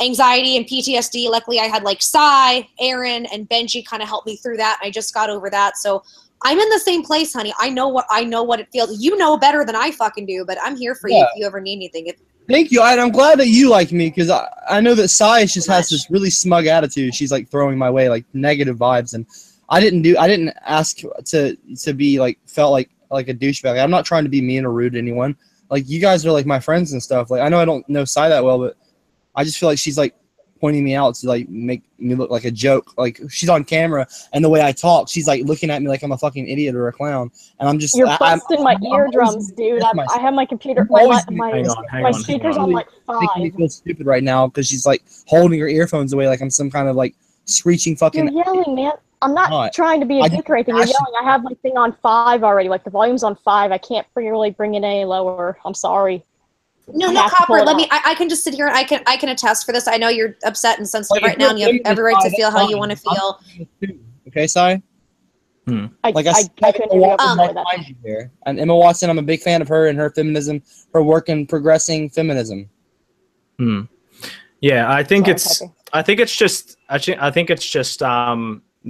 anxiety and PTSD. Luckily, I had like Sai, Aaron, and Benji kind of helped me through that. I just got over that. So I'm in the same place, honey. I know what it feels. You know better than I fucking do, but I'm here for you if you ever need anything. Thank you. I'm glad that you like me, because I know that Sai just has this really smug attitude. She's like throwing my way like negative vibes, and I didn't ask to be like felt like a douchebag. I'm not trying to be mean or rude to anyone. Like you guys are like my friends and stuff. Like I know I don't know Sai that well, but I just feel like she's like pointing me out to like make me look like a joke. Like she's on camera and the way I talk, she's like looking at me like I'm a fucking idiot or a clown. And I'm just you're busting my eardrums, dude. I have my computer, my speakers on like 5. Making me feel stupid right now because she's like holding her earphones away like I'm some kind of like screeching fucking. You're yelling, man. I'm not trying to be a dick or anything. You're yelling. I have my thing on 5 already. Like the volume's on 5. I can't really bring it any lower. I'm sorry. No, Copper. Let me. I can just sit here and I can attest for this. I know you're upset and sensitive right now, and you have every right to feel how you want to feel. Okay, Sai. I couldn't hear you here. And Emma Watson, I'm a big fan of her and her feminism, her work in progressing feminism. Yeah, I think it's just that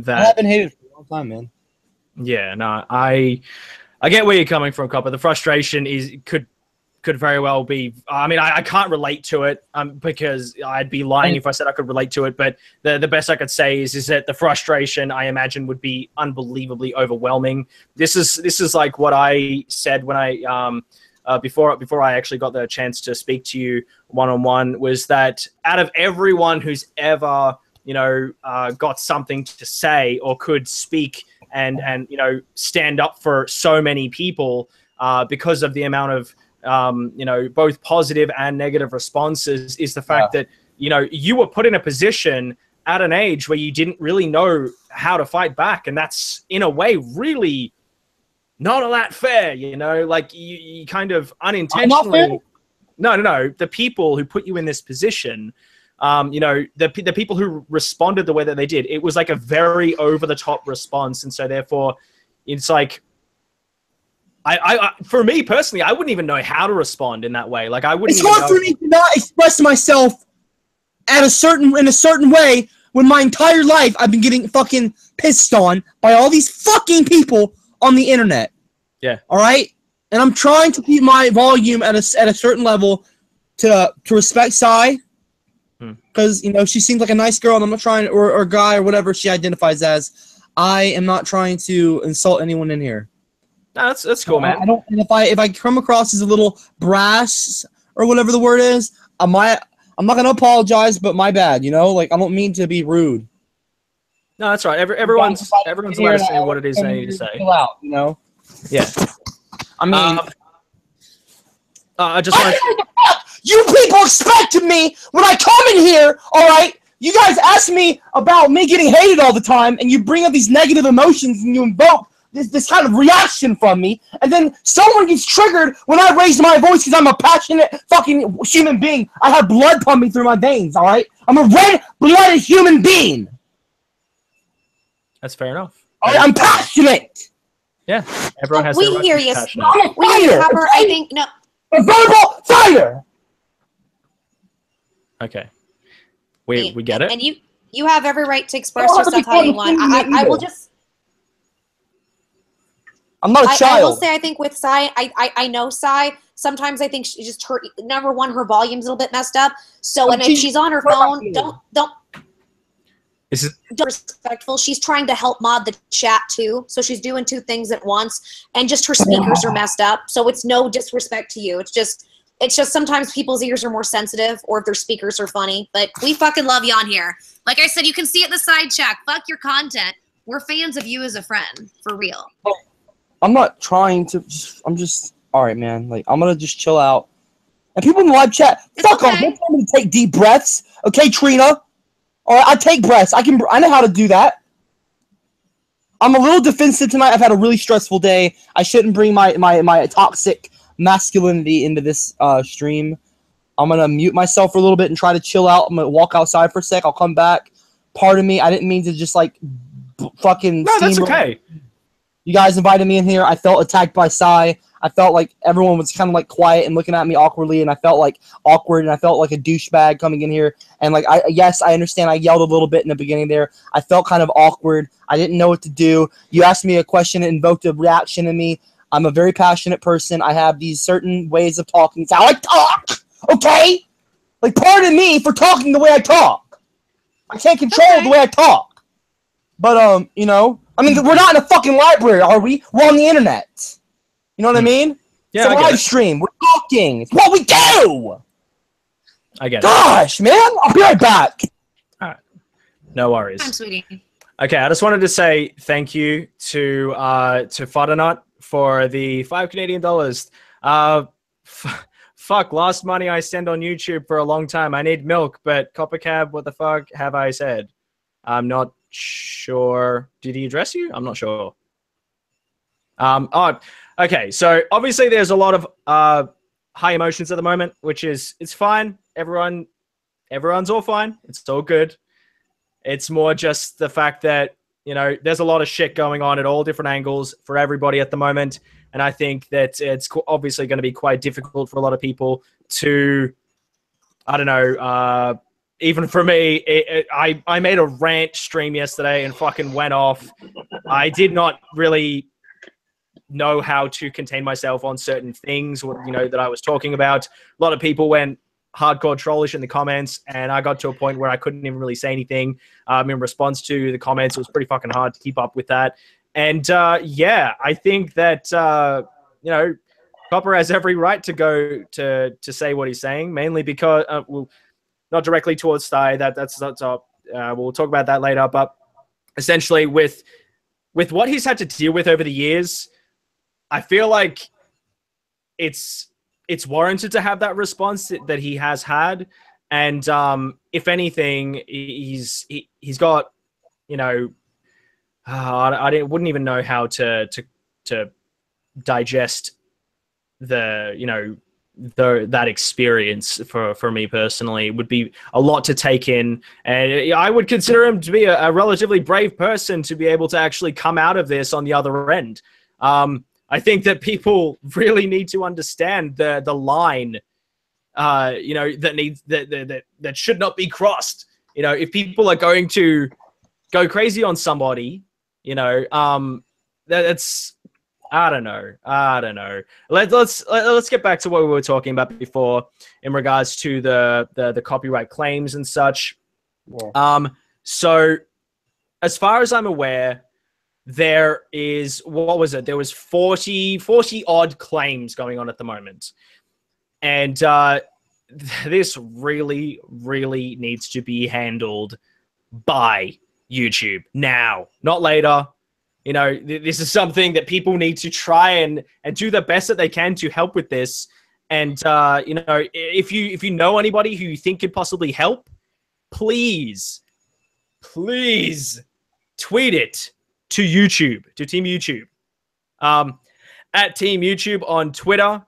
I haven't hated for a long time, man. Yeah, no, I get where you're coming from, Copper. The frustration could very well be. I mean, I can't relate to it because I'd be lying if I said I could relate to it. But the best I could say is that the frustration, I imagine, would be unbelievably overwhelming. This is like what I said when I before I actually got the chance to speak to you one-on-one, was that out of everyone who's ever got something to say or could speak and stand up for so many people because of the amount of both positive and negative responses, is the fact that you were put in a position at an age where you didn't really know how to fight back, and that's in a way really not all that fair. Like you kind of unintentionally. No. The people who put you in this position, the people who responded the way that they did, it was like a very over the top response, and so therefore, it's like. I for me personally, I wouldn't even know how to respond in that way. Like I wouldn't. It's hard for me to not express myself in a certain way when my entire life I've been getting fucking pissed on by all these fucking people on the internet. Yeah. All right, and I'm trying to keep my volume at a certain level to respect Sai, because she seems like a nice girl, and I'm not trying or guy or whatever she identifies as. I am not trying to insult anyone in here. No, that's cool, man. I don't. And if I come across as a little brash or whatever the word is, I'm not gonna apologize, but my bad. Like I don't mean to be rude. No, that's right. Everyone's allowed to say what it is they need to say. Chill out, Yeah. I mean, I just want you people expect of me when I come in here. All right, you guys ask me about me getting hated all the time, and you bring up these negative emotions, and you invoke this kind of reaction from me, and then someone gets triggered when I raise my voice because I'm a passionate fucking human being. I have blood pumping through my veins, all right? I'm a red-blooded human being. That's fair enough. I'm passionate. Yeah, everyone has. We hear you. We hear you, Copper. I think no. A verbal fire. Okay, we get it. And you have every right to express yourself how you want. I will just. I'm not a child. I will say, I think with Sai, I know Sai. Sometimes I think she just number one, her volume's a little bit messed up. So if she's on her phone, don't respectful. She's trying to help mod the chat too. So she's doing 2 things at once, and just her speakers are messed up. So it's no disrespect to you. It's just sometimes people's ears are more sensitive, or if their speakers are funny. But we fucking love you on here. Like I said, you can see it in the side chat. Fuck your content. We're fans of you as a friend, for real. I'm not trying to. I'm just all right, man. Like I'm gonna just chill out. And people in the live chat, fuck off. Don't tell me to take deep breaths, okay, Trina? All right, I take breaths. I know how to do that. I'm a little defensive tonight. I've had a really stressful day. I shouldn't bring my toxic masculinity into this stream. I'm gonna mute myself for a little bit and try to chill out. I'm gonna walk outside for a sec. I'll come back. Pardon me. I didn't mean to just like fucking. No, that's okay. You guys invited me in here. I felt attacked by Sai. I felt like everyone was kind of like quiet and looking at me awkwardly, and I felt like awkward, and I felt like a douchebag coming in here. And like, yes, I understand. I yelled a little bit in the beginning there. I felt kind of awkward. I didn't know what to do. You asked me a question, it invoked a reaction in me. I'm a very passionate person. I have these certain ways of talking. It's how I talk, okay? Like, pardon me for talking the way I talk. I can't control the way I talk. But I mean, we're not in a fucking library, are we? We're on the internet. You know what I mean? Yeah, it's a live stream. We're talking. It's what we do. I get it. Gosh, man. I'll be right back. All right. No worries. I'm sweetie. Okay, I just wanted to say thank you to Fodernut for the $5 Canadian. Fuck, last money I sent on YouTube for a long time. I need milk, but Coppercab, what the fuck have I said? I'm not sure. Did he address you? I'm not sure. Oh, okay. So obviously there's a lot of high emotions at the moment, which is it's fine. Everyone's all fine. It's all good. It's more just the fact that, you know, there's a lot of shit going on at all different angles for everybody at the moment. And I think that it's obviously going to be quite difficult for a lot of people to, I don't know, even for me, I made a rant stream yesterday and fucking went off. I did not really know how to contain myself on certain things, you know, that I was talking about. A lot of people went hardcore trollish in the comments, and I got to a point where I couldn't even really say anything in response to the comments. It was pretty fucking hard to keep up with that. And yeah, I think that you know, Copper has every right to go to say what he's saying, mainly because well, not directly towards Sty. That's we'll talk about that later. But essentially, with what he's had to deal with over the years, I feel like it's warranted to have that response that he has had. And if anything, he's got, you know, I wouldn't even know how to digest the, you know, that experience for me personally. It would be a lot to take in, and I would consider him to be a relatively brave person to be able to actually come out of this on the other end. I think that people really need to understand the line, you know, that should not be crossed. You know, if people are going to go crazy on somebody, you know, that's, I don't know. Let's get back to what we were talking about before in regards to the copyright claims and such. Yeah. So as far as I'm aware, there is, what was it? There was 40 odd claims going on at the moment. And this really, really needs to be handled by YouTube now, not later. You know, this is something that people need to try and do the best that they can to help with this. And, you know, if you know anybody who you think could possibly help, please tweet it to YouTube, to Team YouTube. At Team YouTube on Twitter.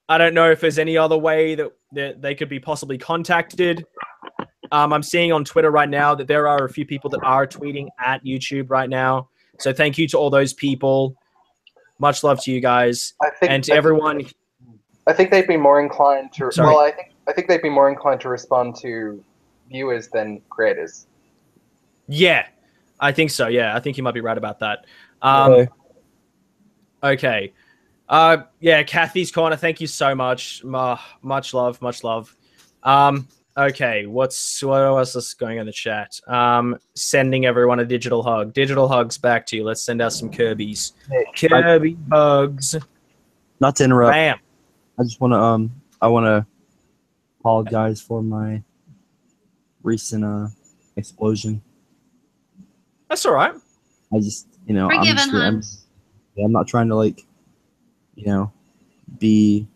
I don't know if there's any other way that they could be possibly contacted. I'm seeing on Twitter right now that there are a few people that are tweeting at YouTube right now. So thank you to all those people. Much love to you guys. And to everyone. I think they'd be more inclined to. Sorry. Well, I think they'd be more inclined to respond to viewers than creators. Yeah, I think so. Yeah, I think you might be right about that. Okay. Yeah, Kathy's Corner. Thank you so much. Much love. Much love. Okay, what else is going on in the chat? Sending everyone a digital hug. Digital hugs back to you. Let's send out some Kirby's. Kirby hugs. Not to interrupt. Bam. I just want to apologize for my recent explosion. That's all right. I just, you know, I'm not trying to, like, you know, be,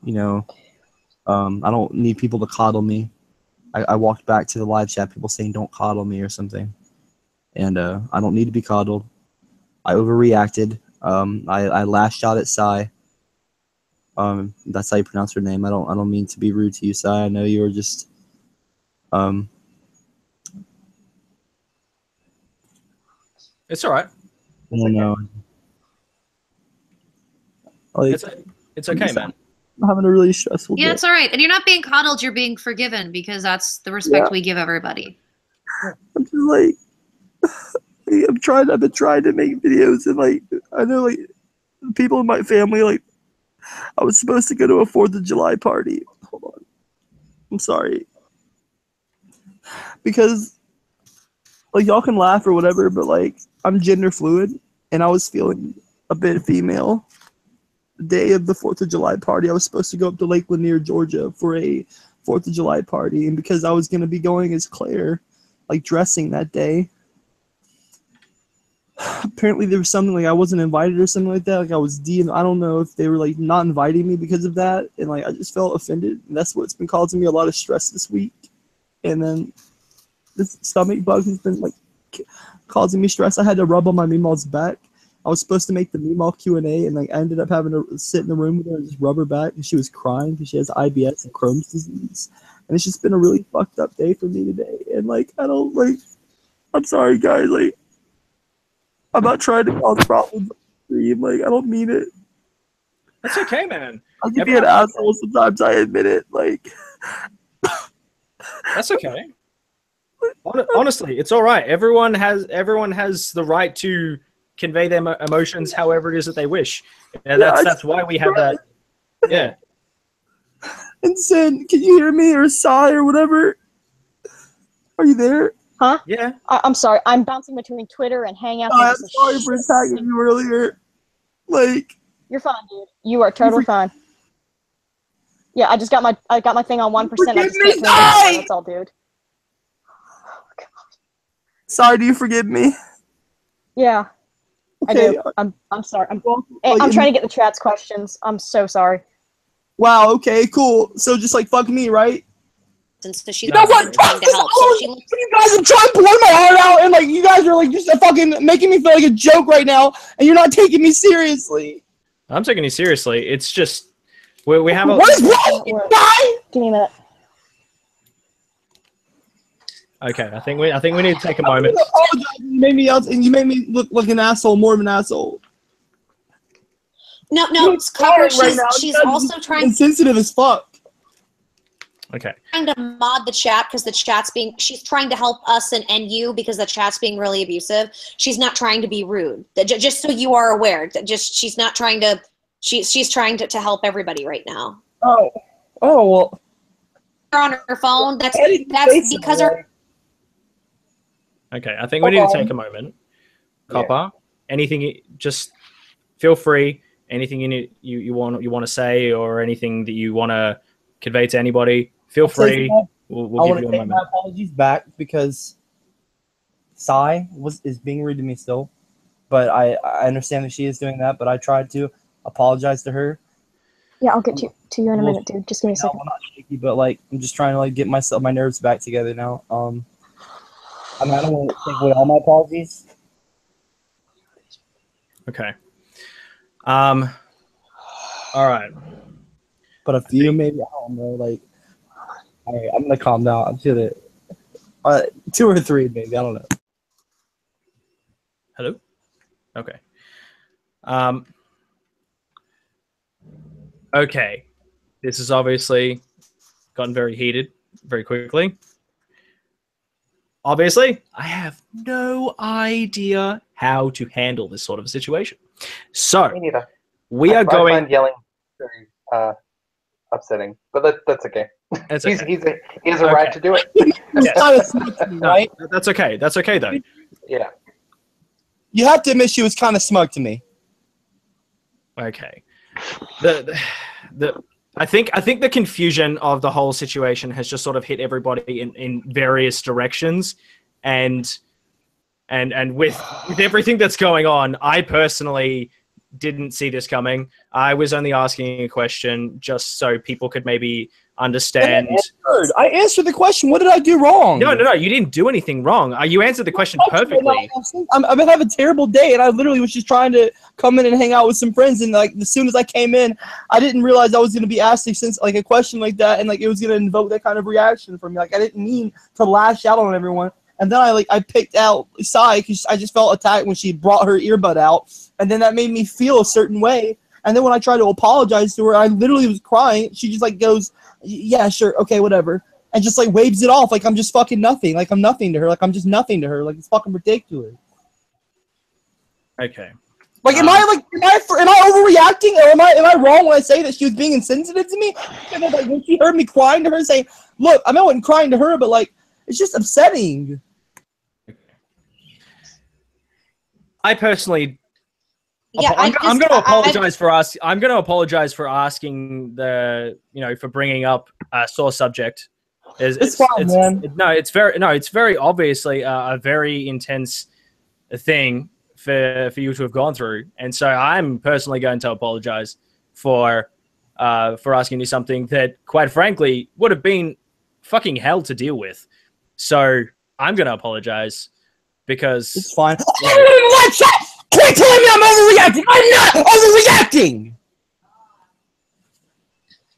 you know, I don't need people to coddle me. I walked back to the live chat, people saying don't coddle me or something. And I don't need to be coddled. I overreacted. I lashed out at Sai. That's how you pronounce her name. I don't mean to be rude to you, Sai. I know you were just It's all right. I don't know. Like, it's okay, man. I'm having a really stressful day. Yeah, it's all right. And you're not being coddled, you're being forgiven, because that's the respect we give everybody. I'm just like, I've been trying to make videos, and like, I know, like, people in my family, like, I was supposed to go to a 4th of July party. Hold on. I'm sorry. Because like y'all can laugh or whatever, but like I'm gender fluid, and I was feeling a bit female. The day of the 4th of July party, I was supposed to go up to Lake Lanier, Georgia, for a 4th of July party, and because I was gonna be going as Claire, like dressing that day. Apparently there was something like I wasn't invited or something like that. Like I was I don't know if they were like not inviting me because of that, and like I just felt offended. And that's what's been causing me a lot of stress this week. And then this stomach bug has been like causing me stress. I had to rub on my Meemaw's back. I was supposed to make the Meemaw Q&A, and like I ended up having to sit in the room with her and just rub her back, and she was crying because she has IBS and Crohn's disease. And it's just been a really fucked up day for me today. And like I don't like. I'm sorry, guys. Like. I'm not trying to cause problems. Like, I don't mean it. That's okay, man. I can be an asshole sometimes. I admit it. Like, that's okay. Honestly, it's all right. Everyone has the right to convey their emotions however it is that they wish. And that's why we have that. Yeah. And Sin, can you hear me, or Sai or whatever? Are you there? Huh? Yeah. I'm sorry. I'm bouncing between Twitter and Hangouts. I'm sorry for attacking you earlier. Like, you're fine, dude. You are totally fine. Yeah, I got my thing on 1%. I just can't that's all, dude. Oh, God. Sorry, do you forgive me? Yeah. Okay. I do. I'm sorry. I'm trying to get the chat's questions. I'm so sorry. Wow. Okay. Cool. So just like fuck me, right? And so she's trying to help. So you guys are trying to pour my heart out, and like you guys are like just fucking making me feel like a joke right now, and you're not taking me seriously. I'm taking you seriously. It's just we have a. What is wrong, guy? Give me a minute. Okay, I think we need to take a moment. You made me and you made me look like an asshole, more of an asshole. No, it's Copper. She's also trying. Insensitive as fuck. Okay. Trying to mod the chat because the chat's she's trying to help us and you because the chat's being really abusive. She's not trying to be rude. Just so you are aware, she's not trying to. She's trying to help everybody right now. Oh well. On her phone. That's because her. Okay, I think we need to take a moment. Copper, anything? Just feel free. Anything you want to say, or anything that you want to convey to anybody. Feel free. We'll give you a moment. My apologies back because Sai is being rude to me still, but I understand that she is doing that. But I tried to apologize to her. Yeah, I'll get to you in a minute, dude. Just give me a second. I'm not shaky, but like I'm just trying to like get my nerves back together now. I mean, I don't want to take away all my apologies. Okay. All right. But a few maybe, I don't know, like, I'm going to calm down. I'm going to 2 or 3 maybe, I don't know. Hello? Okay. Okay. This has obviously gotten very heated very quickly. Obviously, I have no idea how to handle this sort of a situation. So, Me neither. I find yelling very upsetting, but that's okay. It's he has a right to do it. Yes. Right? That's okay. That's okay, though. Yeah. You have to admit she was kind of smug to me. Okay. I think the confusion of the whole situation has just sort of hit everybody in various directions, and with everything that's going on, I personally didn't see this coming. I was only asking a question just so people could maybe understand. I answered the question. What did I do wrong? No. You didn't do anything wrong. You answered the question perfectly. I've been having a terrible day, and I literally was just trying to come in and hang out with some friends. And like as soon as I came in, I didn't realize I was going to be asked a question like that, and like it was going to invoke that kind of reaction from me. Like I didn't mean to lash out on everyone. And then I picked out Sai because I just felt attacked when she brought her earbud out, and then that made me feel a certain way. And then when I tried to apologize to her, I literally was crying. She just like goes, "Yeah, sure, okay, whatever," and just like waves it off like I'm just fucking nothing. Like I'm nothing to her. Like I'm just nothing to her. Like it's fucking ridiculous. Okay. Like am I overreacting, or am I wrong when I say that she was being insensitive to me? And then, like when she heard me crying to her, saying, "Look, I wasn't crying to her, but like it's just upsetting." I personally, Yeah, I'm going to apologize for us. I'm going to apologize for asking for bringing up a sore subject. It's fine, man. It's very obviously a very intense thing for you to have gone through, and so I'm personally going to apologize for asking you something that, quite frankly, would have been fucking hell to deal with. So I'm going to apologize because it's fine. Quit telling me I'm overreacting. I'm not overreacting.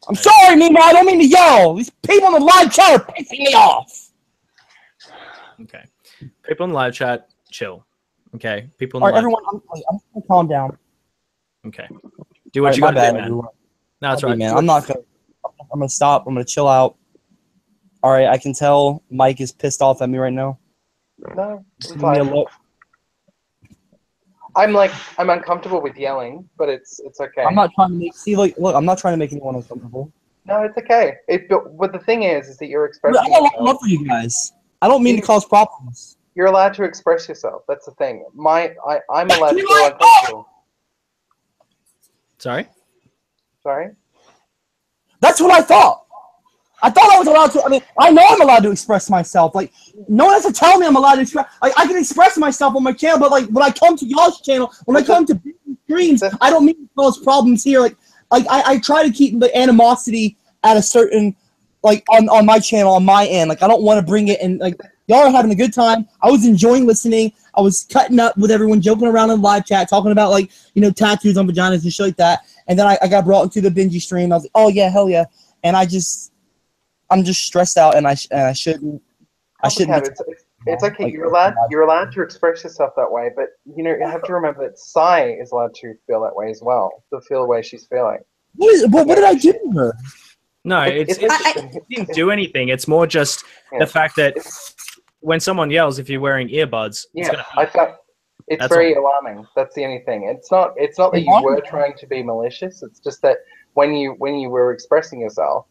I'm sorry, Nemo. I don't mean to yell. These people in the live chat are pissing me off. Okay, people in the live chat, chill. Okay, people in All the right, live everyone, I'm gonna calm down. Okay, do what you got to do, man. Everyone. No, that's right, man. I'm gonna stop. I'm gonna chill out. All right, I can tell Mike is pissed off at me right now. No, Give me a look. I'm uncomfortable with yelling, but it's okay. I'm not trying to make look. I'm not trying to make anyone uncomfortable. No, it's okay. But the thing is that you're expressing. I got a lot of love for you guys. I don't mean to cause problems. You're allowed to express yourself. That's the thing. I'm allowed to feel uncomfortable. Sorry. That's what I thought. I thought I was allowed to. I mean, I know I'm allowed to express myself. Like, no one has to tell me I'm allowed to express. I can express myself on my channel, but like when I come to y'all's channel, when I come to streams, I don't mean to cause problems here. Like I try to keep the animosity at a certain, like on my channel, on my end. Like I don't want to bring it in. Like y'all are having a good time. I was enjoying listening. I was cutting up with everyone, joking around in live chat, talking about like tattoos on vaginas and shit like that. And then I got brought into the Benji stream. I was like, oh yeah, hell yeah. And I'm just stressed out, and I shouldn't. It's okay. You're allowed to express yourself that way, but you have to remember that Sai is allowed to feel that way as well. To feel the way she's feeling. What did I do to her? No, it didn't do anything. It's more just the fact that when someone yells, if you're wearing earbuds, it's very alarming. That's the only thing. It's not that you were trying to be malicious. It's just that when you were expressing yourself,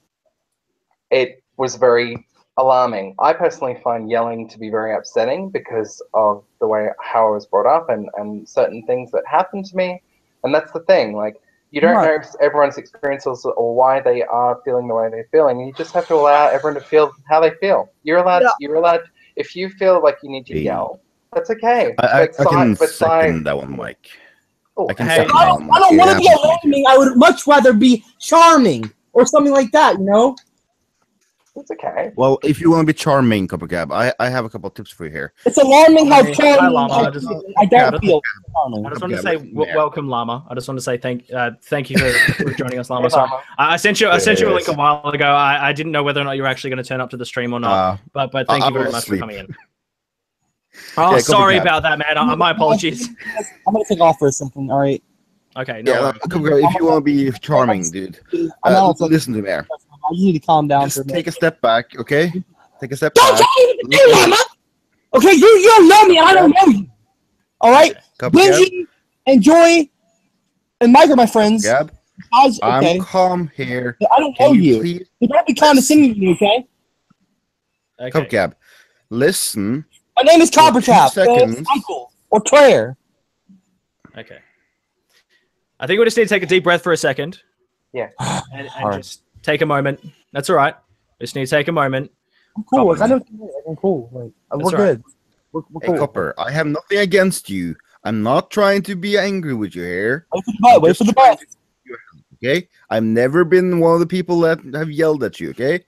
it was very alarming. I personally find yelling to be very upsetting because of the way how I was brought up and certain things that happened to me. And that's the thing. Like, you don't know everyone's experiences or why they are feeling the way they're feeling. You just have to allow everyone to feel how they feel. You're allowed. If you feel like you need to yell, that's okay. I can second that one, Mike. I don't want to be alarming. I would much rather be charming or something like that, It's okay. Well, if you want to be charming, Coppercab, I have a couple of tips for you here. It's alarming how charming I don't feel charming. I just want to say welcome, Llama. I just want to say thank you for joining us, Llama. Sorry, I sent you a link a while ago. I didn't know whether or not you were actually going to turn up to the stream or not. But thank you very much for coming in. Oh, sorry about that, man. My apologies. I'm going to take off for something. All right. Okay. No. If you want to be charming, dude, listen to me. I just need to calm down. Just take a step back, okay? Take a step back. Okay, you don't know me, and I don't know you. All right? Benji and Joy and Mike are my friends. Gab, I'm calm here. I don't know you. You don't be condescending to me, okay? Come, Gab. Listen. My name is Coppercap. Uncle or Claire. Okay. I think we just need to take a deep breath for a second. Yeah. And just take a moment. That's all right. We just need to take a moment. I'm cool. I'm cool. We're good. We're cool. Hey, Copper, I have nothing against you. I'm not trying to be angry with you here. Wait for the butt. Okay? I've never been one of the people that have yelled at you, okay?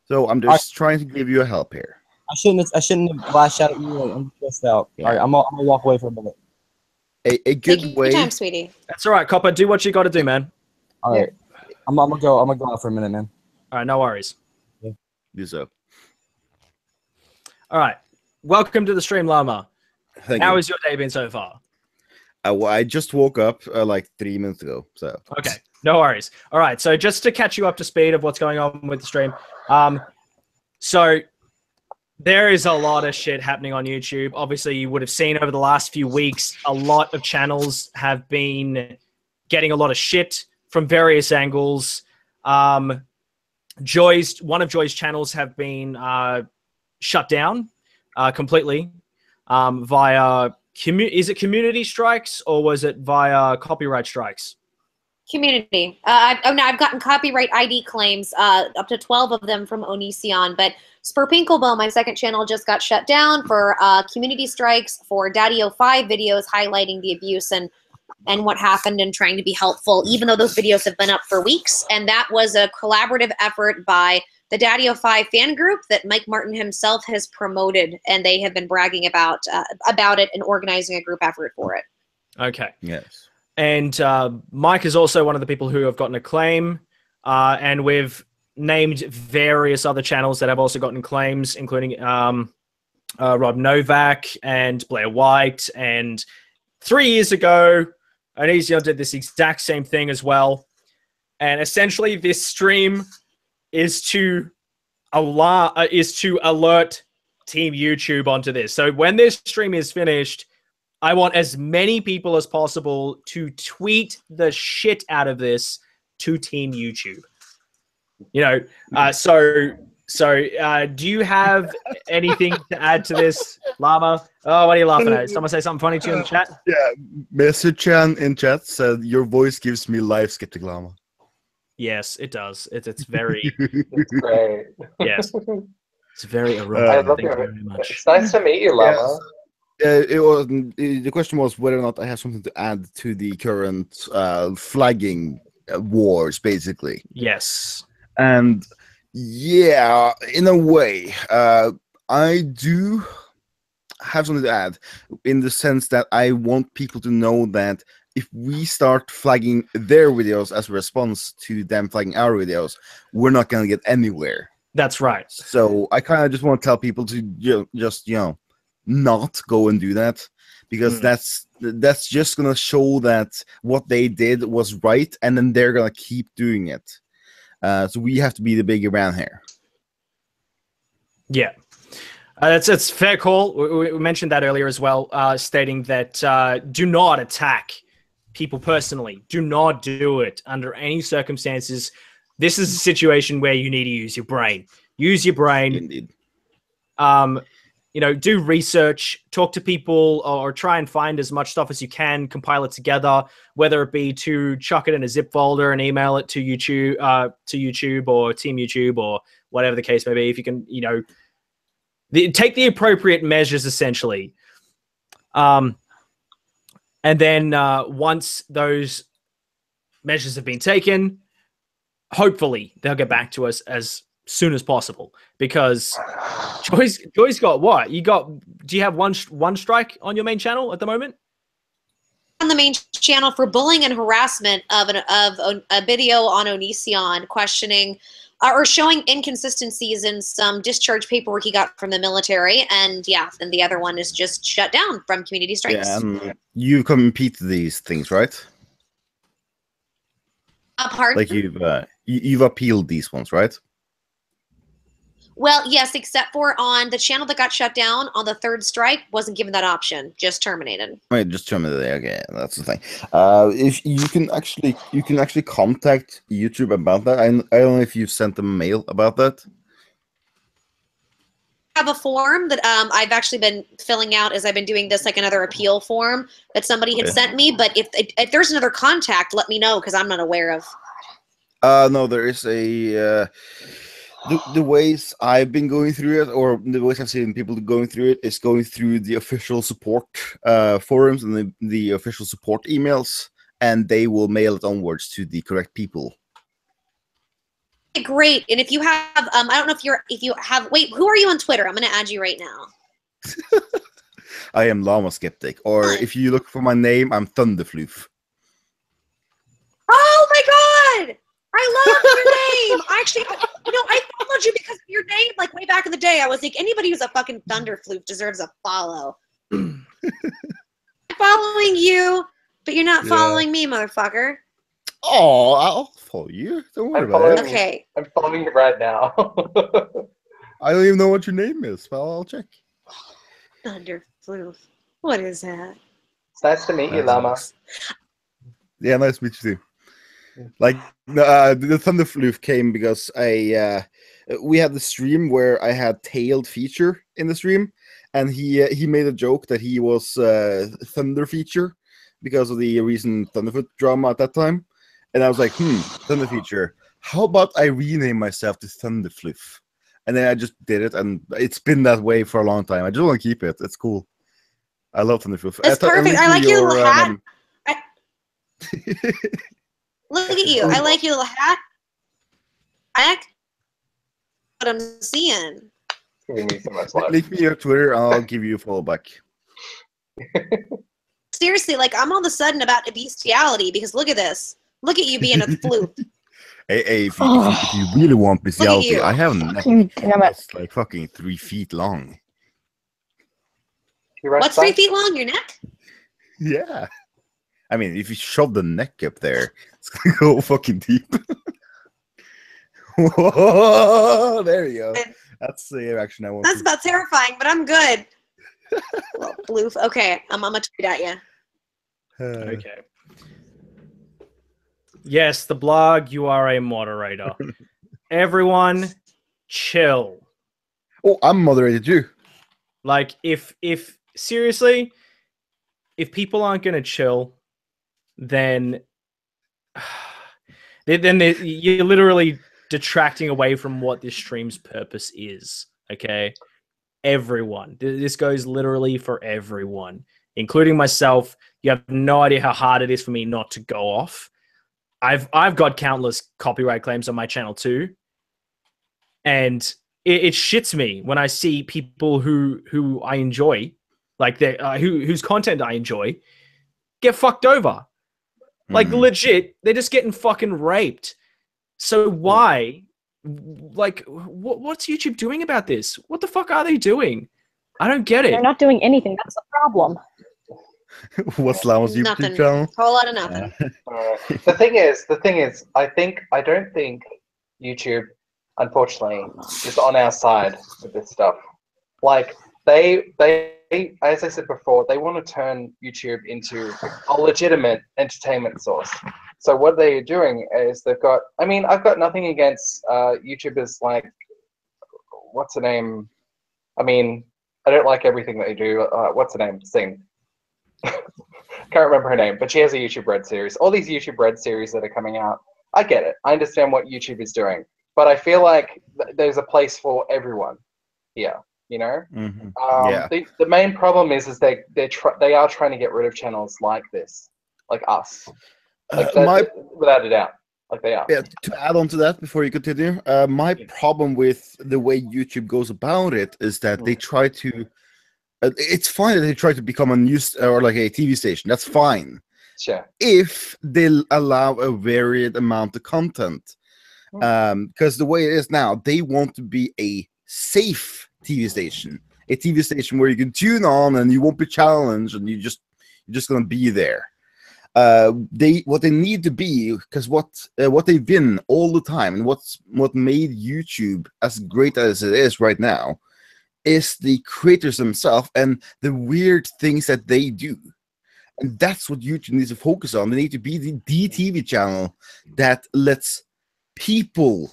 So I'm just trying to give you a help here. I shouldn't have lashed out at you. I'm stressed out. Yeah. All right, I'm gonna walk away for a minute. A good way. Your time, sweetie. That's all right, Copper. Do what you got to do, man. All right. I'm gonna go out for a minute, man. All right, no worries. Yeah. Do so. All right. Welcome to the stream, Llama. Thank How you. has your day been so far? I just woke up like 3 minutes ago. So okay, no worries. All right, so just to catch you up to speed of what's going on with the stream, so there is a lot of shit happening on YouTube. Obviously, you would have seen over the last few weeks, a lot of channels have been getting a lot of shit from various angles. One of Joy's channels have been shut down completely via is it community strikes or was it via copyright strikes? Community. I've gotten copyright ID claims, up to 12 of them from Onision, but Spurpinklebo, my second channel, just got shut down for community strikes for Daddy05 videos highlighting the abuse and what happened and trying to be helpful, even though those videos have been up for weeks. And that was a collaborative effort by the Daddy05 fan group that Mike Martin himself has promoted, and they have been bragging about it and organizing a group effort for it. Okay. Yes. And Mike is also one of the people who have gotten a claim, and we've named various other channels that have also gotten claims, including Rob Novak and Blair White. And 3 years ago, Onision did this exact same thing as well. And essentially, this stream is to alert Team YouTube onto this. So when this stream is finished, I want as many people as possible to tweet the shit out of this to Team YouTube. You know, so do you have anything to add to this, Llama? Oh, what are you laughing at? Someone say something funny to you in the chat? Yeah, Mr. Chan in chat said, your voice gives me life, Skeptic Llama. Yes, it does. It's very... It's great. Yes. It's very erotic. Thank you very much. It's nice to meet you, Llama. The question was whether or not I have something to add to the current flagging wars, basically. Yes. And yeah, in a way, I do have something to add in the sense that I want people to know that if we start flagging their videos as a response to them flagging our videos, we're not going to get anywhere. That's right. So I kind of just want to tell people to just, not go and do that, because that's just going to show that what they did was right, and then they're going to keep doing it. So we have to be the bigger man here. Yeah. It's fair call. We mentioned that earlier as well, stating that do not attack people personally. Do not do it under any circumstances. This is a situation where you need to use your brain. Use your brain. Indeed. Do research, talk to people, or try and find as much stuff as you can, compile it together, whether it be to chuck it in a zip folder and email it to YouTube or Team YouTube or whatever the case may be. If you can, take the appropriate measures, essentially. And then once those measures have been taken, hopefully they'll get back to us as soon as possible, because Joy's got what? Do you have one strike on your main channel at the moment? On the main channel for bullying and harassment of a video on Onision questioning or showing inconsistencies in some discharge paperwork he got from the military, and then the other one is just shut down from community strikes. Yeah, you compete these things, right? Pardon? Like you've appealed these ones, right? Well, yes, except for on the channel that got shut down on the third strike, wasn't given that option, just terminated. Right, just terminated. Okay, that's the thing. If you can actually contact YouTube about that. I don't know if you've sent them a mail about that. I have a form that I've actually been filling out as I've been doing this, like another appeal form that somebody had sent me. But if there's another contact, let me know, because I'm not aware of. No, there is a. The ways I've been going through it, or the ways I've seen people going through it, is going through the official support forums and the official support emails, and they will mail it onwards to the correct people. Great. And if you have, I don't know if you have, wait, who are you on Twitter? I'm going to add you right now. I am Llama Skeptic, or if you look for my name, I'm Thunderfloof. Oh my God! I love your name. Actually, I followed you because of your name. Like way back in the day, I was like, anybody who's a fucking Thunderfloof deserves a follow. I'm following you, but you're not following me, motherfucker. Oh, I'll follow you. Don't worry about it. Okay. I'm following you right now. I don't even know what your name is. Well, I'll check. Thunderfloof. What is that? It's nice to meet you, Llama. Yeah, nice to meet you too. Like the Thunderfloof came because we had the stream where I had tailed feature in the stream, and he made a joke that he was Thunder Feature because of the recent Thunderfoot drama at that time. And I was like, Thunder Feature. How about I rename myself to Thunderfluff? And then I just did it, and it's been that way for a long time. I just want to keep it. It's cool. I love Thunderfluff. It's perfect. I like your little hat. Look at you. I like your little hat. I like what I'm seeing. Giving me so much love. Leave me your Twitter, and I'll give you a follow back. Seriously, like I'm all of a sudden about to bestiality because look at this. Look at you being a floof. Hey, if you really want bestiality, I have a neck that's like fucking 3 feet long. What's 3 feet long? Your neck? Yeah. I mean, if you shove the neck up there, it's gonna go fucking deep. Whoa, there you go. That's the reaction I want. That's about terrifying, but I'm good. Well, bloof. Okay, I'm gonna tweet at you. Okay. Yes, the blog, you are a moderator. Everyone, chill. Oh, I'm moderated too. Like, if seriously, if people aren't gonna chill, then you're literally detracting away from what this stream's purpose is. Okay, everyone. This goes literally for everyone, including myself. You have no idea how hard it is for me not to go off. I've got countless copyright claims on my channel too, and it shits me when I see people who I enjoy, like whose content I enjoy, get fucked over. Like legit, they're just getting fucking raped. So why? Like, what's YouTube doing about this? What the fuck are they doing? I don't get it. They're not doing anything. That's the problem. What's Lama's YouTube channel? A whole lot of nothing. The thing is, I don't think YouTube, unfortunately, is on our side with this stuff. Like they, as I said before, they want to turn YouTube into a legitimate entertainment source. So what they're doing is they've got. I mean, I've got nothing against YouTubers like, what's her name? I mean, I don't like everything that they do. What's her name? Sing. Can't remember her name, but she has a YouTube Red series. All these YouTube Red series that are coming out, I get it. I understand what YouTube is doing, but I feel like there's a place for everyone here. You know, Yeah. The main problem is they are trying to get rid of channels like this, like us, like without a doubt, like they are. Yeah. To add on to that, before you continue, my problem with the way YouTube goes about it is that they try to. It's fine that they try to become a news or like a TV station. That's fine. Sure. If they allow a varied amount of content, because the way it is now, they want to be a safe TV station, a TV station where you can tune on and you won't be challenged, and you're just gonna be there. What they need to be, because what they've been all the time, and what made YouTube as great as it is right now, is the creators themselves and the weird things that they do. And that's what YouTube needs to focus on. They need to be the TV channel that lets people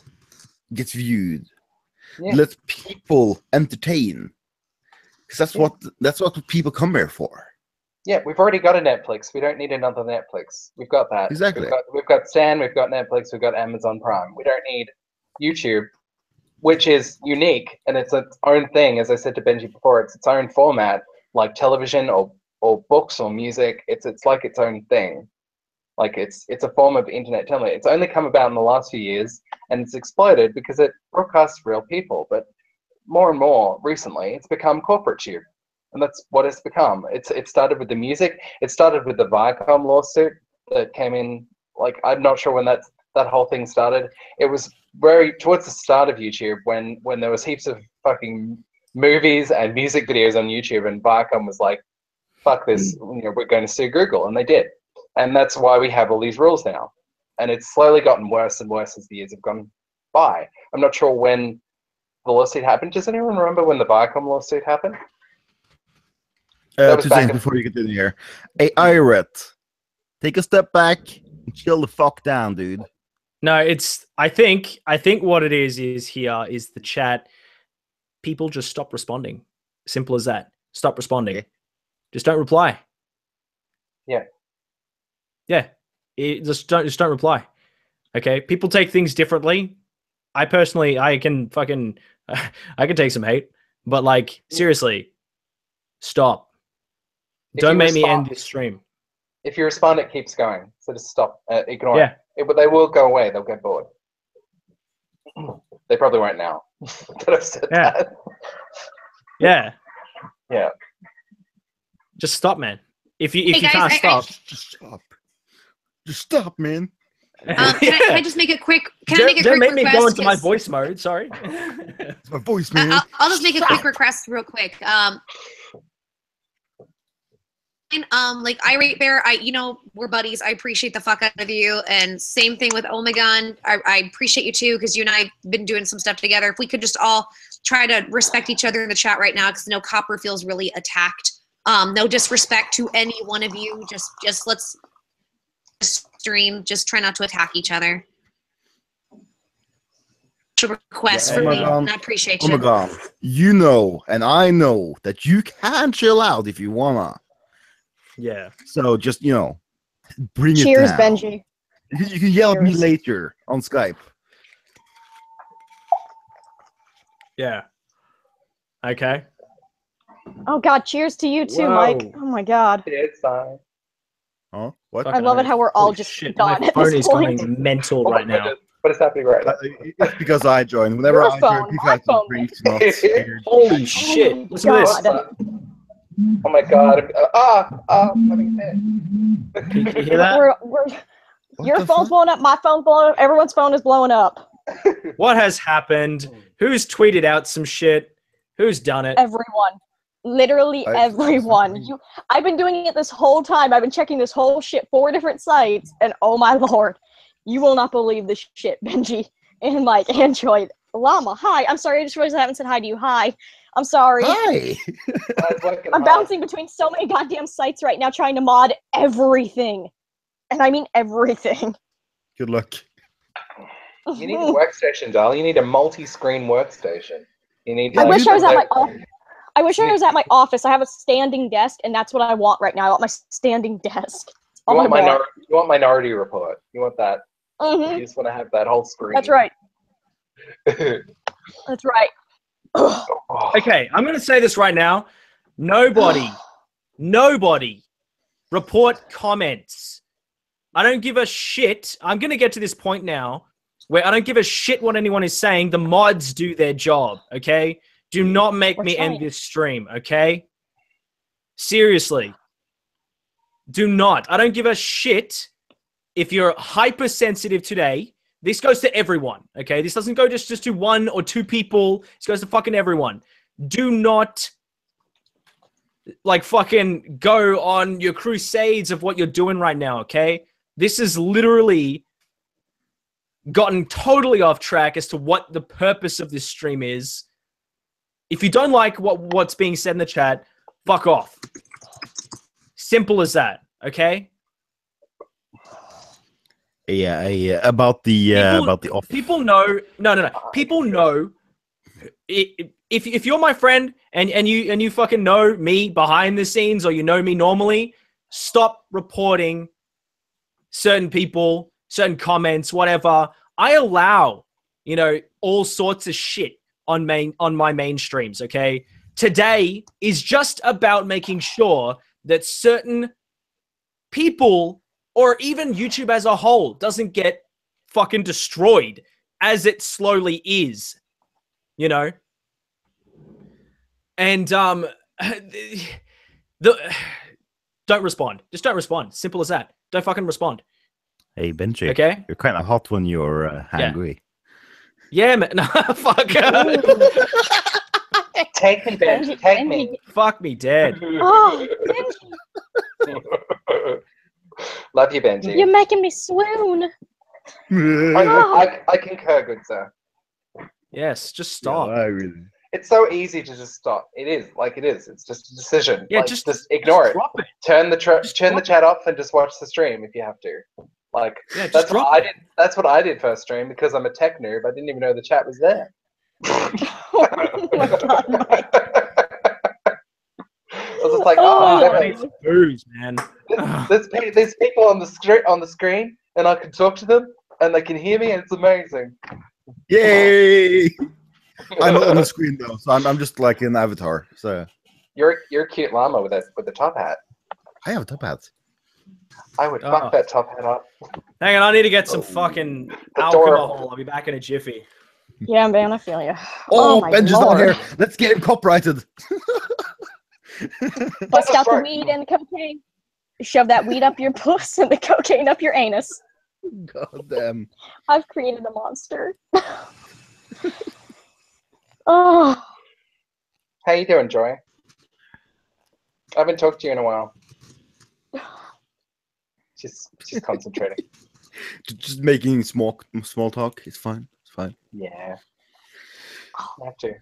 get viewed, lets people entertain. Because that's what people come here for. Yeah, we've already got a Netflix. We don't need another Netflix. We've got that. Exactly. We've got Stan, we've got Netflix, we've got Amazon Prime. We don't need YouTube, which is unique, and it's its own thing. As I said to Benji before, it's its own format, like television or books or music. It's like its own thing. Like it's a form of internet television. It's only come about in the last few years, and it's exploded because it broadcasts real people. But more and more recently, it's become corporate tube, and that's what it's become. It started with the music. It started with the Viacom lawsuit that came in. Like, I'm not sure when that whole thing started. It was very towards the start of YouTube when there was heaps of fucking movies and music videos on YouTube, and Viacom was like, fuck this, we're going to sue Google, and they did. And that's why we have all these rules now. And it's slowly gotten worse and worse as the years have gone by. I'm not sure when the lawsuit happened. Does anyone remember when the Viacom lawsuit happened? 2 seconds before you continue here. Hey, Iret, take a step back and chill the fuck down, dude. No, I think what it is here is the chat. People just stop responding. Simple as that. Stop responding. Just don't reply. Yeah. Yeah. Just don't reply. Okay. People take things differently. I personally, I can take some hate, but like, seriously, stop. Don't make me end this stream. If you respond, it keeps going. So just stop. Ignore it. But they will go away. They'll get bored. They probably won't now that I've said that. Yeah. Yeah. Just stop, man. If you can't stop. Just stop. Just stop, man. Can I just make a quick? Can I make a quick request? Don't make me go into my voice mode. Sorry. It's my voice, man. I'll just make a quick request, real quick. Like Irate Bear, we're buddies. I appreciate the fuck out of you, and same thing with Omegon. I appreciate you too, because you and I have been doing some stuff together. If we could just all try to respect each other in the chat right now, because Copper feels really attacked. No disrespect to any one of you. Just let's stream. Just try not to attack each other. Request for me, and I appreciate you. Omegon, you know, and I know that you can chill out if you wanna. Yeah. So just bring Cheers, it down. Benji. You can yell at me later on Skype. Yeah. Okay. Oh God, cheers to you too, Whoa. Mike. Oh my God. It's fine. Huh? What? I love it how we're all Holy just shit, done my at phone this is point. going mental right now. But it's happening right now. It's because I joined. Whenever Your I phone, join, people my have to phone. drink not Holy shit! Listen to this. God. Oh my god. I'm having a fit. Can you hear that? Your phone's blowing up. My phone's blowing up. Everyone's phone is blowing up. What has happened? Who's tweeted out some shit? Who's done it? Everyone. Literally everyone. I've been doing it this whole time. I've been checking this whole shit 4 different sites, and oh my lord, you will not believe this shit, Benji and Mike and Joy. Llama, hi. I'm sorry, I just realized I haven't said hi to you. Hi. I'm sorry. Hi. I'm bouncing between so many goddamn sites right now trying to mod everything. And I mean everything. Good luck. You need a workstation, darling. You need a multi-screen workstation. You need. I wish I was at my office. I wish I was at my office. I have a standing desk, and that's what I want right now. I want my standing desk. You want Minority Report. You want that. You just want to have that whole screen. That's right. That's right. Okay, I'm going to say this right now. Nobody report comments. I don't give a shit. I'm going to get to this point now where I don't give a shit what anyone is saying. The mods do their job, okay? Do not make me end this stream, okay? Seriously. Do not. I don't give a shit if you're hypersensitive today. This goes to everyone, okay? This doesn't go just to 1 or 2 people. This goes to fucking everyone. Do not, fucking go on your crusades of what you're doing right now, okay? This has literally gotten totally off track as to what the purpose of this stream is. If you don't like what's being said in the chat, fuck off. Simple as that, okay? Yeah, about the office. People know. No. People know. If you're my friend and you fucking know me behind the scenes, or you know me normally, stop reporting certain people, certain comments, whatever. I allow, all sorts of shit on my main streams. Okay, today is just about making sure that certain people, or even YouTube as a whole, doesn't get fucking destroyed as it slowly is, And don't respond. Just don't respond. Simple as that. Don't fucking respond. Hey Benji. Okay. You're kind of hot when you're hungry. Yeah, man. No, fuck. Take me, Benji. Take me. Fuck me dead. Oh, Benji. Love you, Benji. You're making me swoon. I concur, good sir. Yes, just stop. Yeah, I really. It's so easy to just stop. It is. It's just a decision. Yeah, just ignore it. Drop it. Turn the chat off and just watch the stream if you have to. That's what I did. That's what I did first stream, because I'm a tech noob. I didn't even know the chat was there. Oh my God, Mike. just like, I need some booze, man. there's people on the screen, and I can talk to them, and they can hear me, and it's amazing. Yay! I'm not on the screen though, so I'm just like an avatar. So you're a cute llama with a top hat. I have a top hat. I would fuck that top hat up. Hang on, I need to get some fucking alcohol. I'll be back in a jiffy. Yeah, man, I feel you. Oh, my Benji's Lord. not here. Let's get him copyrighted. Bust out the weed and the cocaine. Shove that weed up your puss and the cocaine up your anus. God damn. I've created a monster. Oh. How you doing, Joy? I haven't talked to you in a while. She's concentrating. Just making small talk. It's fine. It's fine. Yeah. I have to.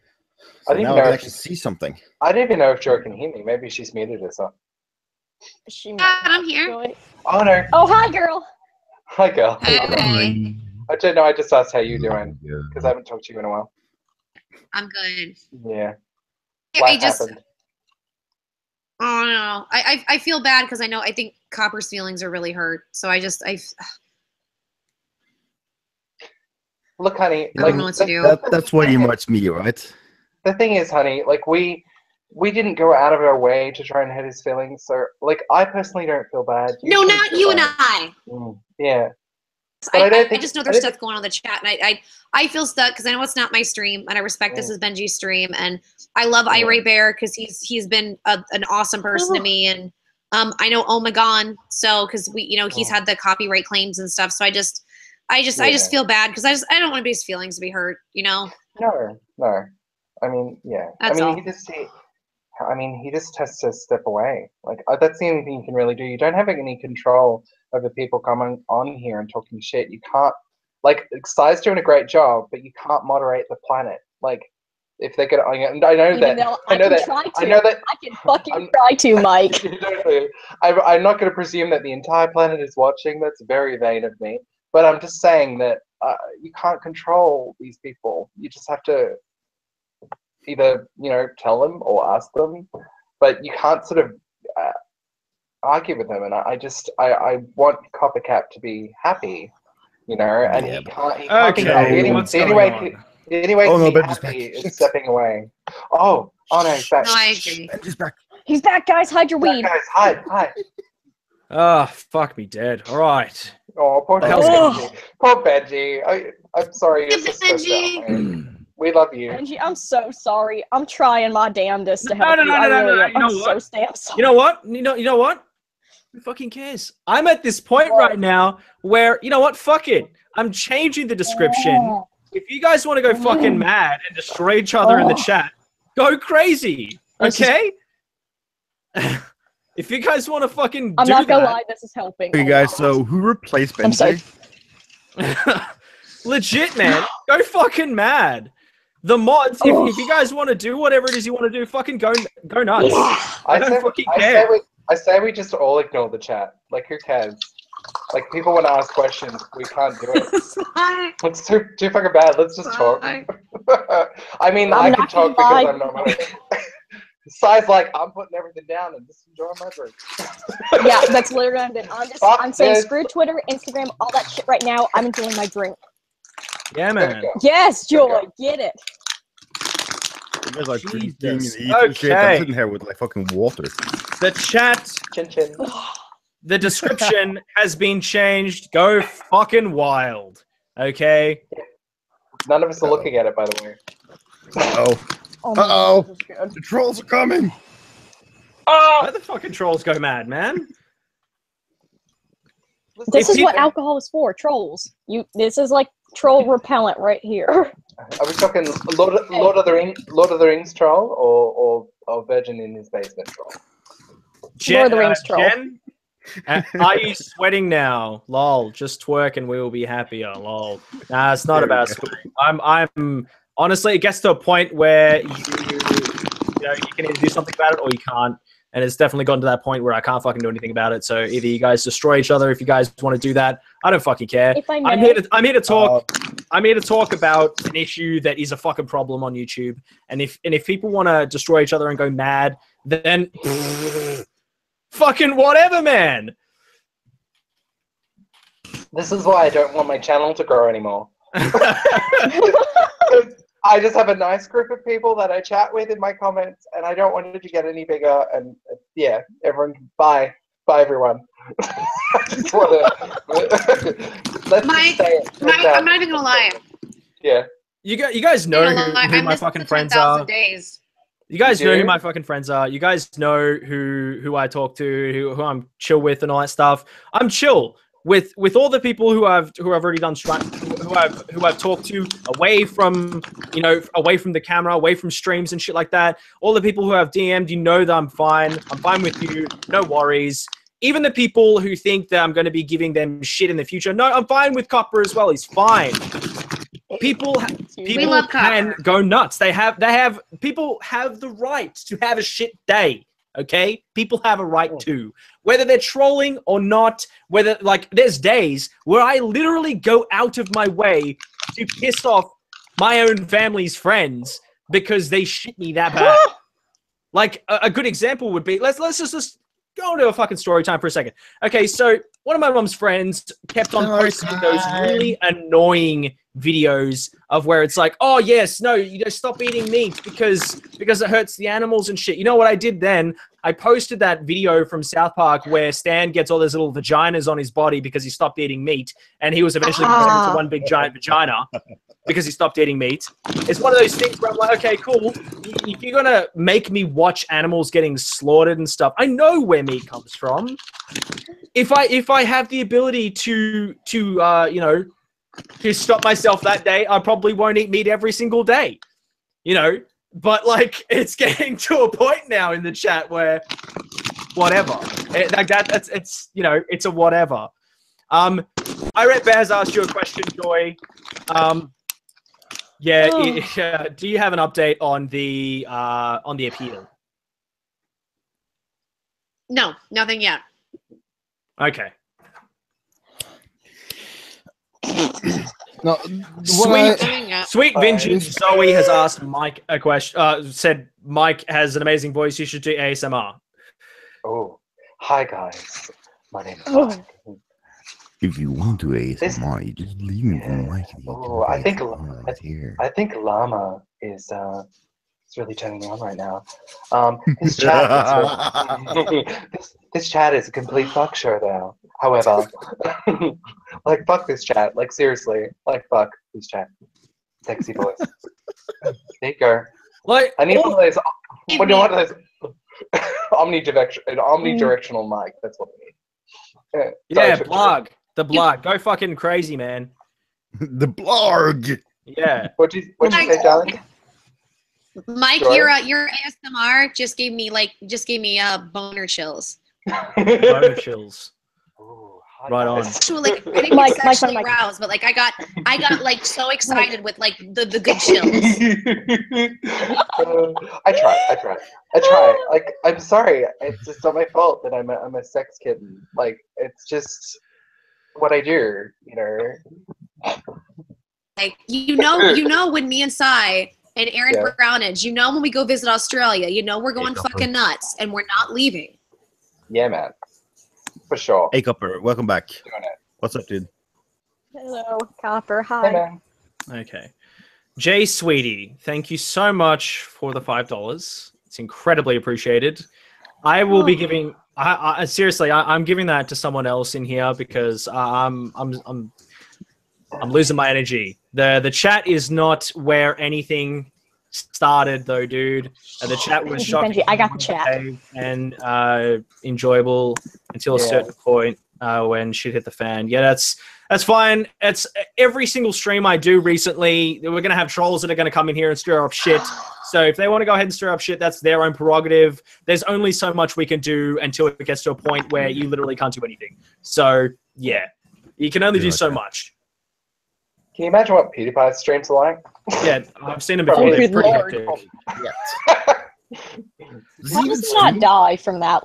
So I didn't now even know I can if actually see something. I didn't even know if Joy can hear me. Maybe she's muted or something. I'm here. Oh no. Oh, hi, girl. Hi, girl. Hey. I don't know. I just asked how you doing because I haven't talked to you in a while. I'm good. Yeah. I just. happened? Oh no. I feel bad because I think Copper's feelings are really hurt. So I Look, honey. I don't know what to do. That's why you watch me, right? The thing is, honey, like we didn't go out of our way to try and hurt his feelings. So, like, I personally don't feel bad. No, shouldn't not feel you and bad. I. Yeah. But I just know there's stuff going on in the chat, and I feel stuck because I know it's not my stream, and I respect this is Benji's stream, and I love Irate Bear because he's been an awesome person to me, and I know Omegon, so because he's had the copyright claims and stuff, so I just feel bad because I don't want anybody's feelings to be hurt, No. I mean, yeah. That's all. He just has to step away. Like that's the only thing you can really do. You don't have any control over people coming on here and talking shit. You can't. Like Sai's doing a great job, but you can't moderate the planet. Like if they're gonna, I can fucking try to, Mike. I'm not going to presume that the entire planet is watching. That's very vain of me. But I'm just saying that you can't control these people. You just have to either tell them or ask them, but you can't sort of argue with them. And I want Coppercap to be happy, and he can't be happy. The only way to be happy is stepping away. Oh no, he's back. No, I agree. Benji's back. He's back, guys. Hide your weed. Guys, hi. Ah, fuck me dead. All right. Oh, poor Benji. Poor Benji. I'm sorry. You're so stressed out. We love you. Benji, I'm so sorry. I'm trying my damnedest to help you. No. I'm so damn sorry. You know what? You know what? Who fucking cares? I'm at this point right now where, you know what? Fuck it. I'm changing the description. If you guys want to go fucking mad and destroy each other in the chat, go crazy. Okay? If you guys want to fucking I'm not gonna lie, this is helping. Okay, guys, so who replaced Benji? I'm sorry. Legit, man. Go fucking mad. The mods, if you guys want to do whatever it is you want to do, fucking go nuts. I don't fucking care. I say we just all ignore the chat. Like, who cares? Like, people want to ask questions. We can't do it. It's too fucking bad. Let's just talk. I mean, I can talk because I'm not money. Sai's like, I'm putting everything down and just enjoying my drink. Yeah, that's literally what I'm doing. I'm saying screw Twitter, Instagram, all that shit right now. I'm enjoying my drink. Yeah, man. Yes, Joy, get it. You guys are drinking and eating Okay. shit. I'm sitting here with like fucking water. The chat, Chin chin. the description has been changed. Go fucking wild. Okay? None of us are looking at it, by the way. Uh-oh. The trolls are coming. Oh, let the fucking trolls go mad, man. This is what alcohol is for, trolls. This is like troll repellent right here. Are we talking Lord of the Rings troll or Virgin in his basement troll? Lord of the Rings troll. Jen, are you sweating now? Lol, just twerk and we will be happier. Lol. Nah, it's not about sweating. I'm honestly, it gets to a point where you can either do something about it or you can't. And it's definitely gotten to that point where I can't fucking do anything about it. So either you guys destroy each other if you guys want to do that. I don't fucking care. I'm here to talk. I'm here to talk about an issue that is a fucking problem on YouTube. And if people want to destroy each other and go mad, then fucking whatever, man. This is why I don't want my channel to grow anymore. I just have a nice group of people that I chat with in my comments, and I don't want it to get any bigger. And yeah, everyone, bye, everyone. I just want to. Let's Mike, say it. I'm not even gonna lie. Yeah. You guys know who my fucking friends are. Days. You guys know who my fucking friends are. You guys know who I talk to, who I'm chill with, and all that stuff. I'm chill with all the people who I've already done who I've talked to away from the camera, away from streams and shit like that. All the people who have DM'd, you know that I'm fine. I'm fine with you. No worries. Even the people who think that I'm going to be giving them shit in the future, no, I'm fine with Copper as well. He's fine. People can go nuts. People have the right to have a shit day. Okay, people have a right to, whether they're trolling or not. Whether there's days where I literally go out of my way to piss off my own family's friends because they shit me that bad. Like a good example would be let's just go into a fucking story time for a second. Okay, so one of my mom's friends kept on posting those really annoying videos of where it's like, oh yes, no, you just stop eating meat because it hurts the animals and shit. You know what I did then? I posted that video from South Park where Stan gets all those little vaginas on his body because he stopped eating meat, and he was eventually converted to one big giant vagina because he stopped eating meat. It's one of those things where I'm like, okay, cool. If you're gonna make me watch animals getting slaughtered and stuff, I know where meat comes from. If I have the ability to stop myself that day, I probably won't eat meat every single day, but it's getting to a point now in the chat where whatever, it's a whatever. I read Bears asked you a question, Joy. Do you have an update on the appeal? No, nothing yet. Okay. No, Sweet Vintage Zoe has asked Mike a question. Said Mike has an amazing voice. You should do ASMR. Oh, hi guys. My name is Mike. If you want to ASMR, you just leave me the mic. Oh, I think Llama is really turning me on right now. His chat, this chat is a complete fuck show now. However, fuck this chat. Seriously, fuck this chat. Sexy voice. There you go. I need one of those. What do you want? Those omnidirectional mic. That's what I need. Yeah, blog. The blog. Go fucking crazy, man. The blog. Yeah. What'd you say, darling? Mike, your ASMR just gave me boner chills. Boner chills. Ooh, right on. Actually, I didn't get sexually aroused, but I got so excited with the good chills. I try. I'm sorry. It's just not my fault that I'm a sex kitten. It's just what I do. When me and Sai and Aaron Brownage, when we go visit Australia, we're going fucking nuts and we're not leaving. Yeah, man. For sure. Hey, Copper, welcome back. What's up, dude? Hello, Copper. Hi. Hey, man. Okay. Jay Sweetie, thank you so much for the $5. It's incredibly appreciated. I will be giving. Seriously, I'm giving that to someone else in here because I'm losing my energy. The chat is not where anything started, though, dude. The chat was shocking. Benji, I got the chat. And enjoyable until a certain point when shit hit the fan. Yeah, that's fine. It's every single stream I do recently. We're gonna have trolls that are gonna come in here and stir up shit. So if they want to go ahead and stir up shit, that's their own prerogative. There's only so much we can do until it gets to a point where you literally can't do anything. So yeah, you can only do so much. Can you imagine what PewDiePie's streams are like? Yeah, I've seen them before. They're pretty hectic. How does he not die from that?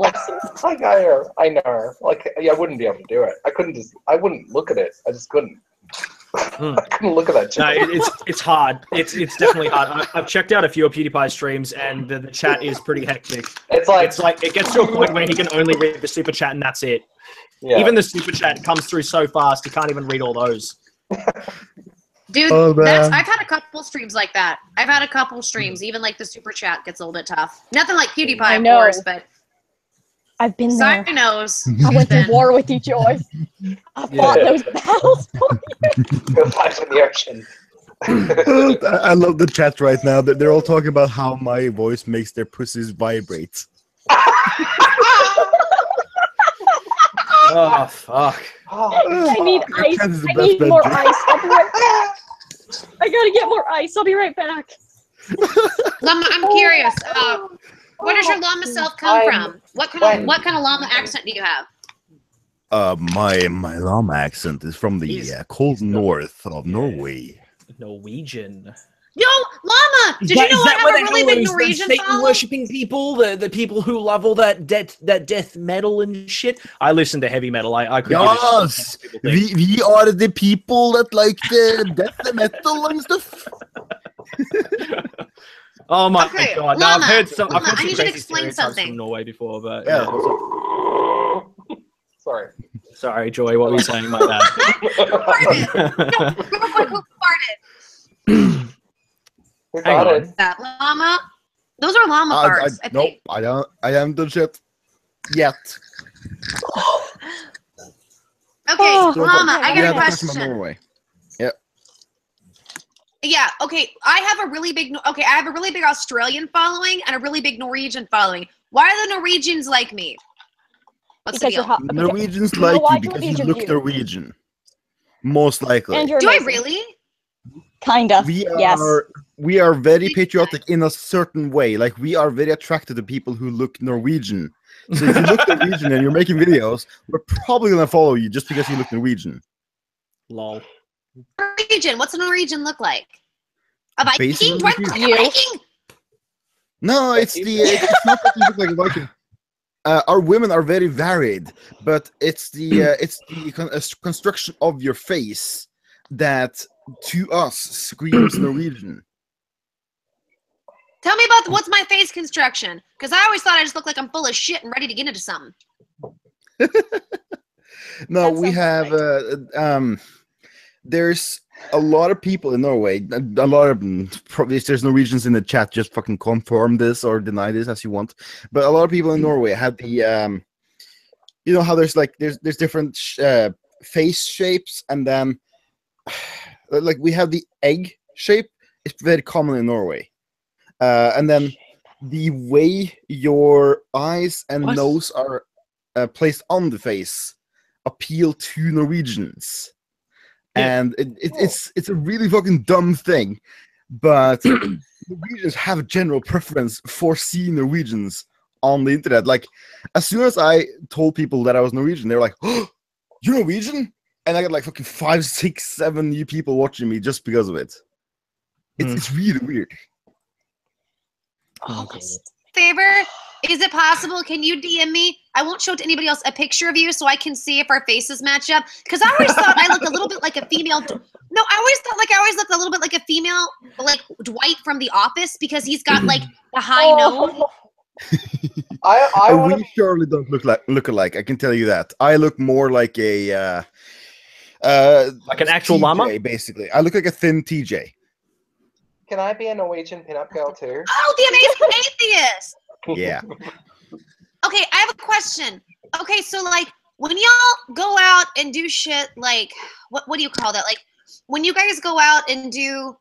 I know. I wouldn't be able to do it. I wouldn't look at it. I just couldn't. I couldn't look at that No, chat. it's hard. It's definitely hard. I've checked out a few of PewDiePie streams, and the chat is pretty hectic. It's like it gets to a point where he can only read the super chat, and that's it. yeah. Even the super chat comes through so fast, he can't even read all those. Dude, Oh, man. I've had a couple streams like that. I've had a couple streams. Even like the super chat gets a little bit tough. Nothing like PewDiePie, I of know. course, but I've been there. Side knows. I went to war with you, Joy. I fought those battles for you. Go fight in the ocean. I love the chat right now. They're all talking about how my voice makes their pussies vibrate. Oh fuck! I need Your ice. cat is the I best, need more Benji. ice. I'll be right back. I gotta get more ice. I'll be right back. Llama, I'm curious. Where does your llama self come from? What kind of llama accent do you have? My llama accent is from the cold north of Norway. Norwegian. Yo, llama! Did you know I have a really big Norwegian Satan following? worshipping people, the people who love all that death metal and shit. I listen to heavy metal. I could Yes, we are the people that like the death metal and stuff. Oh my Okay, god! No, Llama, I've heard some. I've Llama, heard I some need you to crazy explain stereotypes something. from Norway before, but Yeah. Sorry. Sorry, Joy. What were you saying about that? Real quick, who farted? We Hang got on. it. That llama? Those are llama farts, I Nope, think. I haven't done shit yet. Okay, Oh, llama, I We got a have a question about question. Norway. Yeah, okay. I have a really big Australian following and a really big Norwegian following. Why are the Norwegians like me? What's Because the you're deal? hot. Norwegians You know like why? you because you Because look you're Norwegian. Most likely. And you're Do I amazing. really? Kinda. Yes. We are very patriotic in a certain way. Like we are very attracted to people who look Norwegian. So if you look Norwegian and you're making videos, we're probably gonna follow you just because you look Norwegian. Lol. Norwegian. What's a Norwegian look like? A Viking? Basically Do I like look like you. a Viking? No, it's not that you look like a Viking. Our women are very varied, but it's the construction of your face that to us screams Norwegian. Tell me about what's my face construction. Because I always thought I just looked like I'm full of shit and ready to get into something. No, That we sounds have there's a lot of people in Norway. A lot of probably if there's Norwegians in the chat, just fucking confirm this or deny this as you want. But a lot of people in Norway have the you know how there's different face shapes, and then like we have the egg shape. It's very common in Norway, and then the way your eyes and What? nose are placed on the face appeal to Norwegians. Yeah. And it's a really fucking dumb thing, but Norwegians have a general preference for seeing Norwegians on the internet. Like, as soon as I told people that I was Norwegian, they were like, "Oh, you're Norwegian?" And I got like fucking 5, 6, 7 new people watching me just because of it. It's really weird. Oh, Favor, is it possible? Can you DM me? I won't show it to anybody else a picture of you so I can see if our faces match up. Because I always thought I looked a little bit like a female. No, I always thought like I always looked a little bit like a female, like Dwight from The Office, because he's got like the high nose. I We surely don't look alike. I can tell you that. I look more like a like an actual TJ, llama? basically. I look like a thin TJ. Can I be a Norwegian pinup girl too? Oh, the amazing atheist. Yeah. Okay, I have a question. Okay, so like when y'all go out and do shit, like what do you call that? Like when you guys go out and do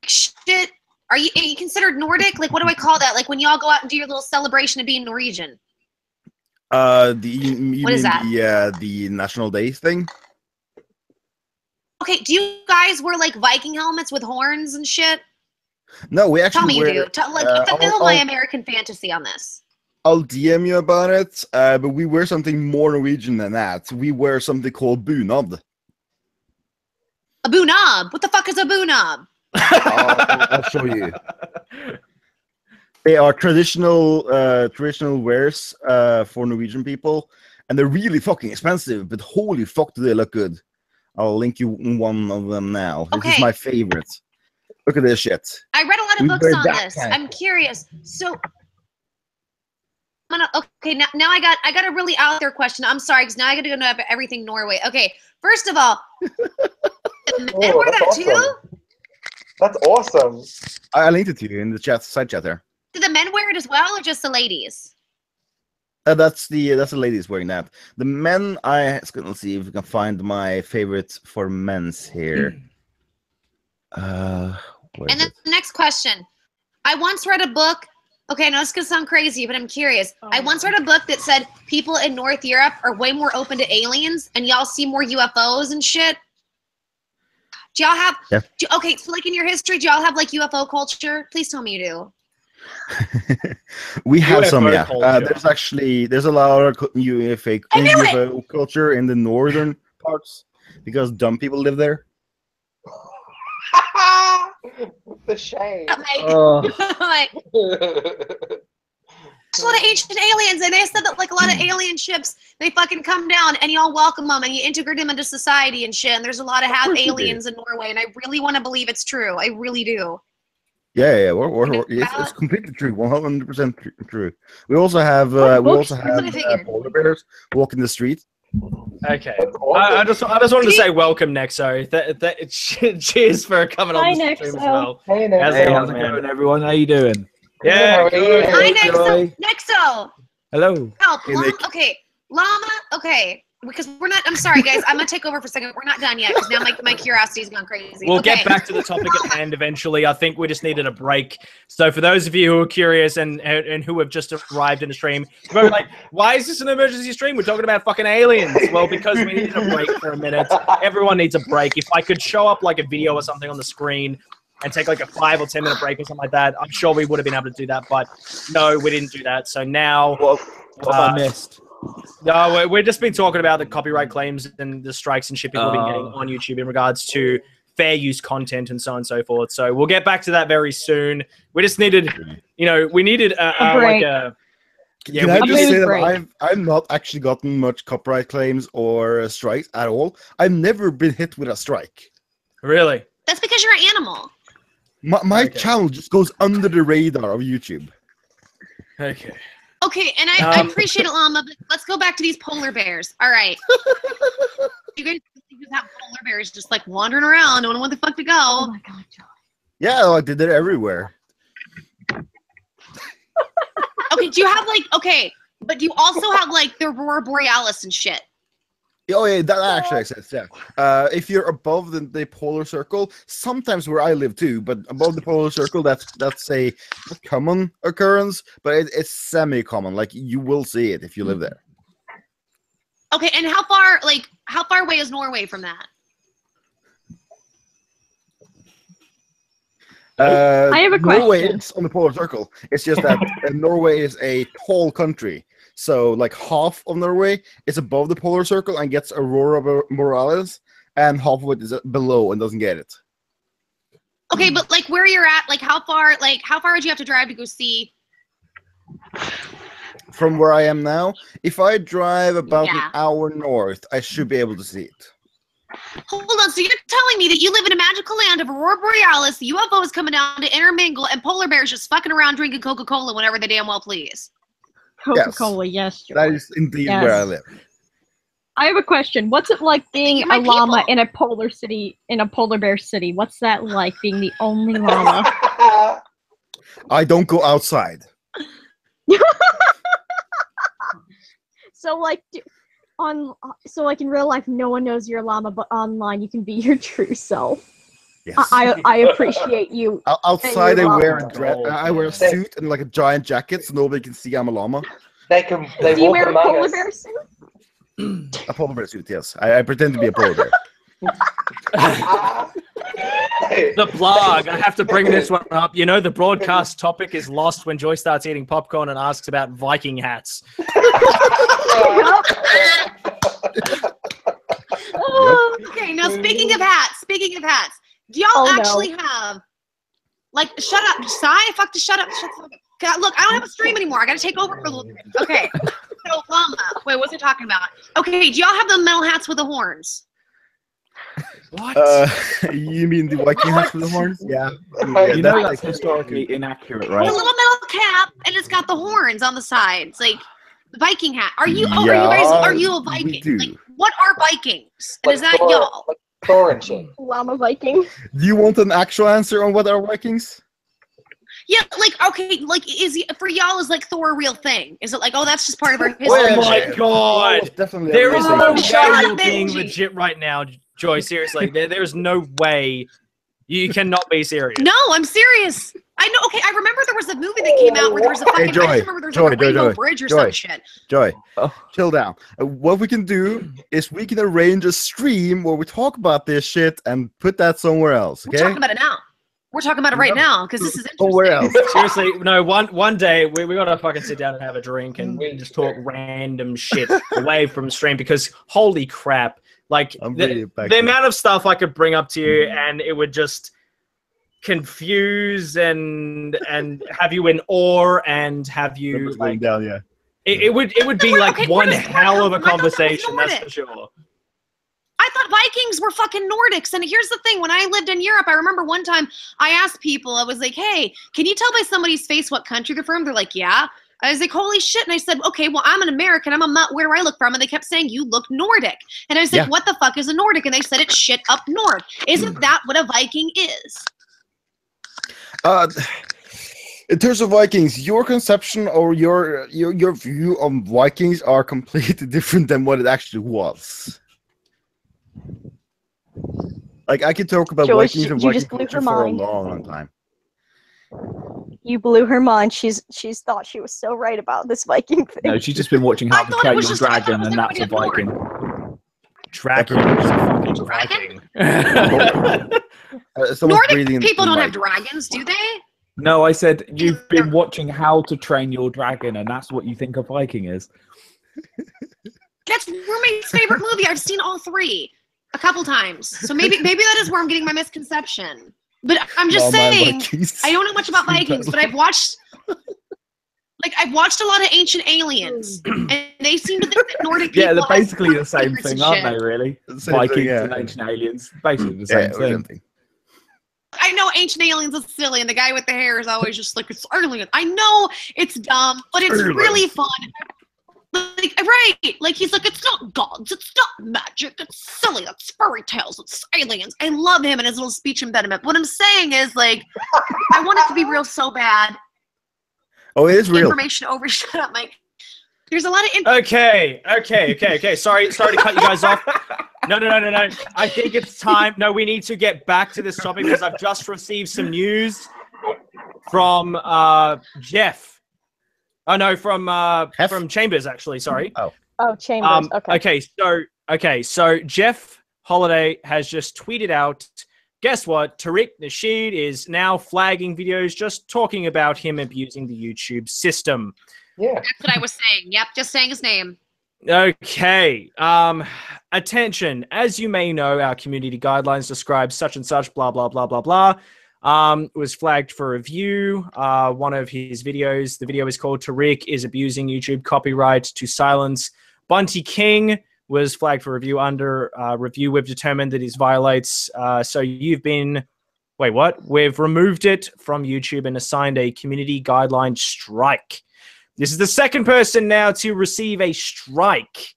shit, are you considered Nordic? Like what do I call that? Like when y'all go out and do your little celebration of being Norwegian. What What is that? The National Day thing? Okay, do you guys wear like Viking helmets with horns and shit? No, we Tell actually me you wear. do. Like I'll- fulfill my I'll- American fantasy on this. I'll DM you about it, but we wear something more Norwegian than that. We wear something called bunad. A bunab. What the fuck is a bunab? I'll show you. They are traditional wares for Norwegian people, and they're really fucking expensive. But holy fuck, do they look good! I'll link you one of them now. This Okay. is my favorite. Look at this shit. I read a lot of We books read on that this. kind. I'm curious. So I'm gonna okay, now I got a really out there question. I'm sorry, because now I gotta go know everything Norway. Okay, first of all, men wear that awesome. too? That's awesome. I linked it to you in the side chat there. Do the men wear it as well, or just the ladies? That's the ladies wearing that. The men, let's see if we can find my favorites for men's here. Where And is then it? the next question. I once read a book. Okay, I know this could sound crazy, but I'm curious. I once read a book that said people in North Europe are way more open to aliens, and y'all see more UFOs and shit. Do y'all have? Yeah. Okay, so like in your history, do y'all have like UFO culture? Please tell me you do. We have some, UFO yeah. culture. There's a lot of UFO culture in the northern parts because dumb people live there. The shame. Like, there's a lot of ancient aliens, and they said that like a lot of alien ships, they fucking come down and y'all welcome them and you integrate them into society and shit. And there's a lot of half aliens in Norway, and I really want to believe it's true. I really do. Yeah, it's completely true, 100% true. We also have polar bears walking the street. Okay. That's awesome. I just wanted to say welcome, Nexo. Cheers for coming on Hi, the stream as Nexo. well. Hey, How's Hey, it how's it going, going, everyone? How you doing? Yeah. How are you? Good. Hi, Joy. Nexo. Hello. Help. Hey, Nick. Okay. Llama. Okay. Because we're not, I'm sorry, guys. I'm going to take over for a second. We're not done yet because now my curiosity's gone crazy. We'll Okay. get back to the topic at hand eventually. I think we just needed a break. So for those of you who are curious and who have just arrived in the stream, you're like, why is this an emergency stream? We're talking about fucking aliens. Well, because we needed a break for a minute. Everyone needs a break. If I could show up like a video or something on the screen and take like a 5 or 10 minute break or something like that, I'm sure we would have been able to do that. But no, we didn't do that. So now... What have I missed? No, we've just been talking about the copyright claims and the strikes and shit people have been getting on YouTube in regards to fair use content and so on and so forth. So we'll get back to that very soon. We just needed, we needed A break. Can I just say that break. I've not actually gotten much copyright claims or strikes at all. I've never been hit with a strike. Really? That's because you're an animal. My channel just goes under the radar of YouTube. Okay. Okay, and I appreciate it, Llama, but let's go back to these polar bears. All right. You guys have polar bears just like wandering around, don't know where the fuck to go. Oh my god, John. Yeah, like they're everywhere. Okay, do you have like, but do you also have like the Aurora Borealis and shit? Oh yeah, that actually exists. Yeah, if you're above the polar circle, sometimes where I live too, but above the polar circle, that's a common occurrence, but it's semi-common. Like you will see it if you live there. Okay, and how far away is Norway from that? I have a Norway question. is on the polar circle. It's just that Norway is a tall country. So, like, half of Norway is above the polar circle and gets Aurora Borealis, and half of it is below and doesn't get it. Okay, but, like, where you're at, like, how far would you have to drive to go see? From where I am now, if I drive about Yeah. an hour north, I should be able to see it. Hold on, so you're telling me that you live in a magical land of Aurora Borealis, the UFOs coming down to intermingle, and polar bears just fucking around drinking Coca-Cola whenever they damn well please? Coca-Cola, yes. Joy. That is indeed Yes. where I live. I have a question. What's it like being You're my a llama people. in a polar city, in a polar bear city? What's that like, being the only llama? I don't go outside. So, like, in real life, no one knows you're a llama, but online, you can be your true self. Yes. I appreciate you. Outside, I wear a llama. I wear a suit and like a giant jacket, so nobody can see I'm a llama. They Do you walk wear a among polar us. bear suit? A polar bear suit, yes. I pretend to be a polar bear. The blog. I have to bring this one up. You know, the broadcast topic is lost when Joy starts eating popcorn and asks about Viking hats. Okay, now speaking of hats, do y'all actually have, like, shut up, sigh, fuck to shut up, shut the fuck up. Look, I don't have a stream anymore. I gotta take over for a little bit. Okay, so llama. Wait, what's I talking about? Okay, do y'all have the metal hats with the horns? What? You mean the Viking hat with the horns? Yeah. You know that's historically inaccurate, right? The little metal cap, and it's got the horns on the sides, like the Viking hat. Are you? Oh, Yeah, are you a we Viking? do. Like, what are Vikings? And Like is that Thor- y'all? Like Thor and shit. Llama Viking. Do you want an actual answer on what are Vikings? Yeah, like okay, like for y'all is like Thor a real thing? Is it like that's just part of our history? Oh my god! Definitely. There is no way God, you're being Benji. legit right now, Joy. Seriously, there's no way you cannot be serious. No, I'm serious. I know. Okay, I remember there was a movie that came out where there was a fucking. Joy, I just remember there was like a Joy, rainbow Joy, bridge or Joy. some shit. Joy, Oh. chill down. What we can do is we can arrange a stream where we talk about this shit and put that somewhere else. We're Okay? talking about it now. We're talking about it right now because this is interesting. Somewhere else. Seriously, no. One day we gotta fucking sit down and have a drink and we just talk random shit away from stream because holy crap! Like I'm really the back amount of stuff I could bring up to you and it would just confuse and have you in awe and have you Numbers going like down, yeah. it would be like Okay, one where does hell of a Nordic come from? I thought that was conversation. That's for Nordic. sure. I thought Vikings were fucking Nordics. And here's the thing. When I lived in Europe, I remember one time I asked people, I was like, hey, can you tell by somebody's face what country they're from? They're like, yeah. I was like, holy shit. And I said, okay, well, I'm an American. Where do I look from? And they kept saying, you look Nordic. And I was like, Yeah. what the fuck is a Nordic? And they said, it's shit up north. Isn't that what a Viking is? In terms of Vikings, your conception or your view on Vikings are completely different than what it actually was. Like I could talk about Joyce, Vikings and you Viking just blew culture her for a mind. long, long time. You blew her mind. She's thought she was so right about this Viking thing. No, she's just been watching I How to thought it Train was Your just- I thought it Dragon, was and that's a everybody Viking. Dragon is a fucking Dragon? Viking. Someone's Nordic breathing people in don't the have mic. dragons, do they? No, I said you've been watching How to Train Your Dragon, and that's what you think a Viking is. That's roommate's favorite movie. I've seen all three a couple times. So maybe that is where I'm getting my misconception. But I'm just All my saying, Vikings. I don't know much about Vikings, but I've watched a lot of Ancient Aliens, and they seem to think that Nordic people Yeah, they're have basically the same secrets and thing, aren't shit. they? Really, The same Vikings thing, yeah. and ancient aliens, basically the Yeah, same or thing. something. I know Ancient Aliens is silly, and the guy with the hair is always just like, it's alien. I know it's dumb, but it's really fun. Like, right. Like, he's like, it's not gods, it's not magic, it's silly, it's fairy tales, it's aliens. I love him and his little speech impediment. What I'm saying is, like, I want it to be real so bad. Oh, it is real. Information over, shut up, Mike. There's a lot of Okay. Sorry to cut you guys off. No. I think it's time. No, we need to get back to this topic because I've just received some news from Jeff. Oh no, from Chambers actually. Sorry. Oh, Chambers. Okay. So Jeff Holiday has just tweeted out. Guess what? Tariq Nasheed is now flagging videos just talking about him abusing the YouTube system. Yeah. That's what I was saying. Yep, just saying his name. Okay. Attention. As you may know, our community guidelines describe such and such, blah, blah, blah, blah, blah. Was flagged for review. One of his videos, the video is called Tariq is abusing YouTube copyright to silence Bunty King, was flagged for review under review. We've determined that it violates. So you've been, wait, what? We've removed it from YouTube and assigned a community guideline strike. This is the second person now to receive a strike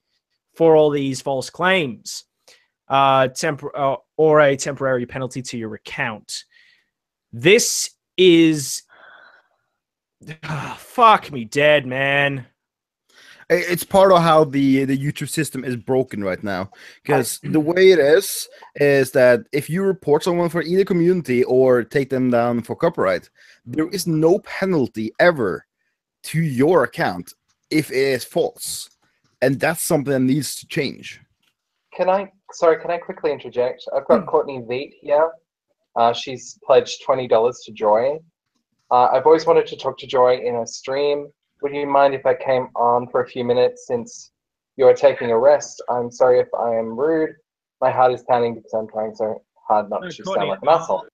for all these false claims, or a temporary penalty to your account. This is fuck me dead, man. It's part of how the YouTube system is broken right now. Because the way it is that if you report someone for either community or take them down for copyright, there is no penalty ever to your account if it is false. And that's something that needs to change. Can I quickly interject? I've got Courtney Veet here. She's pledged $20 to Joy. I've always wanted to talk to Joy in a stream. Would you mind if I came on for a few minutes since you are taking a rest? I'm sorry if I am rude. My heart is pounding because I'm trying so hard not to sound like an asshole.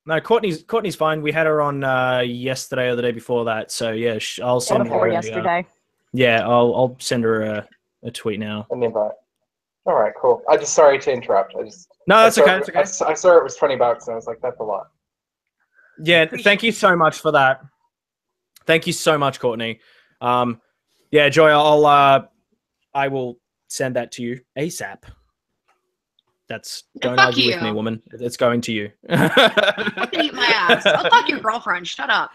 No, Courtney's fine. We had her on yesterday or the day before that. So yeah, I'll send her. Before yesterday. Yeah, I'll send her a tweet now. An invite. All right, cool. I just sorry to interrupt. No, that's okay. That's okay. I saw it was $20, and I was like, that's a lot. Yeah, thank you so much for that. Thank you so much, Courtney. Yeah, Joy, I will send that to you ASAP. Don't argue with me, woman. It's going to you. Fucking eat my ass. I'll fuck your girlfriend. Shut up.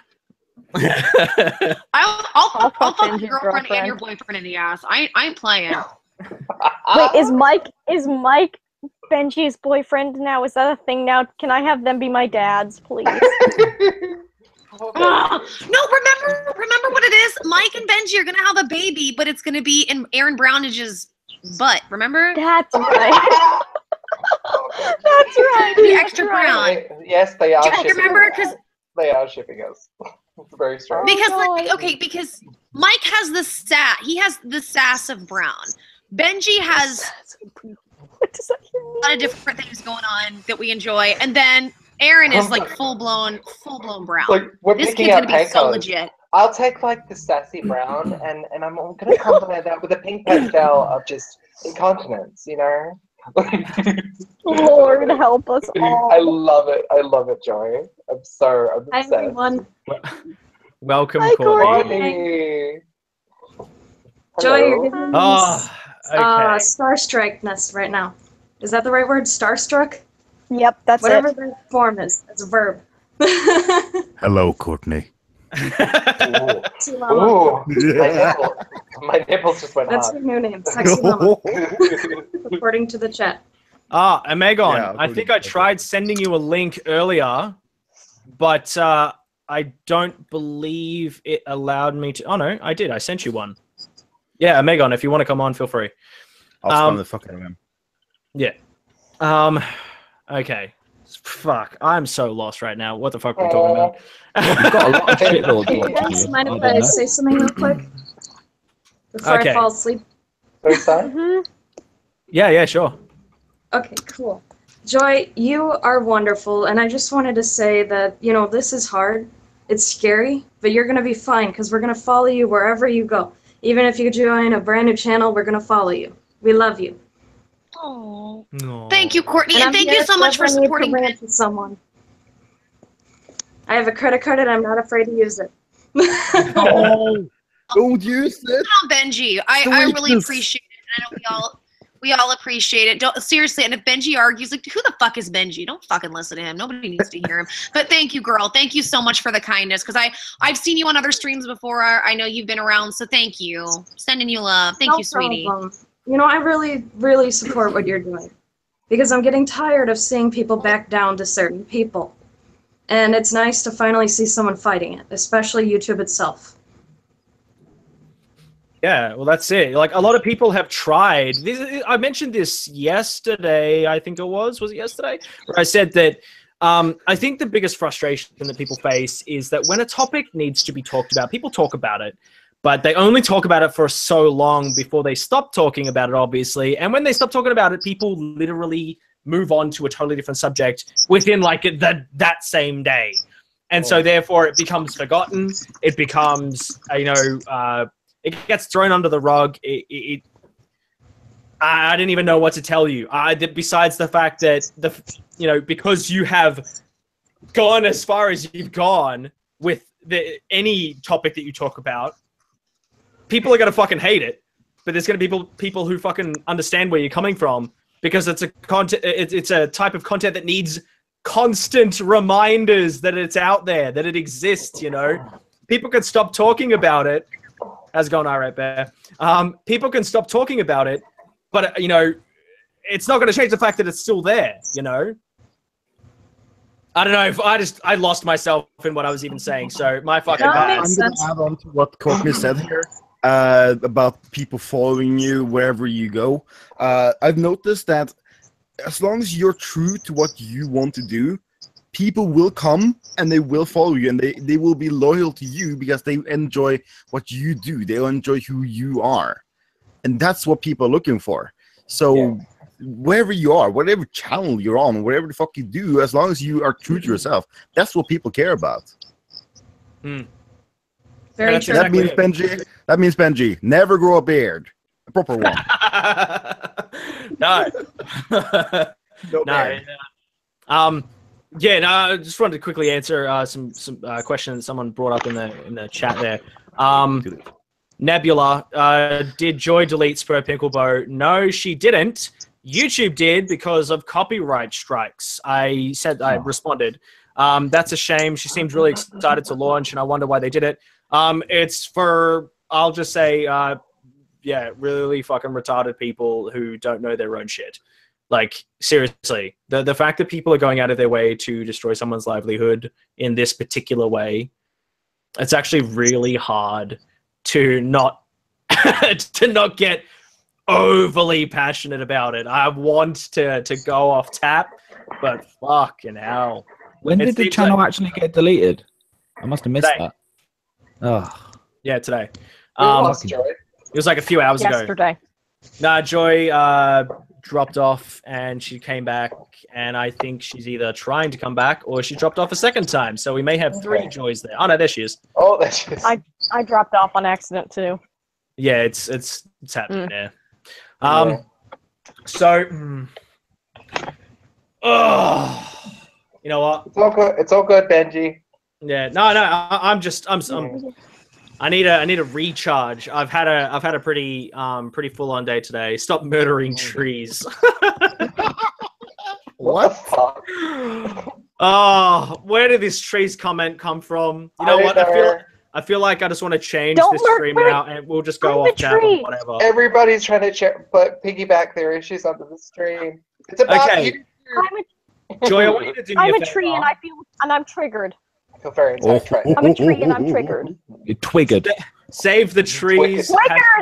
I'll fuck your girlfriend and your boyfriend in the ass. I ain't playing. Wait, is Mike Benji's boyfriend now? Is that a thing now? Can I have them be my dads, please? No, remember what it is? Mike and Benji are gonna have a baby, but it's gonna be in Aaron Brownage's butt. Remember? That's right. That's right. The extra brown. Yes, they are. Do you remember? Because they are shipping us. It's very strange. Because because Mike has the he has the sass of brown. Benji has a lot of different things going on that we enjoy, and then Aaron is like full blown brown. Like, we're this picking kid's out gonna be paint so colors. legit. I'll take like the sassy brown, and I'm gonna complement that with a pink pastel of just incontinence. You know. Lord help us all. I love it, Joey. I'm obsessed. Hi everyone. Welcome, Hi, Courtney. Joy, you're giving me okay. starstruckness right now. Is that the right word? Starstruck? Yep, that's Whatever it. the form is. It's a verb. Hello, Courtney. Sexy Mama. Ooh, my nipples just went That's hard. your new name, Sexy Mama. According to the chat. Megan, Yeah, I think I tried sending you a link earlier, but I don't believe it allowed me to. Oh no, I did. I sent you one. Yeah, Megan, if you want to come on, feel free. I'll spam the fuck out of him. Yeah. Okay. Fuck, I'm so lost right now. What the fuck are we talking about? You've got a lot of shit to Hey guys, mind if I say something real quick? Before I fall asleep? Yeah, sure. Okay, cool. Joy, you are wonderful, and I just wanted to say that, you know, this is hard. It's scary, but you're going to be fine, because we're going to follow you wherever you go. Even if you join a brand new channel, we're going to follow you. We love you. Oh, thank you, Courtney, and thank you so much for I need to supporting rant to someone. I have a credit card, and I'm not afraid to use it. Oh, don't use it. Good on Benji. I really appreciate it. I know we all appreciate it. Seriously, and if Benji argues, like, who the fuck is Benji? Don't fucking listen to him. Nobody needs to hear him. But thank you, girl. Thank you so much for the kindness, because I've seen you on other streams before. I know you've been around, so thank you. Sending you love. Thank you, sweetie. Problem. You know, I really, really support what you're doing, because I'm getting tired of seeing people back down to certain people. And it's nice to finally see someone fighting it, especially YouTube itself. Yeah, well, that's it. Like, a lot of people have tried. I mentioned this yesterday, I think it was. Was it yesterday? Where I said that I think the biggest frustration that people face is that when a topic needs to be talked about, people talk about it, but they only talk about it for so long before they stop talking about it, obviously. And when they stop talking about it, people literally move on to a totally different subject within, like, that same day. And so, therefore, it becomes forgotten. It becomes, it gets thrown under the rug. I didn't even know what to tell you. Besides the fact that because you have gone as far as you've gone with any topic that you talk about, people are gonna fucking hate it. But there's gonna be people who fucking understand where you're coming from, because it's a type of content that needs constant reminders that it's out there, that it exists. People can stop talking about it. How's it going, all right, Bear? People can stop talking about it, but, it's not going to change the fact that it's still there, I don't know. If I lost myself in what I was even saying, so my fucking bad. I'm going to add on to what Courtney said here about people following you wherever you go. I've noticed that as long as you're true to what you want to do, people will come and they will follow you, and they will be loyal to you because they enjoy what you do. They'll enjoy who you are. And that's what people are looking for. So wherever you are, whatever channel you're on, whatever the fuck you do, as long as you are true to yourself, that's what people care about. Very true. That means Benji, never grow a beard. A proper one. No. No. Yeah, no, I just wanted to quickly answer some questions that someone brought up in the chat there. Nebula, did Joy delete Spur Pinklebow? No, she didn't. YouTube did because of copyright strikes. I responded. That's a shame. She seemed really excited to launch, and I wonder why they did it. It's for, I'll just say, yeah, really fucking retarded people who don't know their own shit. Like, seriously, the fact that people are going out of their way to destroy someone's livelihood in this particular way, it's actually really hard to not to not get overly passionate about it. I want to go off tap, but fucking hell. When did the channel actually get deleted? I must have missed that. Oh. Yeah, today. It was like a few hours ago. Yesterday. Nah, Joy dropped off and she came back, and I think she's either trying to come back or she dropped off a second time. So we may have 3 Joys there. Oh no, there she is. Oh, there she is. I dropped off on accident too. Yeah, it's happening there. So, you know what? It's all good. It's all good, Benji. Yeah, no, I need a recharge. I've had a pretty full on day today. Stop murdering trees. What the fuck? Oh, where did this trees comment come from? You know what? I feel like I just want to change this stream out, and we'll just go off tab or whatever. Everybody's trying to piggyback their issues onto the stream. It's about you. Joy, I want you to do me I'm a a tree, and I'm triggered. I feel very anti-trade. I'm a tree, and I'm triggered. You're twiggered. Save the trees.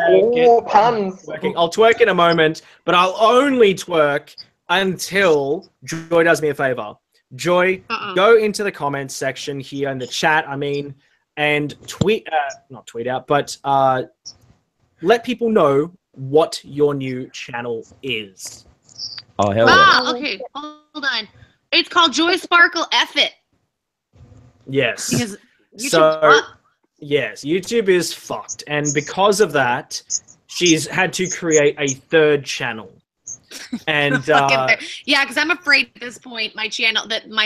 Oh, puns. I'll twerk in a moment, but I'll only twerk until Joy does me a favor. Joy, go into the comments section here in the chat, and not tweet out, but let people know what your new channel is. Oh, hell yeah. Okay, hold on. It's called Joy Sparkle F It. Yes. Because YouTube yes, YouTube is fucked. And because of that, she's had to create a 3rd channel. And yeah, because I'm afraid at this point my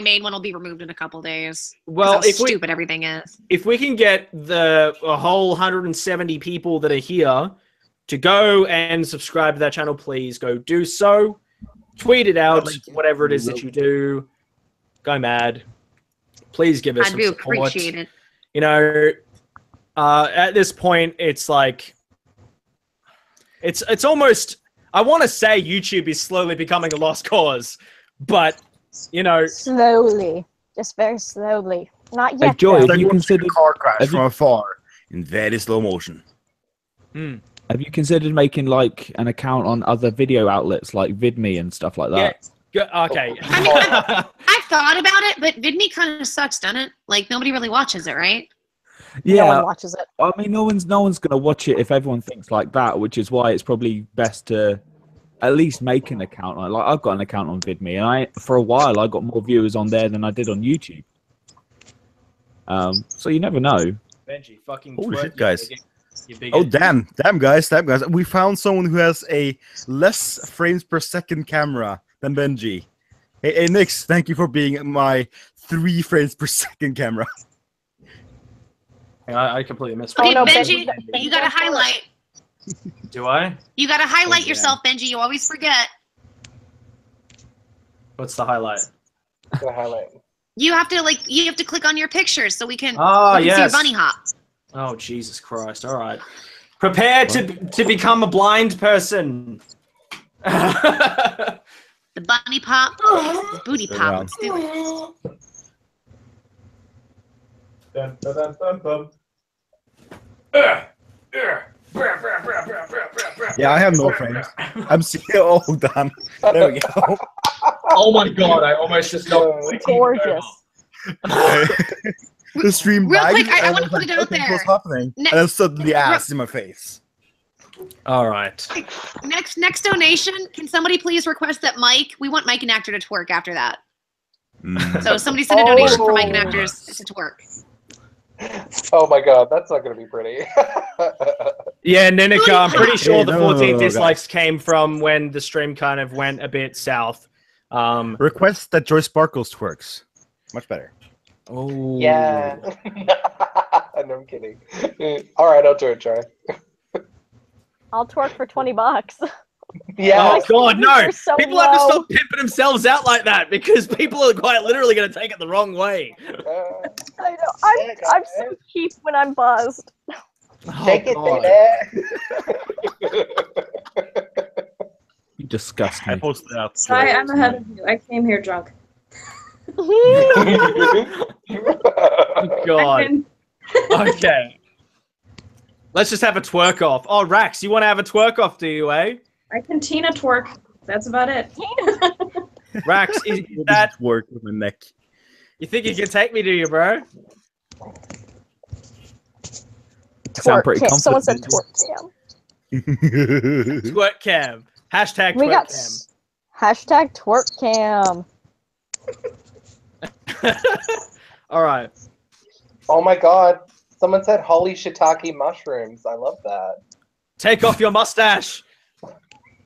main one will be removed in a couple days. Well, if stupid everything is. If we can get a whole 170 people that are here to go and subscribe to that channel, please go do so. Tweet it out, whatever it is that you do. Go mad. Please give us some support. I do appreciate it. You know, at this point, it's like, it's almost, I want to say YouTube is slowly becoming a lost cause, but, you know. Slowly. Just very slowly. Not yet. Hey, Joy, have you considered a car crash from afar in very slow motion? Have you considered making like an account on other video outlets like VidMe and stuff like that? Yeah. Okay. I've thought about it, but VidMe kind of sucks, doesn't it? Like nobody really watches it, right? Yeah, no one watches it. I mean, no one's gonna watch it if everyone thinks like that, which is why it's probably best to at least make an account. Like I've got an account on VidMe, and for a while I got more viewers on there than I did on YouTube. So you never know. Benji, fucking holy shit, guys. Oh damn guys, we found someone who has a less frames per second camera than Benji. Hey Nix, thank you for being my 3 frames per second camera. I completely missed. Okay, Benji, you gotta highlight. Do I? You gotta highlight yourself, Benji. You always forget. What's the highlight? The highlight. You have to click on your pictures so we can, see your bunny hop. Oh, Jesus Christ. All right. Prepare to become a blind person. The bunny pop. The booty pop. Let's do it. Yeah, I have no frames. I'm seeing. Oh, damn. There we go. Oh my God! I almost just got gorgeous. The stream real lagged, quick, I want to put it out there. What's happening? And then suddenly ass in my face. All right. Next donation. Can somebody please request that we want Mike and Actor to twerk after that. So somebody send a donation for Mike and Actors to twerk. Oh my god, that's not going to be pretty. Yeah, Ninika, I'm pretty sure the 14 no, dislikes came from when the stream kind of went a bit south. Request that Joy Sparkles twerks. Much better. Oh. Yeah. No, I'm kidding. All right, I'll do it, Joy. I'll twerk for $20. Yeah. Oh god, no! So People have to low. stop pimping themselves out like that because people are quite literally going to take it the wrong way. I know. I'm so cheap when I'm buzzed. Take it, God. baby. You disgust me. Sorry, I'm ahead of you. I came here drunk. God. Okay. Let's just have a twerk off. Oh, Rax, you want to have a twerk off, do you, eh? I can Tina twerk. That's about it. Rax, is that... Twerk with my neck. You think you can take me, do you, bro? Sound pretty Cam. Someone said confident. twerk cam. Twerk cam. Hashtag We twerk got cam. hashtag twerk cam. All right. Oh my god. Someone said holy shiitake mushrooms. I love that. Take off your mustache.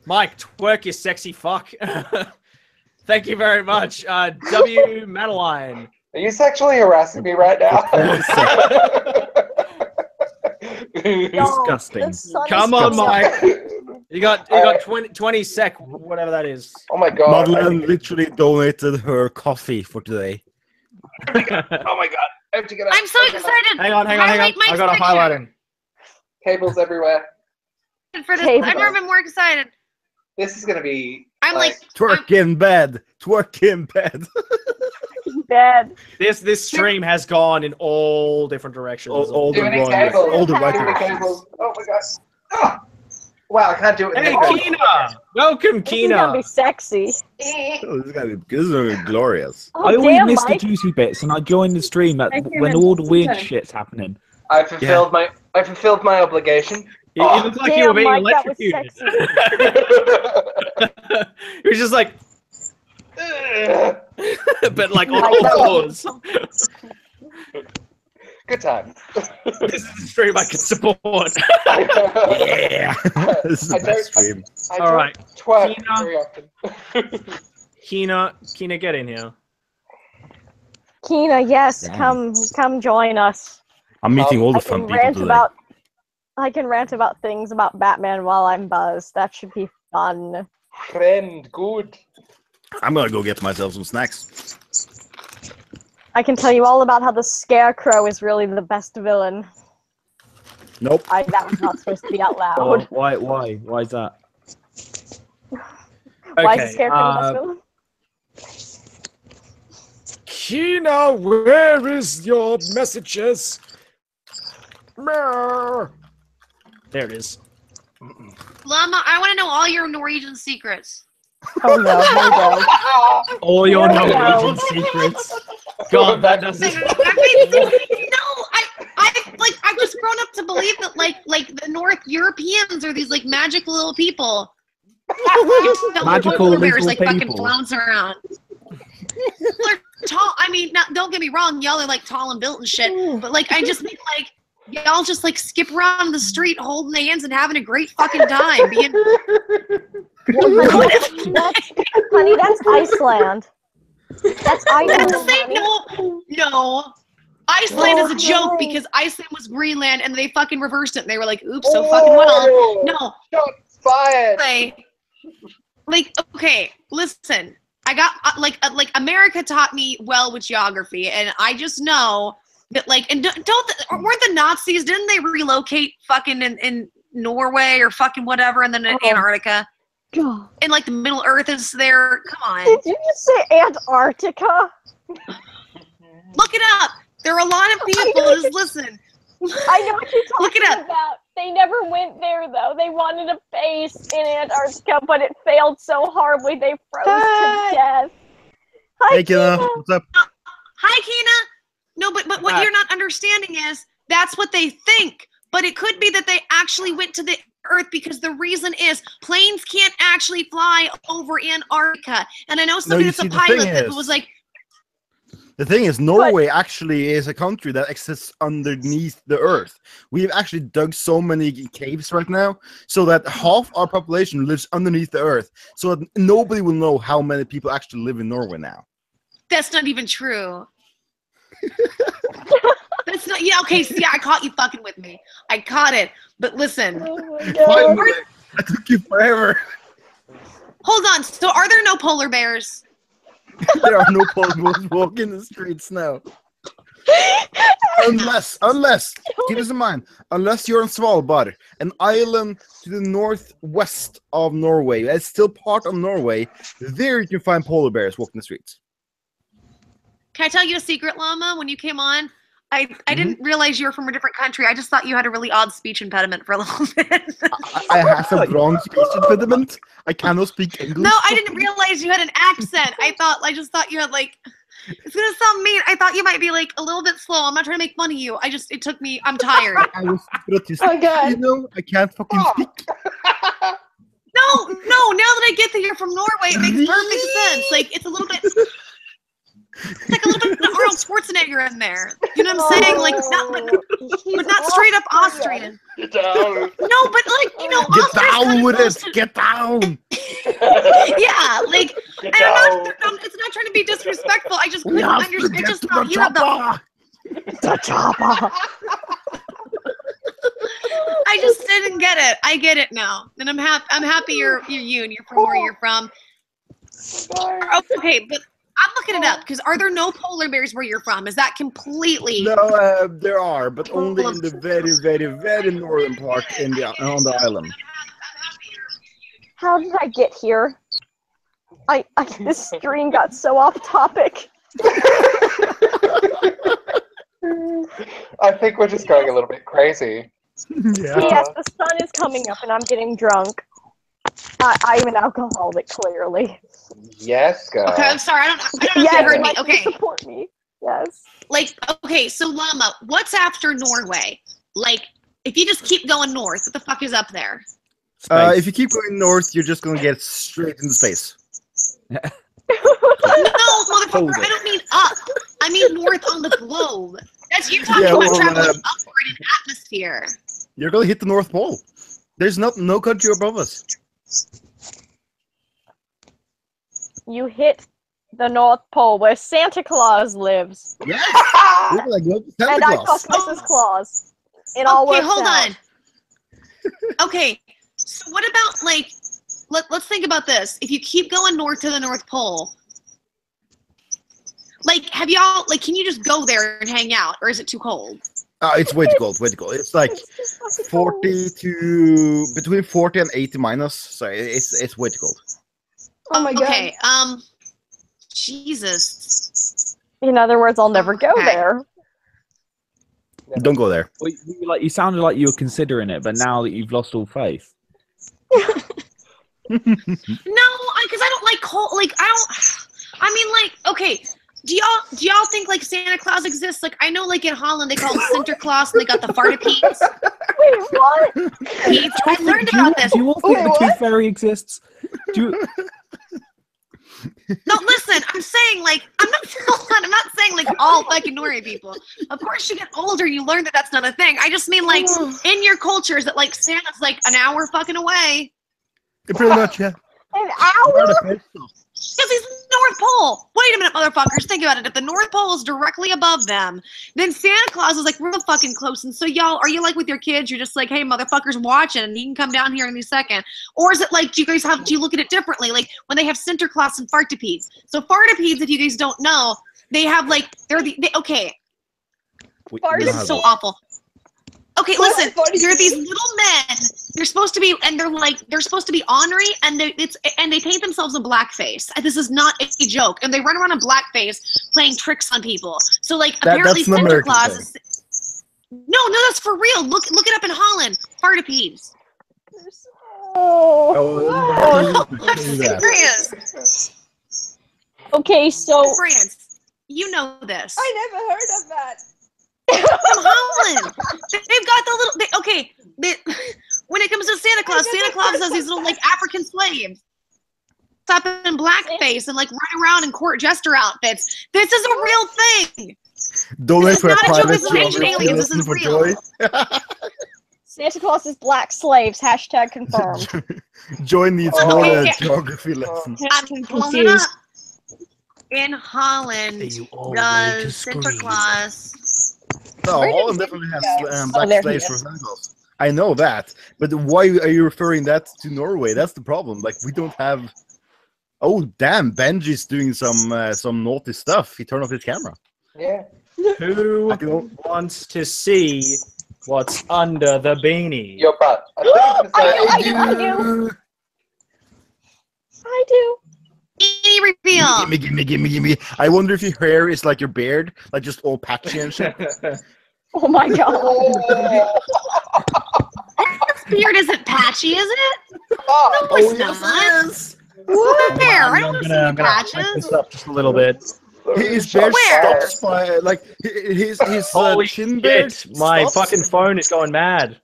Mike, twerk, you sexy fuck. Thank you very much. W. Madeline. Are you sexually harassing me right now? Disgusting. The sun is Come on, coming up. Mike. You got 20 sec, whatever that is. Oh my god. Madeleine literally donated her coffee for today. Oh my god. I have to get up. I'm so excited. Hang on. Highlight I got a picture. highlighting. Cables everywhere. For this. Cable. I've never been more excited. This is gonna be. I'm like Twerk in bed. Twerk in bed. Bad. This stream has gone in all different directions. All the Too many wrong, cables. all the right Too many directions. cables. Oh my god. Ah. Wow, I can't do it. Hey, anymore. Keena! Welcome, This is gonna be Keena. sexy. Oh, this is gonna be glorious. Oh, I always damn, miss Mike. the juicy bits, and I join the stream I came when in all the weird sometime. shit's happening. I fulfilled my obligation. You look like you were Damn, being Mike, that was electrocuted. sexy. It was just like, but like on Mike, all that fours. Good time. This is a stream I can support. Yeah. This is the best stream. I All don't right. twerk Tina. very often. Keena, get in here. Keena, yes, Damn. come join us. I'm meeting all the I fun can people rant today. about I can rant about things about Batman while I'm buzzed. That should be fun. Friend, good. I'm gonna go get myself some snacks. I can tell you all about how the Scarecrow is really the best villain. Nope. That was not supposed to be out Oh, loud. why is that? Why is the Scarecrow the best villain? Keena, where is your messages? There it is. Llama, I want to know all your Norwegian secrets. Oh no, here we go. All your Here we go. Norwegian secrets. God, that doesn't. I've just grown up to believe that like the North Europeans are these like magical little people. Magical bears little like fucking people. flounce around. They're tall. I mean, don't get me wrong, y'all are like tall and built and shit. But like, I just mean like y'all just like skip around the street holding hands and having a great fucking time. Being Honey, that's Iceland. That's Iceland. honey. No. Iceland is a joke no. because Iceland was Greenland and they fucking reversed it. And they were like, oops, so fucking well. No. Shots fired. Like, okay, listen. I got like America taught me well with geography, and I just know that like, and weren't the Nazis? Didn't they relocate fucking in Norway or fucking whatever, and then in Antarctica? God. And like the Middle Earth is there. Come on, Did you just say Antarctica? look it up. There are a lot of people. Just listen. I know what you're Look it talking up. about. They never went there though. They wanted a base in Antarctica, but it failed so horribly they froze to death. Hi, Hey, Keena. Keena. What's up? Hi, Keena. No, but what you're not understanding is that's what they think. But it could be that they actually went to the Earth because the reason is planes can't actually fly over Antarctica. And I know somebody you that's a see, the pilot thing that is- was like, The thing is, Norway actually is a country that exists underneath the earth. We've actually dug so many caves right now, so that half our population lives underneath the earth, so that nobody will know how many people actually live in Norway now. That's not even true. That's not. Yeah. Okay. See, I caught you fucking with me. I caught it. But listen. That took you forever. Hold on. So, are there no polar bears? There are no polar bears walking the streets now. Unless, keep this in mind, unless you're on Svalbard, an island to the northwest of Norway, it's still part of Norway, there you can find polar bears walking the streets. Can I tell you a secret, Llama? When you came on, I didn't realize you were from a different country. I just thought you had a really odd speech impediment for a little bit. I have a wrong speech impediment. I cannot speak English. No, I didn't realize you had an accent. I just thought you had like, it's gonna sound mean. I thought you might be like a little bit slow. I'm not trying to make fun of you. It took me, I'm tired. I was you know, I can't fucking speak. No, now that I get that you're from Norway, it makes perfect sense. Like, it's a little bit... It's like a little bit of Arnold Schwarzenegger in there. You know what I'm saying? Like, but not straight up Austrian. Get down. No, but like, you know, Get down with it. Get down. Yeah, like, and it's not trying to be disrespectful. I just couldn't understand. I just thought you had The chopper. I just didn't get it. I get it now, and I'm happy you're you and you're from where you're from. Okay, but I'm looking it up because are there no polar bears where you're from? Is that completely? No, there are, but only in the very, very, very northern part on the island. How did I get here? This stream got so off topic. I think we're just going a little bit crazy. Yeah. Yes, the sun is coming up and I'm getting drunk. I'm an alcoholic, clearly. Yes, girl. Okay, I'm sorry. I don't know if you heard me. Okay. Support me. Yes. Like, okay, so Llama, what's after Norway? Like, if you just keep going north, what the fuck is up there? If you keep going north, you're just gonna get straight into space. No, motherfucker, I don't mean up. I mean north on the globe. That's you talking about traveling upward in atmosphere. You're gonna hit the North Pole. There's no country above us. You hit the North Pole where Santa Claus lives. Yes. Like, Santa and Claus. I call Mrs. Claus. It all works hold out. on. Okay, so what about like, let's think about this. If you keep going north to the North Pole, like, have y'all, like, can you just go there and hang out, or is it too cold? It's way too cold, way too cold. It's like 40 to between 40 and 80 minus. So it's way too cold. Oh my god. Okay, Jesus. In other words, I'll never go there. Don't go there. Well, you sounded like you were considering it, but now that you've lost all faith. No, because I don't like cold. Like, I mean, like, okay. Do y'all think like Santa Claus exists? Like, I know like in Holland they call him Sinterklaas and they got the fartepiets. Wait, what? I learned about this. Do you all think the tooth fairy exists? No, listen, I'm saying like I'm not saying like all fucking Norway people. Of course, you get older, you learn that that's not a thing. I just mean like in your cultures that like Santa's like an hour fucking away. Pretty much, yeah. An hour? Because he's North Pole. Wait a minute, motherfuckers. Think about it. If the North Pole is directly above them, then Santa Claus is like real fucking close. And so y'all, are you like with your kids? You're just like, hey, motherfuckers, I'm watching, and you can come down here any second. Or is it like, do you look at it differently? Like when they have Sinterklaas and fartepieds. So fartepieds, if you guys don't know, they have like, okay. This is so awful. Okay, listen. There are these little men. They're supposed to be, and they're supposed to be ornery, and they paint themselves in blackface. This is not a joke, and they run around in blackface playing tricks on people. So like apparently Santa Claus is. No, that's for real. Look it up in Holland. Fartepieds. I'm serious. Okay, so France, you know this. I never heard of that. From Holland. They've got the little. When it comes to Santa Claus has these little like African slaves. up in blackface and like run around in court jester outfits. This is a real thing. Donate This for is a not a joke private with ancient aliens. This is for real. Joy. Santa Claus is black slaves. Hashtag confirmed. Joy needs Oh, more yeah. geography lessons. I'm pulling it up. In Holland, does Santa Claus? No, Where did Holland he definitely has go? black there he slaves is. for Santa Claus. I know that, but why are you referring that to Norway? That's the problem. Like we don't have. Oh damn! Benji's doing some naughty stuff. He turned off his camera. Yeah. Who wants to see what's under the beanie? Your butt. I do. Beanie reveal. Gimme. I wonder if your hair is like your beard, like just all patchy and shit. Oh my god. This beard isn't patchy, is it? Oh, No, it's not. Where? I don't want to see any I'm gonna hype patches. this up just a little bit. His beard Where? stops by like his Holy chin beard. shit! My stops. fucking phone is going mad.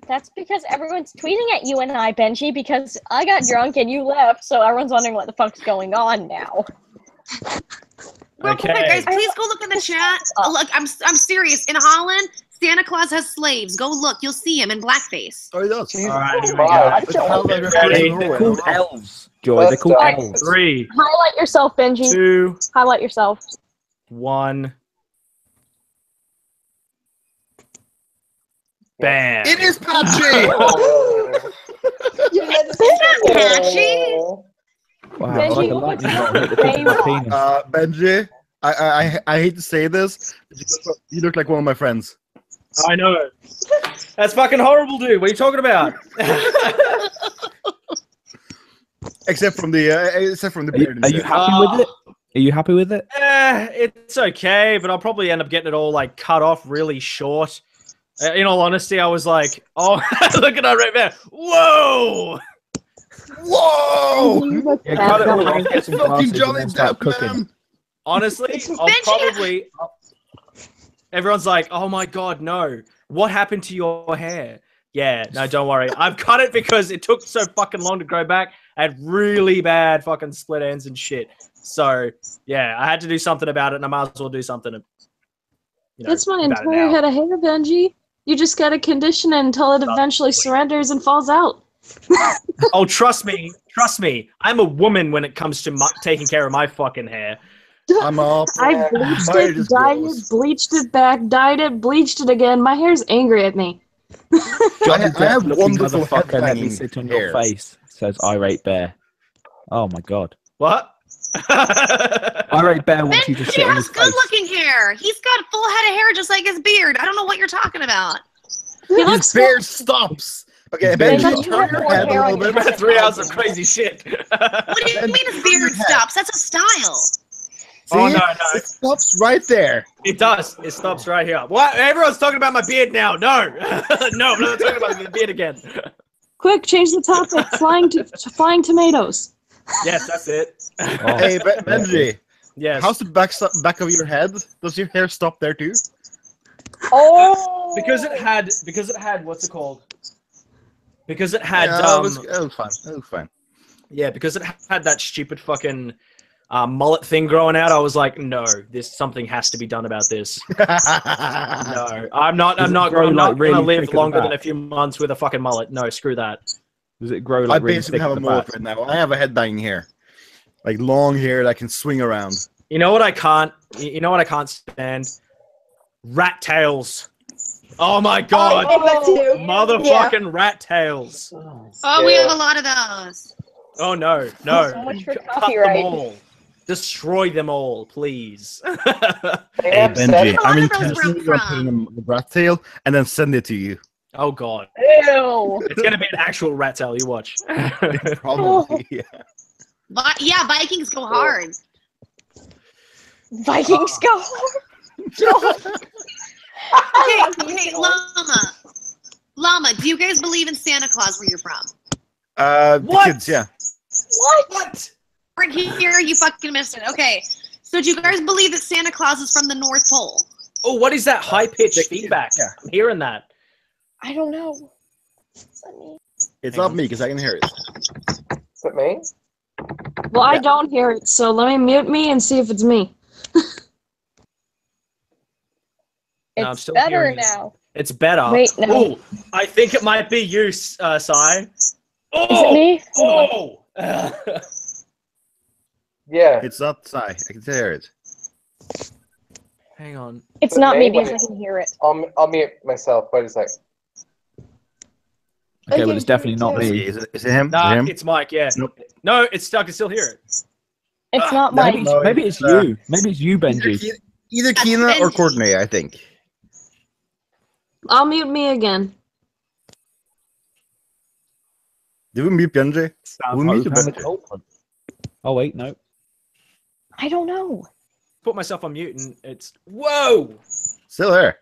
That's because everyone's tweeting at you and I, Benji, because I got drunk and you left, so everyone's wondering what the fuck's going on now. Real quick, guys, please go look in the chat. Look, I'm serious. In Holland, Santa Claus has slaves. Go look. You'll see him in blackface. Oh, he does. All right, here we God. go. But how about your Ready? hair in They're Norway? called elves, Joy. They're called Let's elves. 3, Highlight yourself, Benji. 2, Highlight yourself. 1. Bam. It is patchy. Patchy? Wow, Benji, it's like a what lightning was bolt hit the tip of my that? penis. Benji, I hate to say this, but you look like one of my friends. I know. That's fucking horrible, dude. What are you talking about? Except from the beard. Are you happy with it? Are you happy with it? It's okay, but I'll probably end up getting it all like cut off really short. In all honesty, I was like, oh, look at that right there. Whoa! Whoa! Yeah, cut it all off, get some Fucking glasses, and Johnny then start Depp, cooking. man. Honestly, I'll Benji- probably... Everyone's like, oh my god, no. What happened to your hair? Yeah, no, don't worry. I've cut it because it took so fucking long to grow back. I had really bad fucking split ends and shit. So, yeah, I had to do something about it, and I might as well do something. That's my entire head of hair, Benji. You just gotta condition it until it eventually surrenders and falls out. Oh, trust me. I'm a woman when it comes to taking care of my fucking hair. I'm up. I bleached Mine it, is dyed gross. it, bleached it back, dyed it, bleached it again. My hair's angry at me. Johnny I have Depp one looking little motherfucker, and then you headbanging sit on hair. your face. Says irate bear. Oh my god. What? Irate bear wants you to Benji sit on has his face. good-looking hair. He's got full head of hair just like his beard. I don't know what you're talking about. He looks His beard stops. Okay, Benji, Benji, you turn have your more head hair a on little your bit. head. 3 hours of crazy shit. What do you mean his beard stops? That's a style. See? Oh, no. It stops right there. It does. It stops right here. What? Everyone's talking about my beard now. No. No, I'm not talking about the beard again. Quick, change the topic. Flying tomatoes. Yes, that's it. Oh. Hey, Benji, Yes. how's the back of your head? Does your hair stop there too? Oh! Because it had what's it called? Because it had Yeah, it was fine. It was fine. yeah, because it had that stupid fucking mullet thing growing out. I was like, no, something has to be done about this. No, I'm not gonna live longer than a few months with a fucking mullet. No, screw that. Does it grow I like really basically thick have at a the mullet back? right now. I have a headbanging hair, like long hair that can swing around. You know what I can't? You know what I can't stand? Rat tails. Oh my god, motherfucking rat tails. Oh, we have a lot of those. Oh no, So much for cut copyright. them all. Destroy them all, please. Hey Benji, I'm Where intentionally are gonna those put in a rat tail and then send it to you. Oh god, Ew! it's gonna be an actual rat tail. You watch. Probably. Yeah. Yeah, Vikings go hard. Vikings go hard! Okay, Llama, do you guys believe in Santa Claus where you're from? The What? kids, yeah. What? We're here, you fucking missed it. Okay, so do you guys believe that Santa Claus is from the North Pole? Oh, what is that high-pitched feedback? Yeah. I'm hearing that. I don't know. Is that me? It's not me because I can hear it. Is it me? Well, I don't hear it, so let me mute me and see if it's me. No, I'm It's still better hearing it. now. It's better. Wait, no. Oh, I think it might be you, Sai. Oh, Is it me? Oh. Yeah. It's not Sai. I can hear it. Hang on. It's But not me maybe- because I can hear it. I'll mute myself. Wait a sec. Okay, but it's definitely not Let's see. me. Is it him? Is Nah, it him? it's Mike. Yeah. Nope. No, it's stuck. I can still hear it. It's not no, Mike. no. Maybe it's you. Maybe it's you, Benji. Either Kina or Courtney, I think. I'll mute me again. Did we mute Benji? Sounds We like muted found Benji. Oh wait, no. I don't know. Put myself on mute and it's whoa. Still there.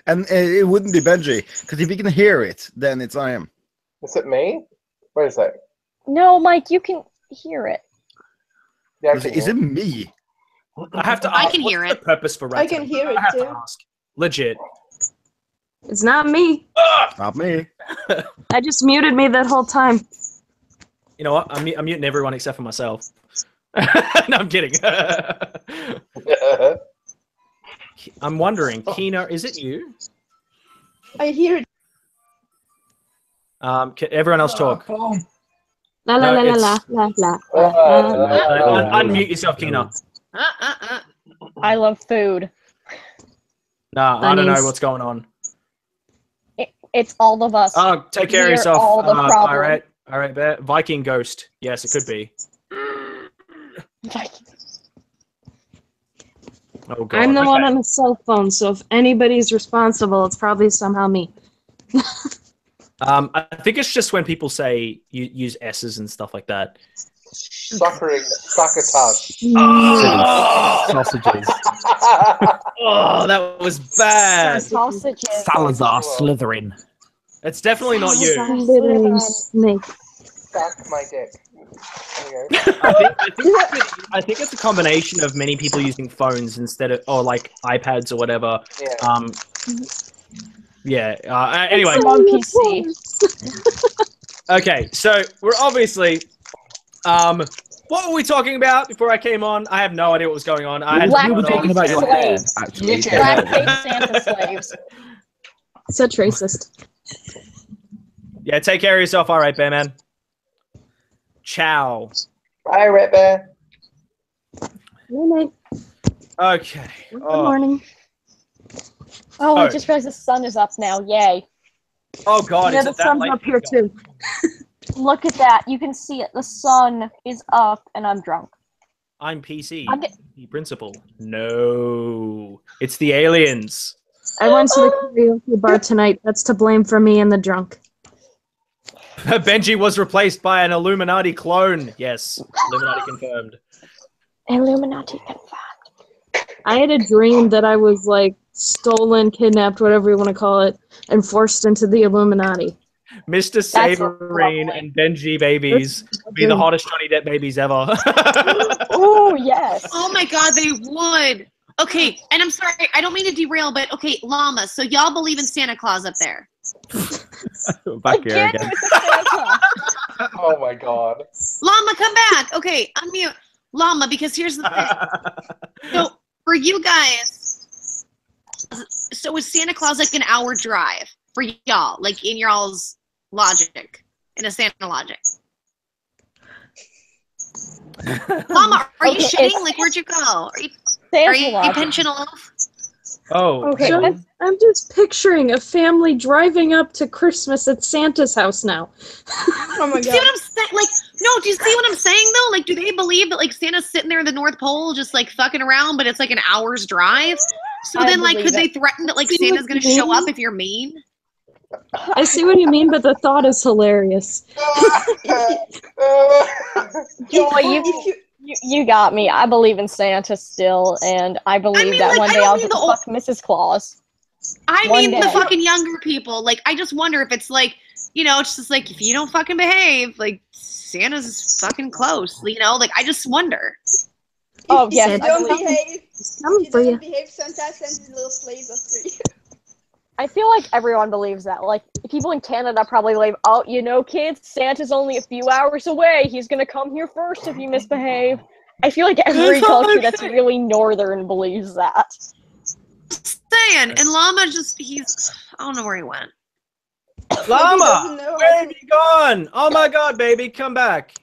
And it wouldn't be Benji, because if you can hear it, then it's I am. Is it me? Wait a sec. No, Mike, you can hear it. Yeah, I Is can it hear. me? I have to. I ask, can what's hear the it. purpose for I can Rattan? hear it I have to too. ask. Legit. It's not me. Not me. I just muted me that whole time. You know what? I'm muting everyone except for myself. No, I'm kidding. I'm wondering, Kina, is it you? I hear it. Can everyone else talk? La la No, la la it's- la la la. Unmute yourself, Kina. I love food. Nah, I don't know Bunnies. what's going on. It's all of us. Oh, take care of We're yourself. all the problem. All right, Bear. Viking ghost. Yes, it could be. Oh god. I'm the okay. one on the cell phone, so if anybody's responsible, it's probably somehow me. I think it's just when people say you use S's and stuff like that. Suckering, succotash. Oh, Sausages. oh, that was bad. Sausages. Salazar Slytherin. It's definitely not you. Slithering snake. Suck my dick. There you go. I think it's a combination of many people using phones instead of, or like iPads or whatever. Yeah. Anyway, I'm on PC. okay, so we're obviously, what were we talking about before I came on? I have no idea what was going on. I had We were talking about your hair, slaves. actually. Blackface Santa slaves. Such racist. Yeah, take care of yourself. All right, Bear Man. Ciao. Bye, Red Bear. Good night. Okay. Good Oh, morning. Oh, I Oh. just realized the sun is up now. Yay. oh God, Yeah, is the it that sun's late? up here too. Look at that. You can see it. The sun is up and I'm drunk. I'm PC. I'm get- The principal. No, it's the aliens. I went to the karaoke bar tonight. That's to blame for me and the drunk. Benji was replaced by an Illuminati clone. Yes, Illuminati confirmed. Illuminati confirmed. I had a dream that I was like stolen, kidnapped, whatever you want to call it, and forced into the Illuminati. Mr. Saberine and Benji babies be the hottest Johnny Depp babies ever. Oh, yes. Oh my god, they would. Okay, and I'm sorry, I don't mean to derail, but okay, llama. So y'all believe in Santa Claus up there? Back here Again again. with the Santa. Oh my god. Llama, come back. Okay, unmute. Llama, because here's the thing. So for you guys, so is Santa Claus like an hour drive for y'all? Like in y'all's logic, in a Santa logic? Llama, are you Okay, shitting? it's- Like where'd you go? Are you Santa logic. pinching off? Oh, Okay, hang on. let's- I'm just picturing a family driving up to Christmas at Santa's house now. Oh my Do you see god. what I'm saying? Like, no, do you see what I'm saying though? Like, do they believe that like Santa's sitting there in the North Pole just like fucking around, but it's like an hour's drive? So I then, like, believe could they it. threaten that like See Santa's what gonna you show mean? up if you're mean? I see what you mean, but the thought is hilarious. Joy, you got me. I believe in Santa still, and I believe mean, that like, one I day don't I'll mean get to the old- fuck Mrs. Claus. I One mean the day. fucking younger people. Like, I just wonder if it's like, you know, it's just like if you don't fucking behave, like Santa's fucking close. You know, like I just wonder. Oh, If yes, you I don't believe- behave, It's coming if for you you. don't behave, Santa sends his little slaves after you. I feel like everyone believes that. Like, people in Canada probably believe, oh, you know, kids, Santa's only a few hours away. He's gonna come here first if you misbehave. I feel like every culture that's really northern believes that. Saying, and Llama I don't know where he went. Llama, where have you gone? Oh my God, baby, come back.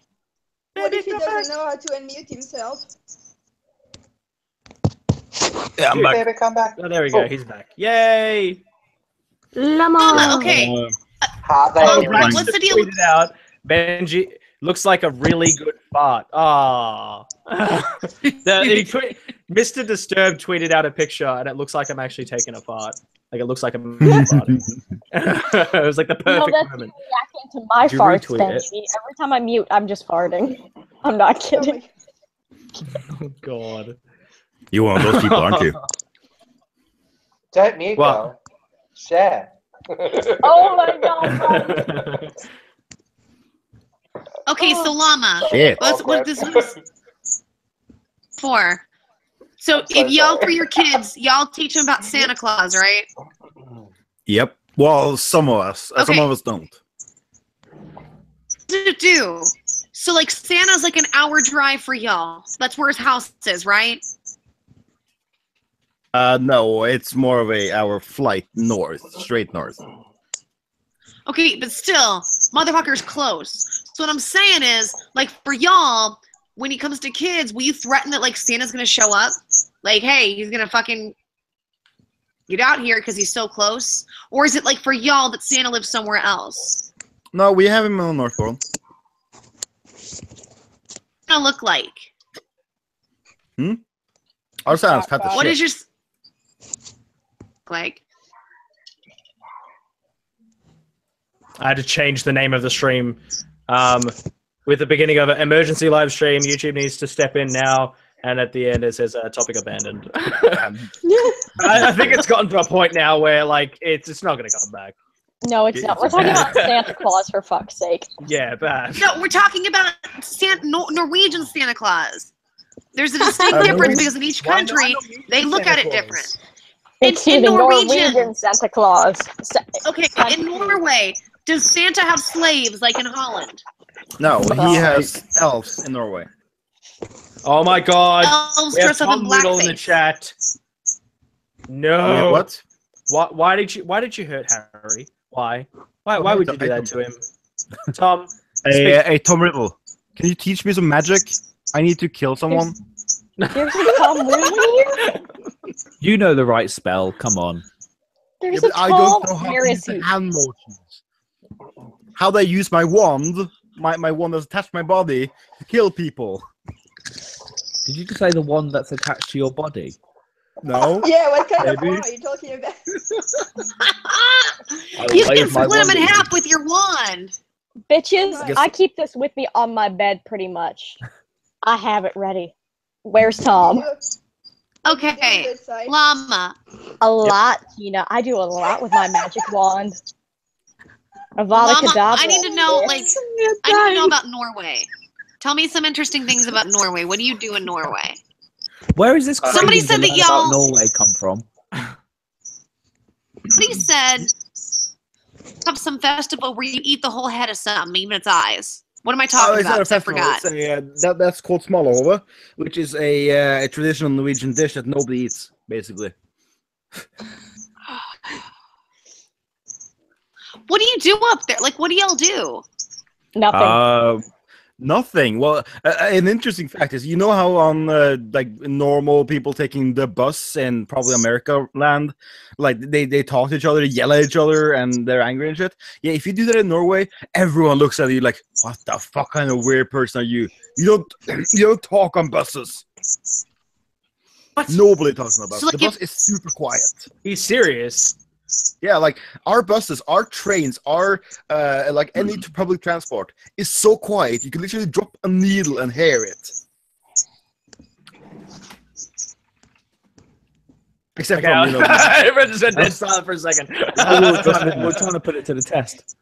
What if he doesn't know how to unmute himself? Yeah, I'm back. Baby, come back. Oh, there we go. He's back. Yay! Llama, okay. What's the deal? Tweeted out, Benji looks like a really good fart. Ah. Mr. Disturbed tweeted out a picture, and it looks like I'm actually taking a fart. Like, it looks like I'm farting. It was like the perfect moment. Reacting to my farts, Benji. Every time I mute, I'm just farting. I'm not kidding. Oh God. You're one of those people, aren't you? Don't mute, girl. Share. Oh my God. Okay, so Llama. Shit. What this was for. So if y'all, for your kids, y'all teach them about Santa Claus, right? Yep. Well, some of us. Okay. Some of us don't. Do. So, like, Santa's like an hour drive for y'all. That's where his house is, right? No, it's more of our flight north, straight north. Okay, but still, motherfucker's close. So what I'm saying is, like, for y'all, when it comes to kids, will you threaten that, like, Santa's gonna show up? Like, hey, he's gonna fucking get out here because he's so close? Or is it, like, for y'all that Santa lives somewhere else? No, we have him on North Pole. What's it gonna look like? Our Santa's fat as shit. What is your... like? I had to change the name of the stream. With the beginning of an emergency live stream, YouTube needs to step in now, and at the end it says topic abandoned. I think it's gotten to a point now where like it's not going to come back. No, it's not. We're talking about Santa Claus, for fuck's sake. Yeah, bad. No, we're talking about Norwegian Santa Claus. There's a distinct difference because in each country they look at it different. In Norwegian Santa Claus. Okay, in Norway, does Santa have slaves like in Holland? No, he has elves in Norway. Oh my God! Elves We have dress up in Tom Riddle in the blackface. chat. No. What? Why did you hurt Harry? Why would you do that to him? Tom. Hey, Tom Riddle, can you teach me some magic? I need to kill someone. There's a Tom Riddle here? You know the right spell. Come on. There's Yeah, a but I don't know Tom. how Where to is use the he? hand motions. How do I use my wand? My wand that's attached to my body to kill people. Did you just say the one that's attached to your body? No. Yeah, what kind of Maybe. wand are you talking about? You can split them in half with your wand. Bitches, I keep this with me on my bed pretty much. I have it ready. Where's Tom? Okay, Llama. A lot, Tina. I do a lot with my magic wand. Avada Llama, Kedavra. I need to know, like, I need to know about Norway. Tell me some interesting things about Norway. What do you do in Norway? Where is this? Somebody said that y'all. Norway come from? Somebody said have some festival where you eat the whole head of something, even its eyes. What am I talking it's not about? a I festival. forgot. That's called smalahove, which is a traditional Norwegian dish that nobody eats, basically. What do you do up there? Like, what do y'all do? Nothing. Nothing. Well, an interesting fact is, you know how on like normal people taking the bus in probably America land, like they talk to each other, yell at each other, and they're angry and shit. Yeah, if you do that in Norway, everyone looks at you like, "What the fuck kind of weird person are you? You don't talk on buses." What? Nobody talks on a bus. So, like, the bus is super quiet. He's serious. Yeah, like our buses, our trains, our like any public transport is so quiet you can literally drop a needle and hear it. Except Okay, from, you know, everyone just went dead silent for a second. We're trying to put it to the test.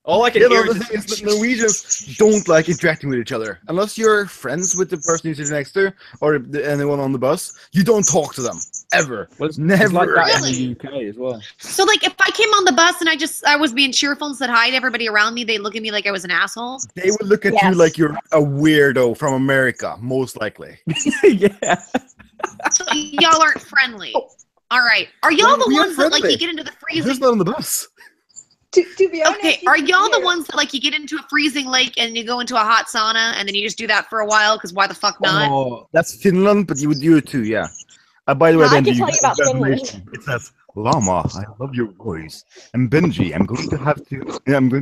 All I can you hear know, the thing is that Norwegians don't like interacting with each other unless you're friends with the person you're sitting next to or anyone on the bus. You don't talk to them. Ever. Well, it's Never. like that Really? in the UK as well. So like if I came on the bus and I was being cheerful and said hi to everybody around me, they look at me like I was an asshole. They would look at you Yes. like you're a weirdo from America, most likely. Yeah. So y'all aren't friendly. All right. Are y'all Well, the we are ones that like friendly. you get into the Who's freezing? not on the bus? To be honest, Okay, you are can y'all the hear- ones that like you get into a freezing lake and you go into a hot sauna and then you just do that for a while because why the fuck not? Oh, that's Finland, but you would do it too, yeah. By the way, Yeah, I Benji, can tell you got about the Finland. information. It says, Llama, I love your voice. And Benji, I'm going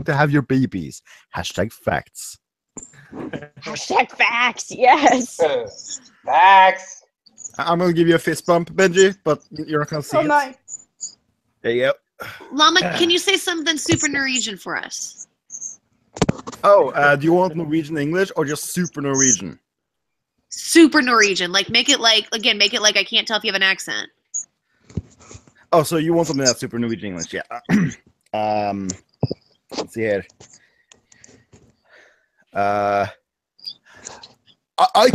to have your babies. Hashtag facts. Hashtag facts. Yes. Facts. I'm going to give you a fist bump, Benji, but you're not going to see Oh it. my. There you go. Llama, can you say something super Norwegian for us? Oh, do you want Norwegian English or just super Norwegian? Super Norwegian. Like make it like I can't tell if you have an accent. Oh, so you want something that's super Norwegian English, yeah. Let's see here. I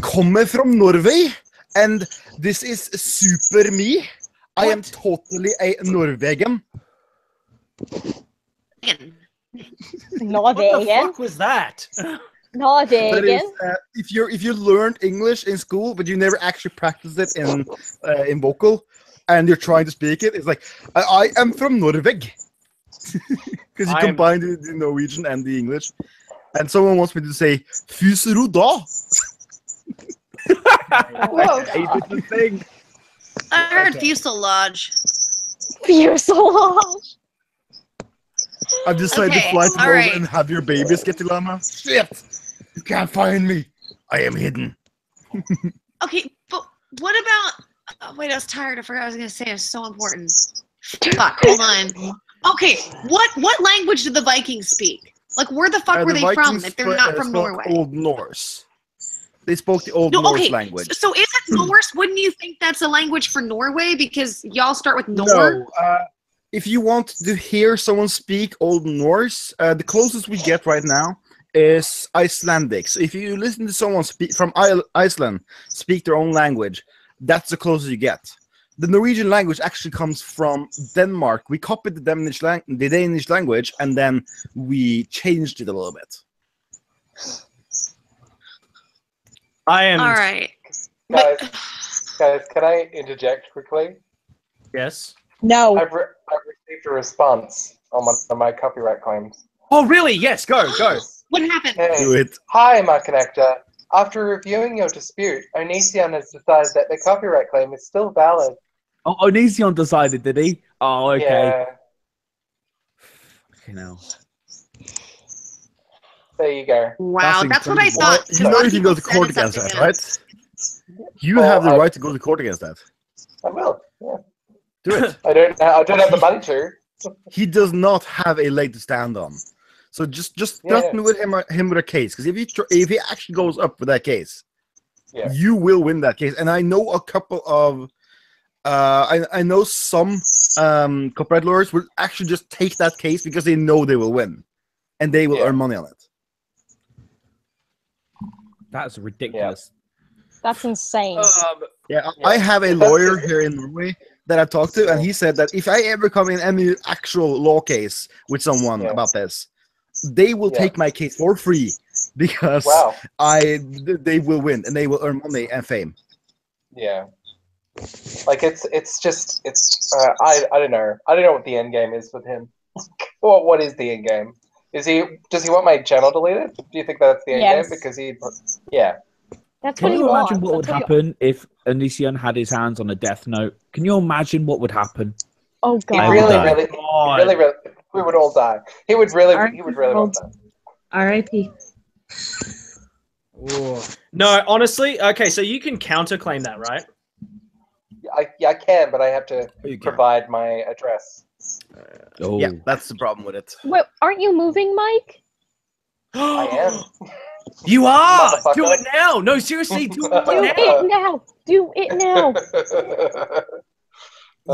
come from Norway, and this is super me. I am totally a Norwegian. Again. What the Norwegian. fuck was that? That Norwegian. is, if you learned English in school, but you never actually practiced it in vocal, and you're trying to speak it, it's like I am from Norway, because you combine the Norwegian and the English. And someone wants me to say "Fusero da." Whoa. It's the thing. I heard fuselage. Fuselage. I've decided Okay, to fly to all Norway right. and have your babies get to Llama. Shit! You can't find me. I am hidden. Okay, but what about? Oh, wait, I was tired. I forgot what I was gonna say. It's so important. Fuck. Hold on. Okay, what language did the Vikings speak? Like, where the fuck were The they from? Vikings If they're not from spoke Norway. Old Norse. They spoke the Old No, Norse okay. language. So is it Norse? Wouldn't you think that's a language for Norway because y'all start with Nor? No. If you want to hear someone speak Old Norse, the closest we get right now is Icelandic. So if you listen to someone speak from Iceland speak their own language, that's the closest you get. The Norwegian language actually comes from Denmark. We copied the Danish language, and then we changed it a little bit. I am. All right. Guys, can I interject quickly? Yes. No. I've received a response on one of my copyright claims. Oh, really? Yes. Go. What happened? Hey, Do it. hi, my connector. After reviewing your dispute, Onision has decided that the copyright claim is still valid. Oh, Onision decided, did he? Oh, okay. Yeah, Okay, now. there you go. Wow, that's what I incredible. thought. You know you can go to court against that, right? You have the right to go to court against that. I will. Yeah. Do it. I don't have the money to. He does not have a leg to stand on. So just threaten with him with a case, because if he actually goes up with that case, you will win that case. And I know a couple of I know some copyright lawyers will actually just take that case because they know they will win, and they will earn money on it. That's ridiculous. That's insane. I have a lawyer here in Norway that I talked to, and he said that if I ever come in any actual law case with someone about this, they will take my case for free because they will win and they will earn money and fame. Yeah. Like it's I don't know. I don't know what the end game is with him. What is the end game? Does he want my channel deleted? Do you think that's the end game? Because That's Can what you he wants. imagine what would happen if Onision had his hands on a death note? Can you imagine what would happen? Oh god. Really, we would all die. He would really want that. R.I.P. No, honestly, okay, so you can counterclaim that, right? I can, but I have to provide my address. Yeah, that's the problem with it. Wait, aren't you moving, Mike? I am. You are! Do it now! No, seriously, do it now! Do it now!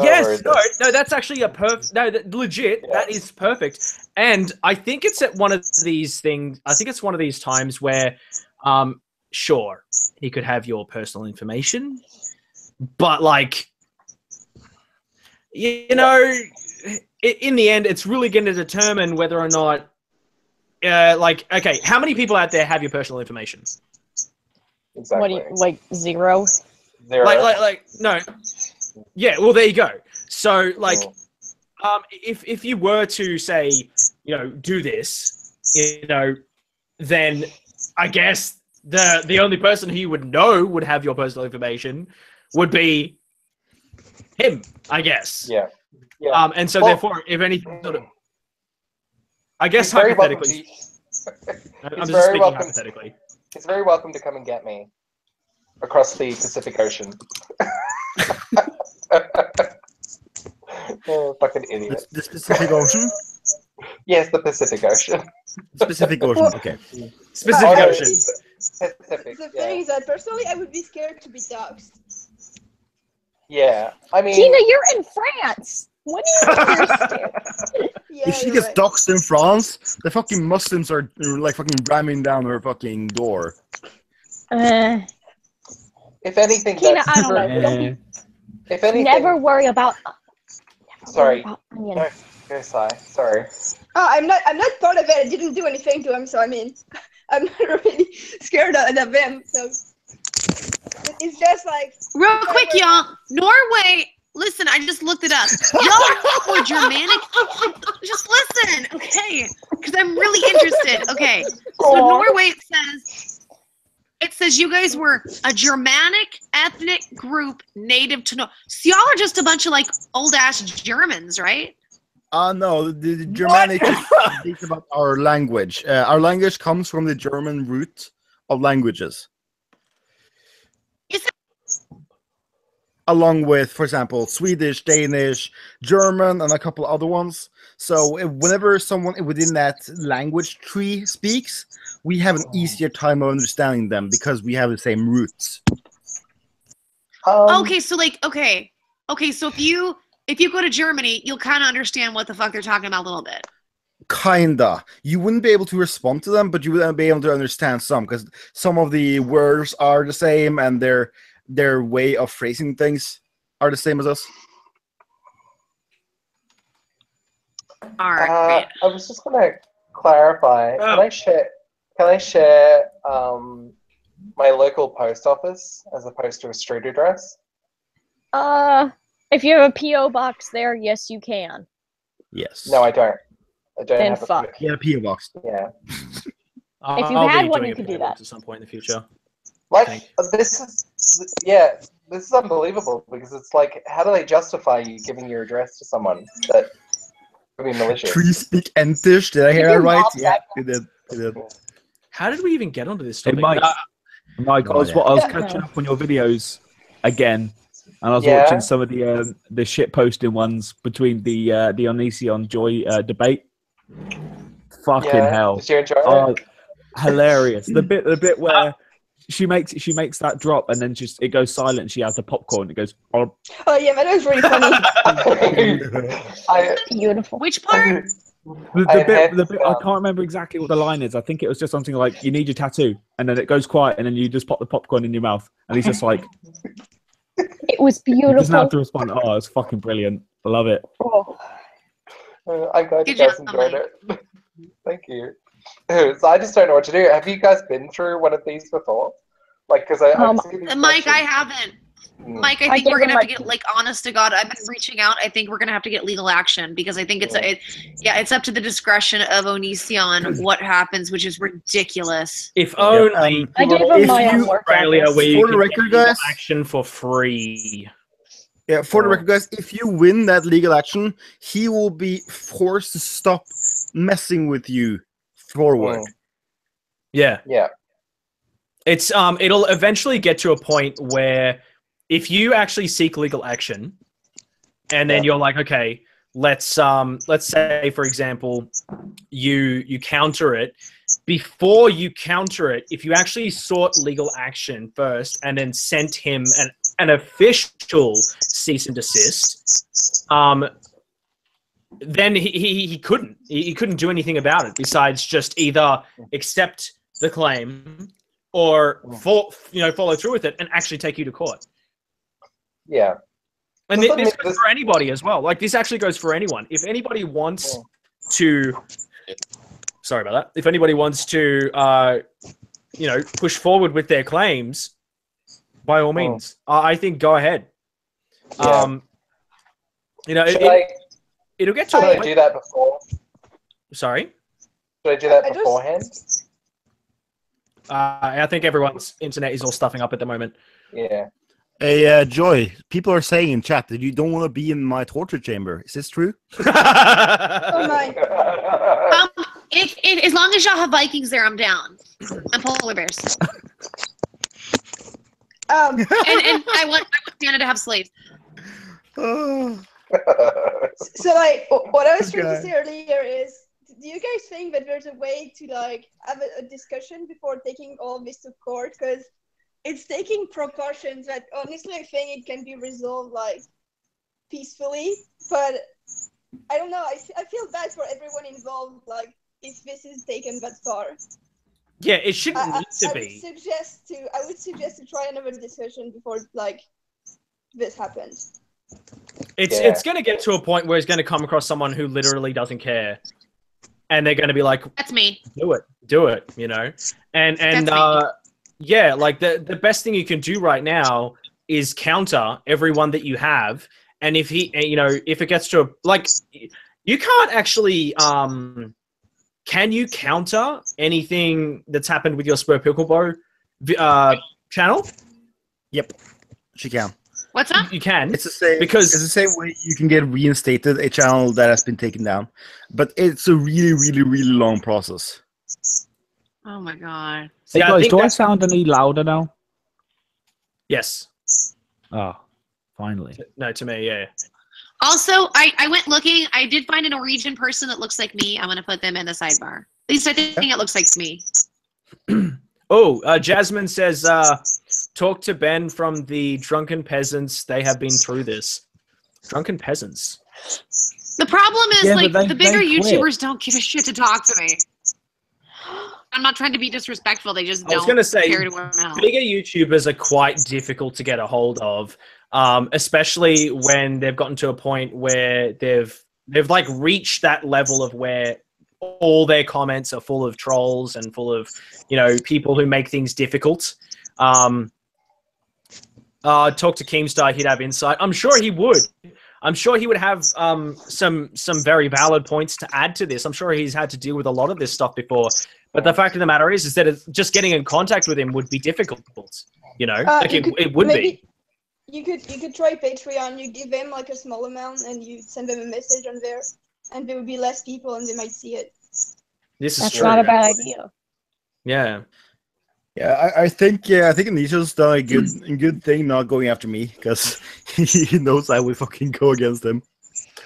Yes, no, that's actually a perfect. No, legit, that is perfect. And I think it's at one of these things. I think it's one of these times where, sure, he could have your personal information, but like, you know, in the end, it's really going to determine whether or not, like, okay, how many people out there have your personal information? Exactly. What do you, like 0? 0. Like, no. Yeah, well, there you go. So, like, if you were to say, you know, do this, you know, then I guess the only person who you would know would have your personal information would be him, I guess. Yeah. Yeah. And so therefore, if anything sort of, I guess hypothetically, I'm just speaking hypothetically. He's very welcome to come and get me across the Pacific Ocean. Oh, fucking idiot. The Pacific Ocean? Yes, the Pacific Ocean. Specific Ocean, okay. Specific Ocean. Pacific, The thing is that personally, I would be scared to be doxxed. Yeah, I mean... Tina, you're in France! What do you mean you're scared? Yeah, If she you're gets right. doxxed in France, the fucking Muslims are like fucking ramming down her fucking door. If anything, Tina, that's I don't true. know. Don't be, If anything... never worry about... Sorry. Onion. Go, Sai. Sorry. Oh, I'm not part of it. I didn't do anything to him, so I mean, I'm not really scared of him. So it's just like Real quick, y'all. Norway. Listen, I just looked it up. Y'all were Germanic. Just listen, okay? Because I'm really interested. Okay. So in Norway, it says you guys were a Germanic ethnic group native to Norway. So y'all are just a bunch of like old ass Germans, right? No, the Germanic is about our language. Our language comes from the German root of languages. Is it? Along with, for example, Swedish, Danish, German, and a couple other ones. So whenever someone within that language tree speaks, we have an easier time of understanding them because we have the same roots. Okay, so like, okay, so if you go to Germany, you'll kind of understand what the fuck they're talking about a little bit. Kinda. You wouldn't be able to respond to them, but you would be able to understand some, because some of the words are the same and their way of phrasing things are the same as us. All right. I was just gonna clarify. Can I share my local post office as opposed to a street address? If you have a P.O. box there, yes, you can. Yes. No, I don't. I don't Then have fuck. Yeah, P.O. box. Yeah. If you I'll had be one, doing you a could do payroll that. at some point in the future. Like this is unbelievable because it's like, how do they justify you giving your address to someone that would be malicious? Tree speak Entish. Did I hear that right? Yeah, we did. How did we even get onto this Hey, topic? Mike, I was catching up on your videos again, and I was watching some of the shit posting ones between the Onision Joy debate. Fucking hell! Did you enjoy it? Hilarious. The bit where she makes that drop and then just it goes silent. And she has the popcorn. It goes. Oh yeah, that was really funny. Beautiful. Which part? The bit I can't remember exactly what the line is. I think it was just something like, "You need your tattoo," and then it goes quiet, and then you just pop the popcorn in your mouth, and he's just like, It was he beautiful. doesn't have to respond. Oh, it's fucking brilliant. I love it. Oh. I'm glad you Good guys job, enjoyed it. Thank you. So I just don't know what to do. Have you guys been through one of these before? Like, because I've seen these Mike, I questions. haven't. Mike, I think we're gonna have to get, like, honest to God, I've been reaching out. I think we're gonna have to get legal action because I think it's up to the discretion of Onision what happens, which is ridiculous. If only I gave him my own work Australia address. where you For the can record, get legal guys. action for free. Yeah, for the record, guys, if you win that legal action, he will be forced to stop messing with you forward. Yeah. Yeah. It's it'll eventually get to a point where if you actually seek legal action and then you're like, okay, let's say, for example, you counter it. Before you counter it, if you actually sought legal action first and then sent him an official cease and desist, then he couldn't do anything about it besides just either accept the claim or follow through with it and actually take you to court. Yeah. And this goes for anybody as well. Like, this actually goes for anyone. If anybody wants to, sorry about that. If anybody wants to, you know, push forward with their claims, by all means, I think go ahead. Yeah. You know, it'll get to a point. Should I do that before? Sorry? Should I do that beforehand? I think everyone's internet is all stuffing up at the moment. Yeah. Hey, Joy, people are saying in chat that you don't want to be in my torture chamber. Is this true? Oh my. As long as y'all have Vikings there, I'm down. And polar bears. And I want Santa to have slaves. So, like, what I was trying to say earlier is, do you guys think that there's a way to, like, have a discussion before taking all of this to court? Because it's taking precautions that, honestly, I think it can be resolved, like, peacefully. But I don't know. I feel bad for everyone involved, like, if this is taken that far. Yeah, it shouldn't need to be. I would suggest to try another discussion before, like, this happens. It's going to get to a point where it's going to come across someone who literally doesn't care, and they're going to be like, "That's me. Do it," you know. And yeah, like the best thing you can do right now is counter everyone that you have, and if if it gets to a, like, you can't actually can you counter anything that's happened with your Spur Picklebow channel? Yep, she can. What's up? You can. It's the same, because it's the same way you can get reinstated a channel that has been taken down, but it's a really, really, really long process. Oh my god! Hey guys, do I sound any louder now? Yes. Oh, finally. No, to me, yeah. Also, I went looking. I did find a Norwegian person that looks like me. I'm gonna put them in the sidebar. At least I think it looks like me. Oh, Jasmine says, talk to Ben from the Drunken Peasants. They have been through this. Drunken Peasants. The problem is, like, the bigger YouTubers don't give a shit to talk to me. I'm not trying to be disrespectful. They just don't. I was going to say, care to wear them out. bigger YouTubers are quite difficult to get a hold of, especially when they've gotten to a point where they've like reached that level of where all their comments are full of trolls and full of, you know, people who make things difficult. Talk to Keemstar, he'd have insight. I'm sure he would. I'm sure he would have some very valid points to add to this. I'm sure he's had to deal with a lot of this stuff before. But the fact of the matter is that just getting in contact with him would be difficult. You know, like it would be. You could try Patreon. You give them like a small amount, and you send them a message on there, and there would be less people, and they might see it. That's not a bad idea. Yeah. Yeah, I think Anisha's done a good thing not going after me, because he knows I will fucking go against him.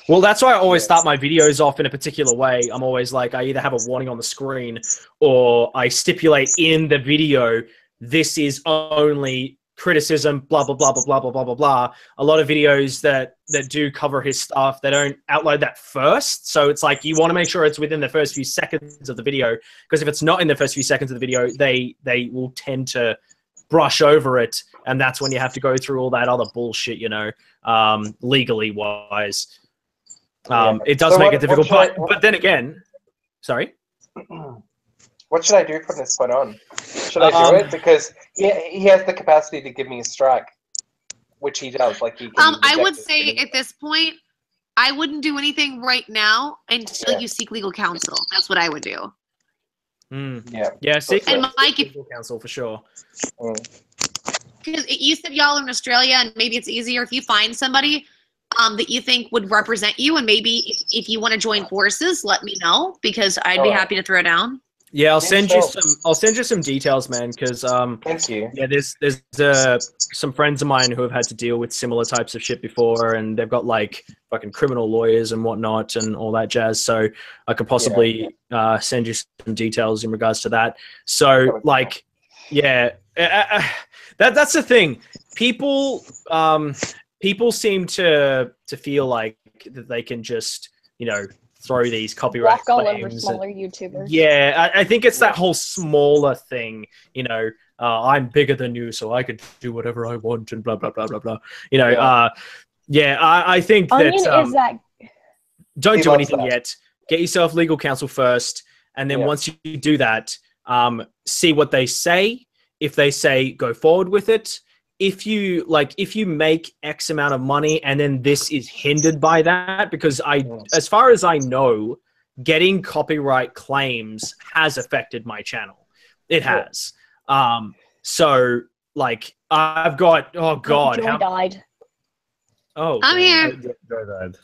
Well, that's why I always start my videos off in a particular way. I'm always like, I either have a warning on the screen, or I stipulate in the video, this is only criticism, blah, blah, blah, blah, blah, blah, blah, blah, blah. A lot of videos that do cover his stuff, they don't outload that first. So it's like, you want to make sure it's within the first few seconds of the video, because if it's not in the first few seconds of the video, they will tend to brush over it. And that's when you have to go through all that other bullshit, you know, legally wise. It does make it difficult, but then again, sorry? What should I do from this point on? Should I do it? Because he has the capacity to give me a strike, which he does. Like, he can I would say at this point, I wouldn't do anything right now until you seek legal counsel. That's what I would do. Yeah, seek legal counsel for sure. Because you said y'all are in Australia, and maybe it's easier if you find somebody that you think would represent you, and maybe if you want to join forces, let me know, because I'd be happy to throw down. Yeah, I'll send you some details, man, because thank you. Yeah, there's some friends of mine who have had to deal with similar types of shit before, and they've got like fucking criminal lawyers and whatnot and all that jazz. So I could possibly send you some details in regards to that. So like, yeah, that's the thing. People seem to feel like that they can just, you know, throw these copyright walk all claims. over smaller YouTubers. Yeah, I think it's that whole smaller thing, you know, I'm bigger than you, so I could do whatever I want and blah, blah, blah, blah, blah. You know, Yeah, I think Onion that is that. don't do anything yet. Get yourself legal counsel first, and then Yeah. once you do that, see what they say. If they say go forward with it, if you make X amount of money and then this is hindered by that, because as far as I know, getting copyright claims has affected my channel. It has. So like I've got, oh God. Joy died. Oh, I'm here. Joy died.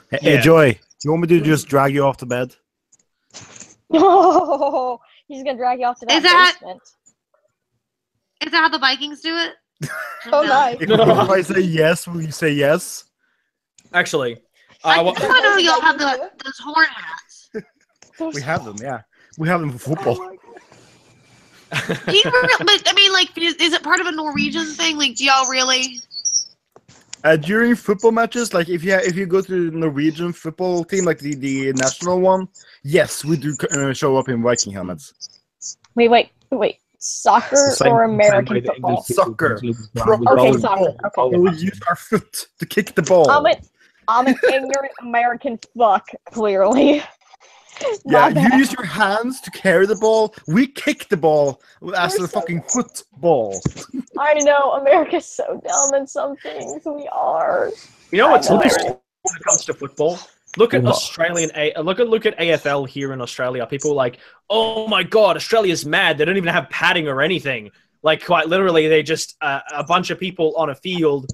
Hey, Joy, do you want me to just drag you off the bed? Oh, he's gonna drag you off to that basement. Is that how the Vikings do it? Oh, nice. If I say yes, will you say yes? Actually, I know y'all have those horn hats. We have them, yeah. We have them for football. Do you but I mean, like, is it part of a Norwegian thing? Like, do y'all really? During football matches, like if you go to the Norwegian football team, like the national one, yes, we do show up in Viking helmets. Wait. Soccer or American football? Soccer. Okay, soccer. Okay. We use our foot to kick the ball. I'm an ignorant American fuck, clearly. Yeah, you use your hands to carry the ball. We kick the ball as a fucking football. I know, America's so dumb in some things. We are. You know what's hilarious when it comes to football? Look at look at AFL here in Australia. People are like, oh my God, Australia's mad. They don't even have padding or anything. Like quite literally, they just a bunch of people on a field,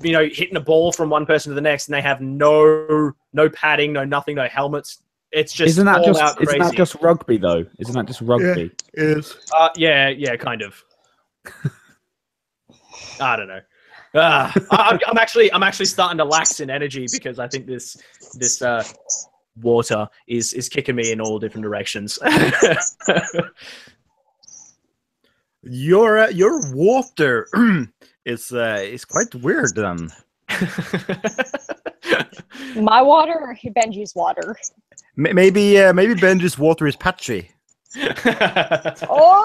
hitting a ball from one person to the next, and they have no padding, no nothing, no helmets. It's just isn't that crazy. just rugby though? Isn't that just rugby? Yeah, it is. Yeah, kind of. I don't know. I'm actually starting to lax in energy because I think this water is kicking me in all different directions. Your water is quite weird then. My water or Benji's water? Maybe Benji's water is patchy. Oh!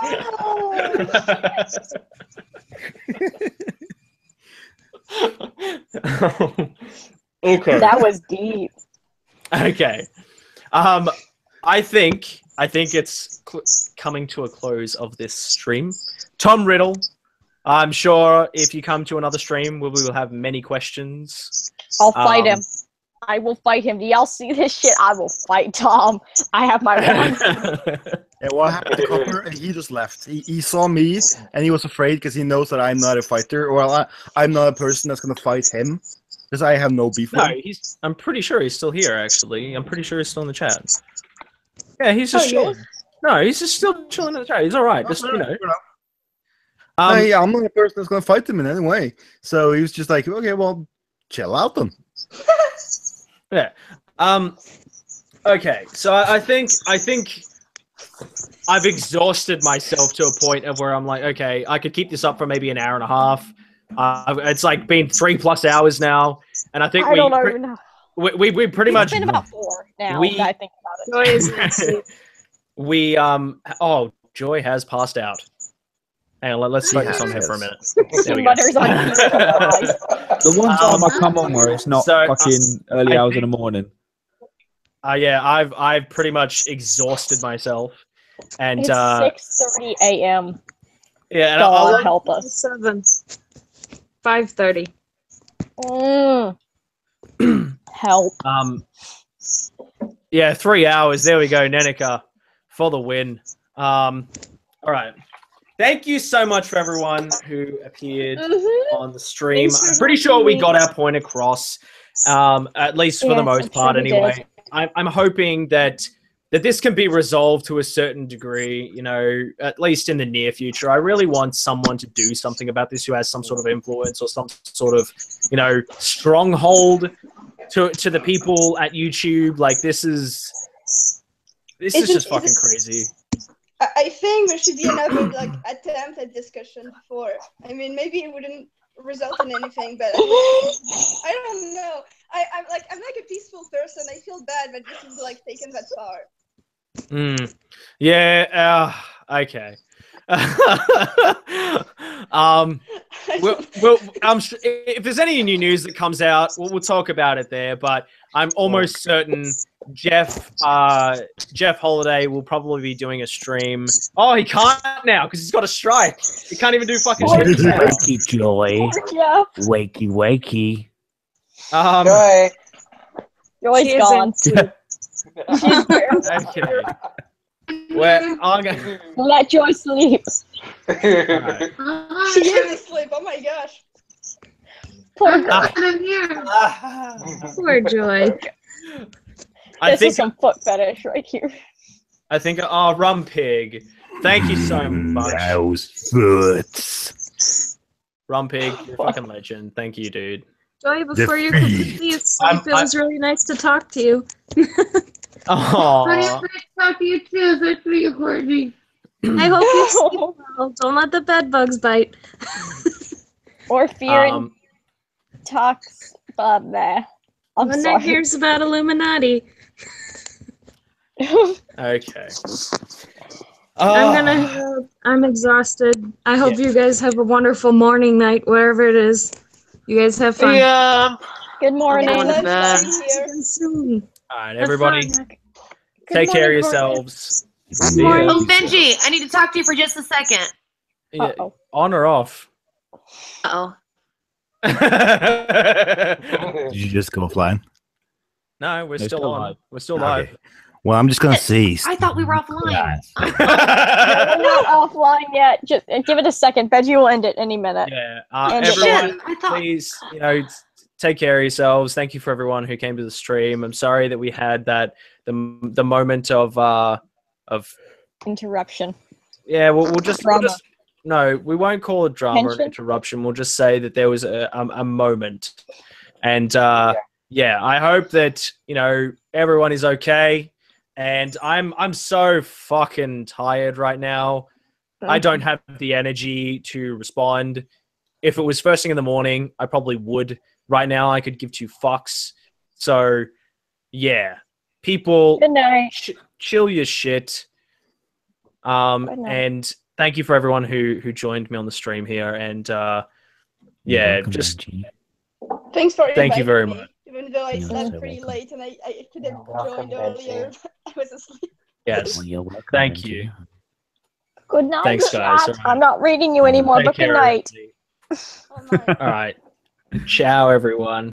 Okay. That was deep. Okay. I think it's coming to a close of this stream. Tom Riddle, I'm sure if you come to another stream, we will have many questions. I'll fight him. I will fight him. Do y'all see this shit? I will fight Tom. I have my one. Yeah, what happened to Copper? He just left. He saw me, and he was afraid because he knows that I'm not a fighter. Well, I'm not a person that's going to fight him because I have no beef with him. I'm pretty sure he's still here, actually. I'm pretty sure he's still in the chat. Yeah, he's just chilling. No, he's just still chilling in the chat. He's all right. Just, yeah, I'm not a person that's going to fight him in any way. So he was just like, okay, well, chill out then. Yeah. Okay. So I think I've exhausted myself to a point of where I'm like, okay, I could keep this up for maybe an hour and a half. It's like been 3+ hours now, and I think we pretty much. It's been about 4 now. I think about it. Joy has passed out. Hang on, let's focus on her for a minute. There we go. The one time I come on where it's not fucking early hours in the morning. Yeah, I've pretty much exhausted myself, and it's 6:30 a.m. Yeah, and God help us. 5:30. Help. Yeah, 3 hours. There we go, Nenica, for the win. All right. Thank you so much for everyone who appeared on the stream. I'm pretty sure we got our point across, at least for the most part anyway. I'm hoping that this can be resolved to a certain degree, at least in the near future. I really want someone to do something about this who has some sort of influence or some sort of, stronghold to the people at YouTube. Like, this is just fucking crazy. I think there should be another attempt at discussion before. I mean, maybe it wouldn't result in anything, but I don't know. I'm like a peaceful person. I feel bad, but this is taken that far. Yeah. Okay. If there's any new news that comes out, we'll talk about it there. But I'm almost certain Jeff Holiday will probably be doing a stream. Oh, he can't now because he's got a strike. He can't even do fucking shit. Wakey Joy. Yeah. Wakey wakey. Joy. Joy's gone. Okay. Let Joy sleep. Right. She is asleep. Oh my gosh. Poor girl. Poor Joy. This is some foot fetish right here. I think. Oh, Rum Pig. Thank you so much. Those foots. Rum Pig, you're a fucking legend. Thank you, dude. Joy, before you're completely asleep, it was really nice to talk to you. Oh. Talk to you too. Good for you, Courtney. I hope you sleep well. Don't let the bed bugs bite. Or fear and talks about that. I'm One sorry. that hears about Illuminati. Okay. I'm exhausted. I hope you guys have a wonderful morning, night, wherever it is. You guys have fun. Yeah. Good morning. I'm going to bed. Soon. All right, everybody. Take care of yourselves. Oh, Benji, I need to talk to you for just a second. Yeah, on or off? Uh-oh. Did you just go offline? No, we're still on. live. We're still live. Okay. Well, I'm just gonna see. I thought we were offline. No, we're not offline yet. Just give it a second. Benji will end it any minute. Yeah. And Everyone, I thought... please, take care of yourselves. Thank you for everyone who came to the stream. I'm sorry that we had that the moment of interruption. Yeah, we'll just no, we won't call it drama Tension? or interruption. We'll just say that there was a moment, and yeah, I hope that everyone is okay. And I'm so fucking tired right now. I don't have the energy to respond. If it was first thing in the morning, I probably would. Right now, I could give 2 fucks. So, yeah, people, Good night. Chill your shit. And thank you for everyone who joined me on the stream here. And yeah, welcome, just Benji. Thanks for thank you very inviting me, much. Even though I You're slept so pretty welcome. late and I could have Welcome, joined earlier. Benji. I was asleep. Yes, Well, you're welcome, thank Benji. you. Good night. Thanks, guys. chat. I'm not reading you anymore, Take but good care, night. everybody. All right, ciao, everyone.